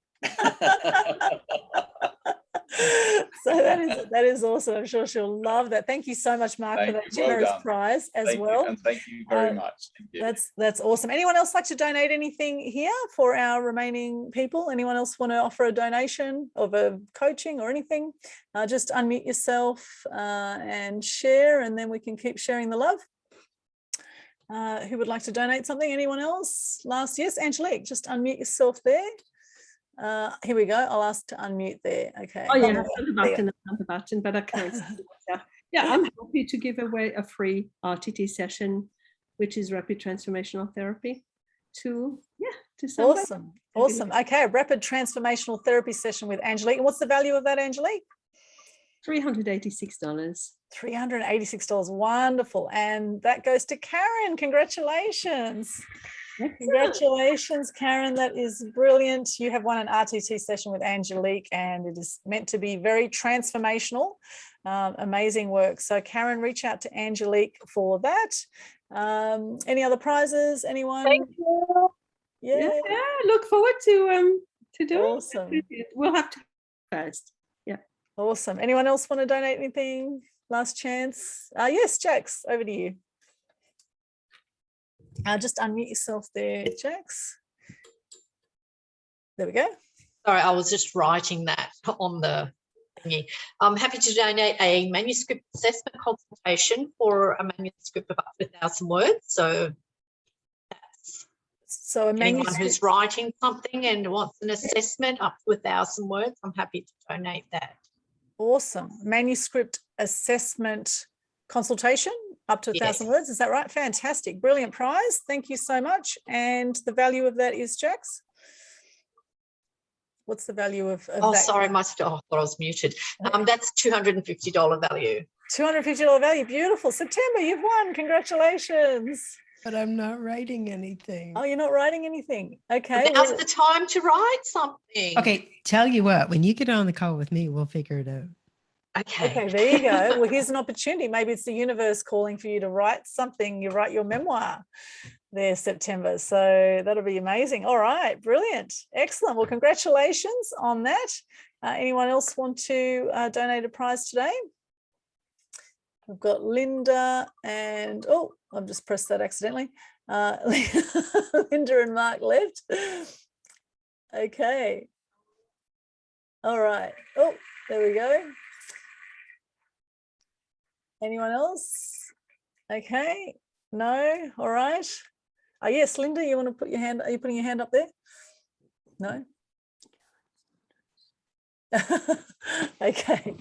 So that is awesome. I'm sure she'll love that. Thank you so much, Mark, for that generous prize as well. And thank you very much. Thank you. That's awesome. Anyone else like to donate anything here for our remaining people? Anyone else want to offer a donation of a coaching or anything? Just unmute yourself and share, and then we can keep sharing the love. Who would like to donate something? Anyone else? Yes, Angelique, just unmute yourself there. Here we go. I'll ask to unmute there. Okay. Oh yeah, I've done the button, but I can't see myself. Yeah, I'm happy to give away a free RTT session, which is rapid transformational therapy, to somebody. Awesome. Okay, rapid transformational therapy session with Angelique. And what's the value of that, Angelique? $386. $386. Wonderful. And that goes to Karen. Congratulations. Congratulations, Karen. That is brilliant. You have won an RTT session with Angelique, and it is meant to be very transformational. Amazing work. So Karen, reach out to Angelique for that. Any other prizes? Anyone? Thank you. Yeah, look forward to doing awesome. We'll have to first. Yeah. Awesome. Anyone else want to donate anything? Last chance. Yes, Jax, over to you. Just unmute yourself there, Jax. There we go. Sorry, I was just writing that on the thingy. I'm happy to donate a manuscript assessment consultation for a manuscript of up to 1,000 words. So that's anyone who's writing something and wants an assessment up to 1,000 words, I'm happy to donate that. Awesome. Manuscript assessment consultation up to 1,000 words. Is that right? Fantastic. Brilliant prize. Thank you so much. And the value of that is, Jax? What's the value of that? Sorry, I thought I was muted. That's $250 value. $250 value. Beautiful. September, you've won. Congratulations. But I'm not writing anything. Oh, you're not writing anything. Okay. Now's the time to write something. Okay, tell you what, when you get on the call with me, we'll figure it out. Okay, there you go. Well, here's an opportunity. Maybe it's the universe calling for you to write something. You write your memoir there, September. So that'll be amazing. All right, brilliant. Excellent. Well, congratulations on that. Anyone else want to donate a prize today? We've got Linda and, oh, I've just pressed that accidentally. Linda and Mark left. Okay. All right. Oh, there we go. Anyone else? Okay. No. All right. Oh, yes, Linda, you want to put your hand, are you putting your hand up there? No. Okay.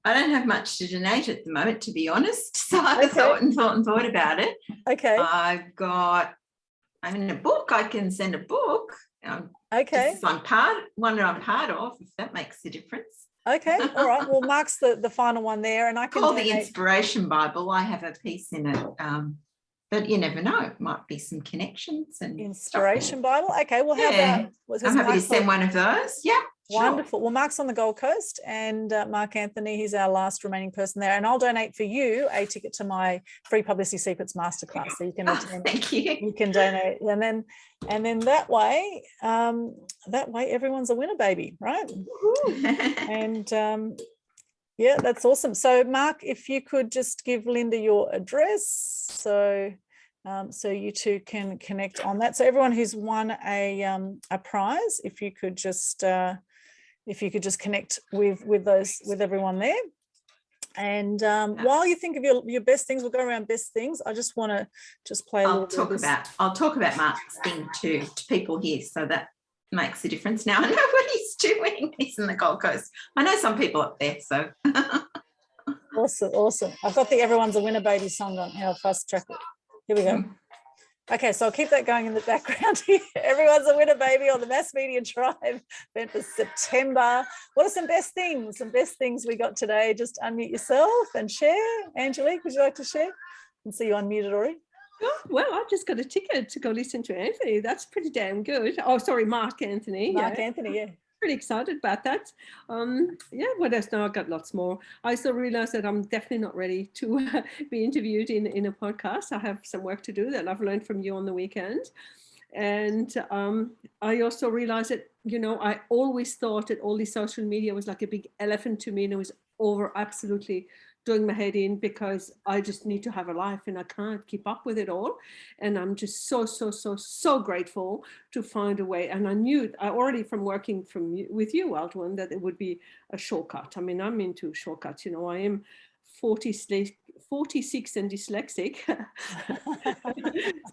I don't have much to donate at the moment, to be honest. So I thought about it. Okay. I'm in a book. I can send a book. Okay. One that I'm part of, if that makes a difference. Okay, all right. Well, Mark's the final one there, and I can Called the donate. Inspiration Bible. I have a piece in it, but you never know. It might be some connections and Inspiration Bible. Okay, well, how Yeah. about? Was I'm happy to Mark's send one of those. Yeah. Sure. Wonderful. Well, Mark's on the Gold Coast, and Mark Anthony, he's our last remaining person there. And I'll donate for you a ticket to my free Publicity Secrets Masterclass. So you can attend. Thank you. You can donate, and then that way everyone's a winner, baby, right? And yeah, that's awesome. So Mark, if you could just give Linda your address, so you two can connect on that. So everyone who's won a prize, if you could just connect with everyone there. And while you think of your best things, we'll go around best things. I just want to play a little bit of this. I'll talk about Mark's thing to people here, so that makes a difference. Now I know what he's doing. He's in the Gold Coast. I know some people up there, so. Awesome. I've got the Everyone's a Winner Baby song on. I'll fast track it. Here we go. Okay, so I'll keep that going in the background here. Everyone's a winner, baby, on the Mass Media Tribe event for September. What are some best things? Some best things we got today. Just unmute yourself and share. Angelique, would you like to share? I can see you unmuted already. Oh, well, I've just got a ticket to go listen to Anthony. That's pretty damn good. Oh, sorry, Mark Anthony. Anthony, yeah. Pretty excited about that. Yeah, what else? No, I've got lots more. I also realized that I'm definitely not ready to be interviewed in a podcast. I have some work to do that I've learned from you on the weekend. And I also realized that, I always thought that all this social media was like a big elephant to me, and it was absolutely doing my head in, because I just need to have a life and I can't keep up with it all. And I'm just so grateful to find a way. And I knew already from working with you, Aldwyn, that it would be a shortcut. I mean, I'm into shortcuts. I am 46 and dyslexic.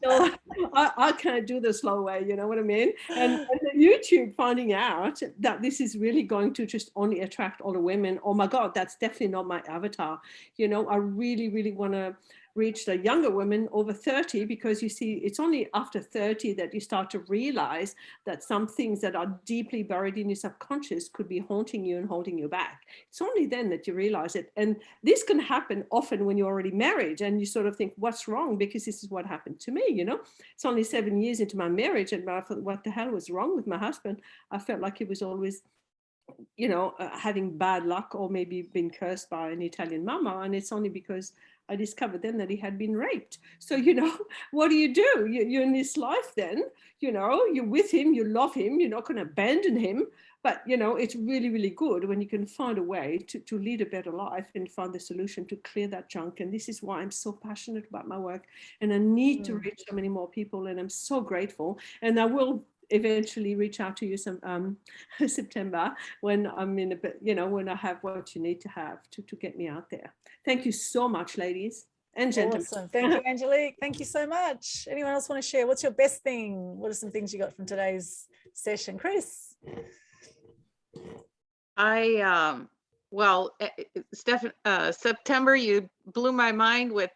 So I can't do the slow way, you know what I mean? And YouTube finding out that this is really going to just only attract older women. Oh my God, that's definitely not my avatar. I really want to reach the younger women over 30, because you see, it's only after 30 that you start to realize that some things that are deeply buried in your subconscious could be haunting you and holding you back. It's only then that you realize it. And this can happen often when you're already married and you sort of think, what's wrong? Because this is what happened to me, It's only 7 years into my marriage, and I thought, what the hell was wrong with my husband? I felt like he was always having bad luck, or maybe been cursed by an Italian mama. And it's only because I discovered then that he had been raped. So, what do? You're in this life then, you're with him, you love him, you're not going to abandon him. But, it's really, really good when you can find a way to lead a better life and find the solution to clear that junk. And this is why I'm so passionate about my work. And I need to reach so many more people. And I'm so grateful. And I will eventually reach out to you some September, when I'm in a bit, when I have what you need to have to get me out there. Thank you so much, ladies and gentlemen. Awesome. Thank you, Angelique. Thank you so much. Anyone else want to share? What's your best thing? What are some things you got from today's session? Chris? September, you blew my mind with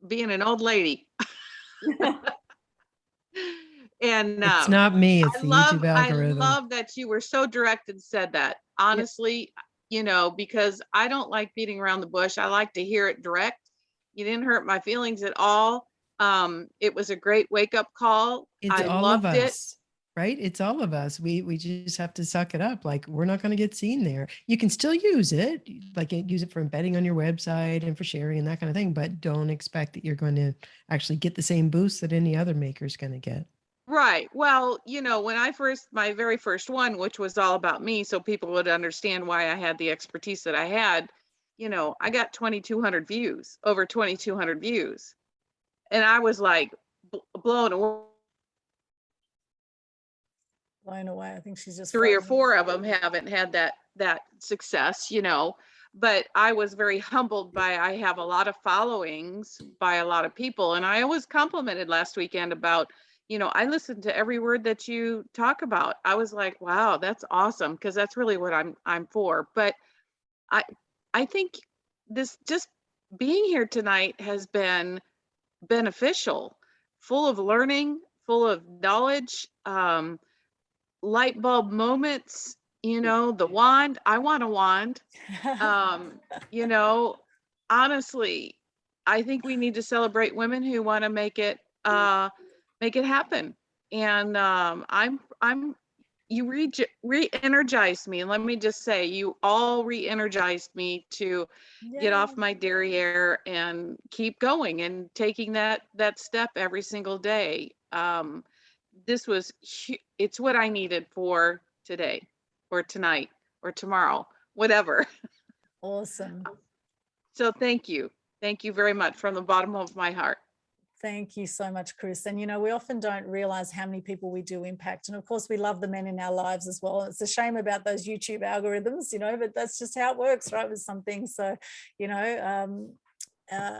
being an old lady. And it's not me, it's the YouTube algorithm. I love that you were so direct and said that. Honestly, because I don't like beating around the bush. I like to hear it direct. You didn't hurt my feelings at all. It was a great wake-up call. It's I all loved of it. us, right? It's all of us. We just have to suck it up. Like, we're not going to get seen there. You can still use it, like use it for embedding on your website and for sharing and that kind of thing, but don't expect that you're going to actually get the same boost that any other maker is going to get. Right. Well, when my very first one, which was all about me, so people would understand why I had the expertise that I had, I got 2,200 views, over 2,200 views. And I was like blown away. Blown away. I think she's just 3 or 4 of them haven't had that success, but I was very humbled by, I have a lot of followings by a lot of people. And I was complimented last weekend about, I listened to every word that you talk about. I was like, wow, that's awesome. Cause that's really what I'm for. But I think this, just being here tonight has been beneficial, full of learning, full of knowledge, light bulb moments, you know, the wand, I want a wand. You know, honestly, I think we need to celebrate women who want to make it happen. And you re-energized me. And let me just say, you all re-energized me to get off my derriere and keep going and taking that step every single day. It's what I needed for today or tonight or tomorrow, whatever. Awesome. So thank you. Thank you very much from the bottom of my heart. Thank you so much, Chris. And, you know, we often don't realize how many people we do impact. And of course, we love the men in our lives as well. It's a shame about those YouTube algorithms, you know, but that's just how it works, right, with some things. So, you know,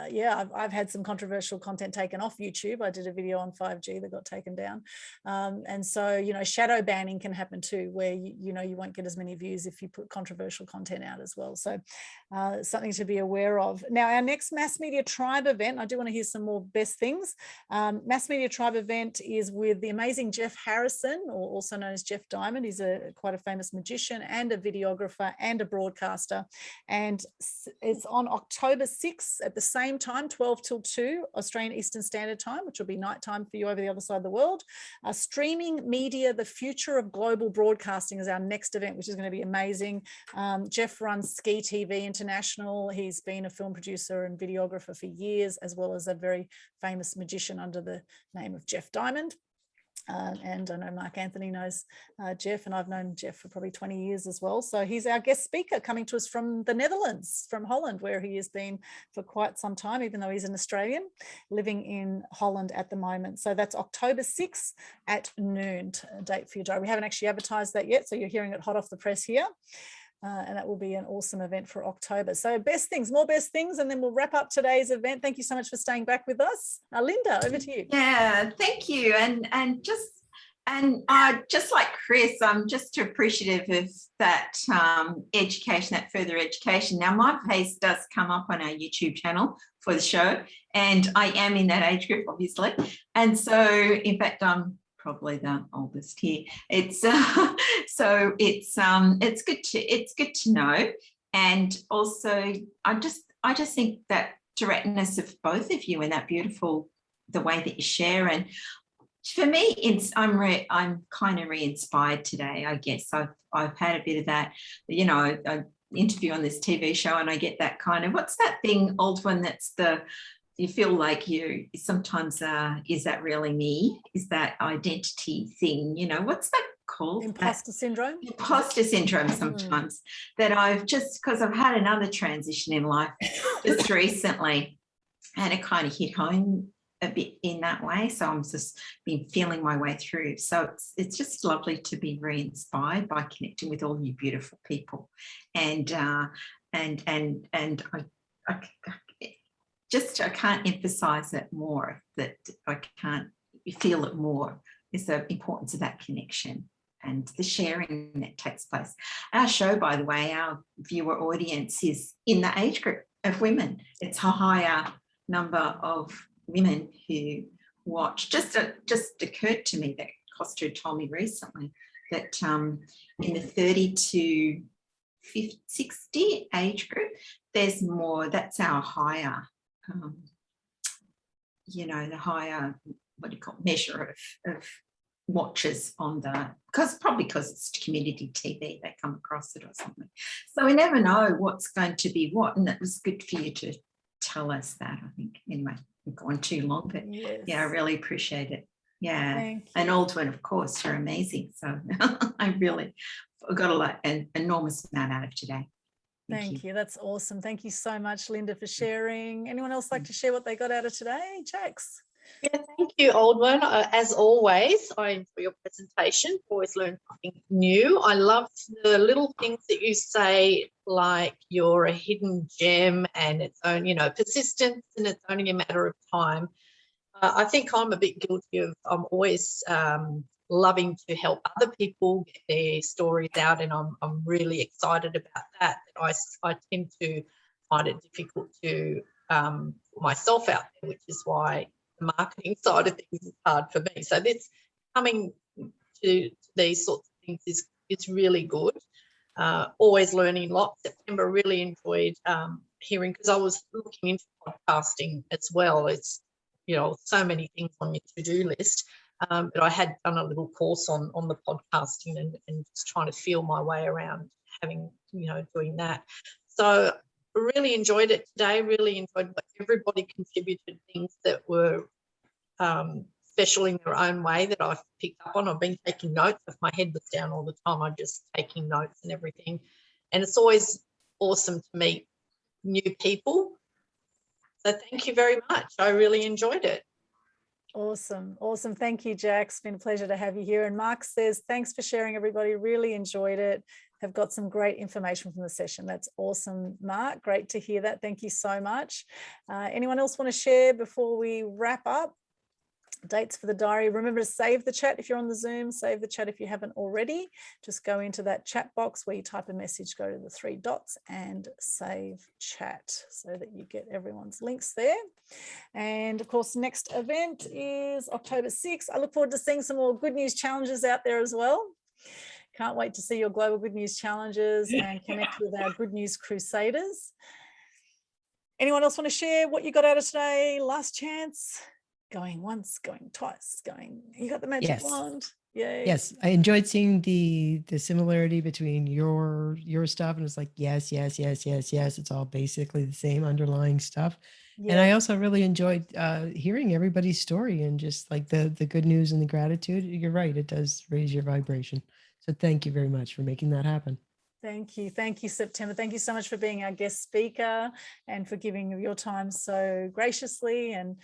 yeah, I've had some controversial content taken off YouTube. I did a video on 5G that got taken down. And so, you know, shadow banning can happen too, where, you know, you won't get as many views if you put controversial content out as well. So something to be aware of. Now, our next Mass Media Tribe event, I do want to hear some more best things. Mass Media Tribe event is with the amazing Jeff Harrison, or also known as Jeff Diamond. He's quite a famous magician and a videographer and a broadcaster. And it's on October 6th at the same time, 12 till 2 Australian Eastern Standard Time, which will be nighttime for you over the other side of the world. Streaming Media, the Future of Global Broadcasting is our next event, which is going to be amazing. Jeff runs Ski TV International. He's been a film producer and videographer for years, as well as a very famous magician under the name of Jeff Diamond. And I know Mark Anthony knows Jeff, and I've known Jeff for probably 20 years as well. So he's our guest speaker coming to us from the Netherlands, from Holland, where he has been for quite some time, even though he's an Australian living in Holland at the moment. So that's October 6th at noon, a date for your diary. We haven't actually advertised that yet, so you're hearing it hot off the press here. And that will be an awesome event for October. So best things, more best things, and then we'll wrap up today's event. Thank you so much for staying back with us. Linda, over to you. Yeah, thank you. And just like Chris, I'm just appreciative of that education, that further education. Now, my face does come up on our YouTube channel for the show, and I am in that age group, obviously. And so, in fact, I'm probably the oldest here. It's so it's good to know. And also, I just think that directness of both of you and that beautiful, the way that you share. And for me, I'm kind of re-inspired today. I guess I've had a bit of that, you know, I interview on this TV show, and I get that kind of, what's that thing, Aldwyn, that's you feel like you sometimes, is that really me? Is that identity thing? You know, what's that called? Imposter syndrome? Imposter syndrome sometimes. That I've just, because I've had another transition in life just recently, and it kind of hit home a bit in that way. So I'm just been feeling my way through. So it's just lovely to be re-inspired by connecting with all you beautiful people. And I can't emphasize it more, that I can't feel it more, is the importance of that connection and the sharing that takes place. Our show, by the way, our viewer audience is in the age group of women. It's a higher number of women who watch. Just occurred to me that Costa told me recently that in the 30 to 60 age group, there's more. That's our higher, you know, the higher, what do you call it, measure of watchers on the, probably because it's community TV, they come across it or something. So we never know what's going to be what, and it was good for you to tell us that, I think. Anyway, we've gone too long, but yes. Yeah, I really appreciate it. Yeah, and Aldwyn, of course, you're amazing. So I really got an enormous amount out of today. Thank you. That's awesome. Thank you so much, Linda, for sharing. Anyone else like to share what they got out of today? Jax? Yeah, thank you, Aldwyn. As always, I enjoy your presentation. Always learn something new. I love the little things that you say, like you're a hidden gem and it's only, you know, persistence, and it's only a matter of time. I think I'm a bit guilty of, I'm always loving to help other people get their stories out, and I'm really excited about that. I tend to find it difficult to put myself out there, which is why the marketing side of things is hard for me. So this coming to these sorts of things is really good. always learning lots. September really enjoyed hearing, because I was looking into podcasting as well. It's, you know, so many things on your to-do list. But I had done a little course on the podcasting and just trying to feel my way around having, you know, doing that. So really enjoyed it today, really enjoyed what everybody contributed, things that were special in their own way that I've picked up on. I've been taking notes. If my head was down all the time, I'm just taking notes and everything. And it's always awesome to meet new people. So thank you very much. I really enjoyed it. Awesome. Awesome. Thank you, Jack. It's been a pleasure to have you here. And Mark says, thanks for sharing, everybody. Really enjoyed it. Have got some great information from the session. That's awesome, Mark. Great to hear that. Thank you so much. Anyone else want to share before we wrap up? Dates for the diary. Remember to save the chat if you're on the Zoom. Save the chat if you haven't already. Just go into that chat box where you type a message, go to the 3 dots and save chat so that you get everyone's links there. And of course, next event is October 6th. I look forward to seeing some more good news challenges out there as well. Can't wait to see your global good news challenges and connect with our good news crusaders. Anyone else want to share what you got out of today? Last chance. Going once, going twice, going. You got the magic wand. Yay. Yes, I enjoyed seeing the similarity between your stuff, and it's like yes. It's all basically the same underlying stuff. Yeah. And I also really enjoyed hearing everybody's story and just like the good news and the gratitude. You're right, it does raise your vibration. So thank you very much for making that happen. Thank you. Thank you, September. Thank you so much for being our guest speaker and for giving your time so graciously and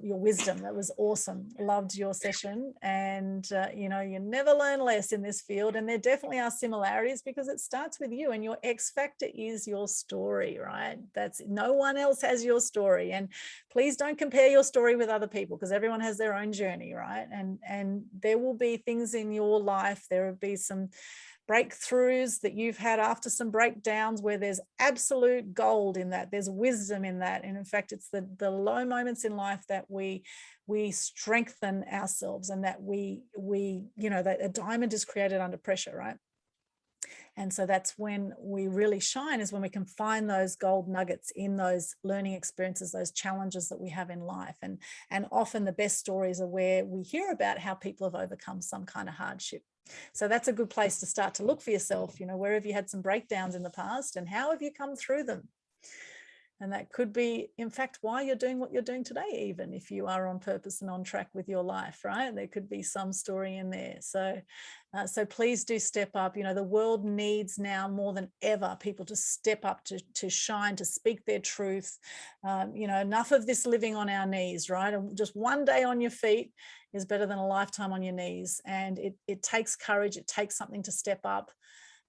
your wisdom. That was awesome. Loved your session. And, you know, you never learn less in this field. And there definitely are similarities because it starts with you, and your X factor is your story, right? That's no one else has your story. And please don't compare your story with other people because everyone has their own journey, right? And there will be things in your life. There will be some breakthroughs that you've had after some breakdowns where there's absolute gold in that, there's wisdom in that. And in fact, it's the low moments in life that we strengthen ourselves, and that we you know, that a diamond is created under pressure, right? And so that's when we really shine, is when we can find those gold nuggets in those learning experiences, those challenges that we have in life. And often the best stories are where we hear about how people have overcome some kind of hardship. So that's a good place to start to look for yourself, you know, where have you had some breakdowns in the past and how have you come through them? And that could be, in fact, why you're doing what you're doing today, even if you are on purpose and on track with your life, right? There could be some story in there. So please do step up. You know, the world needs now more than ever people to step up, to shine, to speak their truth. You know, enough of this living on our knees, right? And just one day on your feet is better than a lifetime on your knees. And it takes courage. It takes something to step up.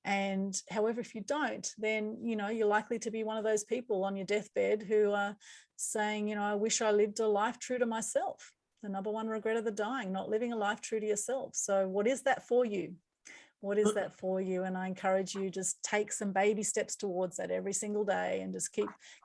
And however, if you don't, then, you know, you're likely to be one of those people on your deathbed who are saying, you know, I wish I lived a life true to myself. The number one regret of the dying, not living a life true to yourself. So what is that for you? What is that for you? And I encourage you, just take some baby steps towards that every single day and just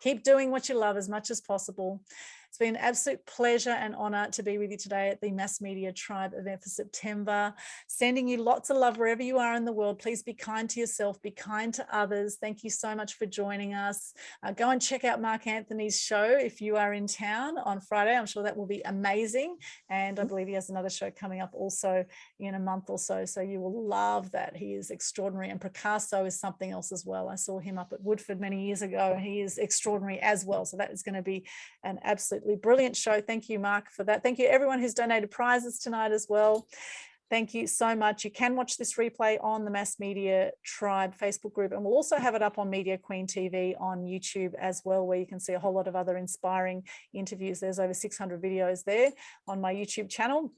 keep doing what you love as much as possible. It's been an absolute pleasure and honor to be with you today at the Mass Media Tribe event for September. Sending you lots of love wherever you are in the world. Please be kind to yourself, be kind to others. Thank you so much for joining us. Go and check out Mark Anthony's show if you are in town on Friday. I'm sure that will be amazing. And I believe he has another show coming up also in a month or so. So you will love that. He is extraordinary. And Picasso is something else as well. I saw him up at Woodford many years ago. He is extraordinary as well. So that is going to be an absolutely brilliant show. Thank you, Mark, for that. Thank you everyone who's donated prizes tonight as well. Thank you so much. You can watch this replay on the Mass Media Tribe Facebook group, and we'll also have it up on Media Queen TV on YouTube as well, where you can see a whole lot of other inspiring interviews. There's over 600 videos there on my YouTube channel.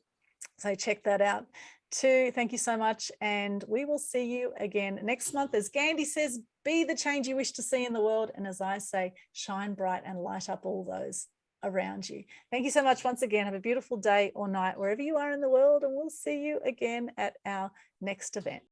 So check that out too. Thank you so much. And we will see you again next month. As Gandhi says, be the change you wish to see in the world. And as I say, shine bright and light up all those around you. Thank you so much once again. Have a beautiful day or night wherever you are in the world, and we'll see you again at our next event.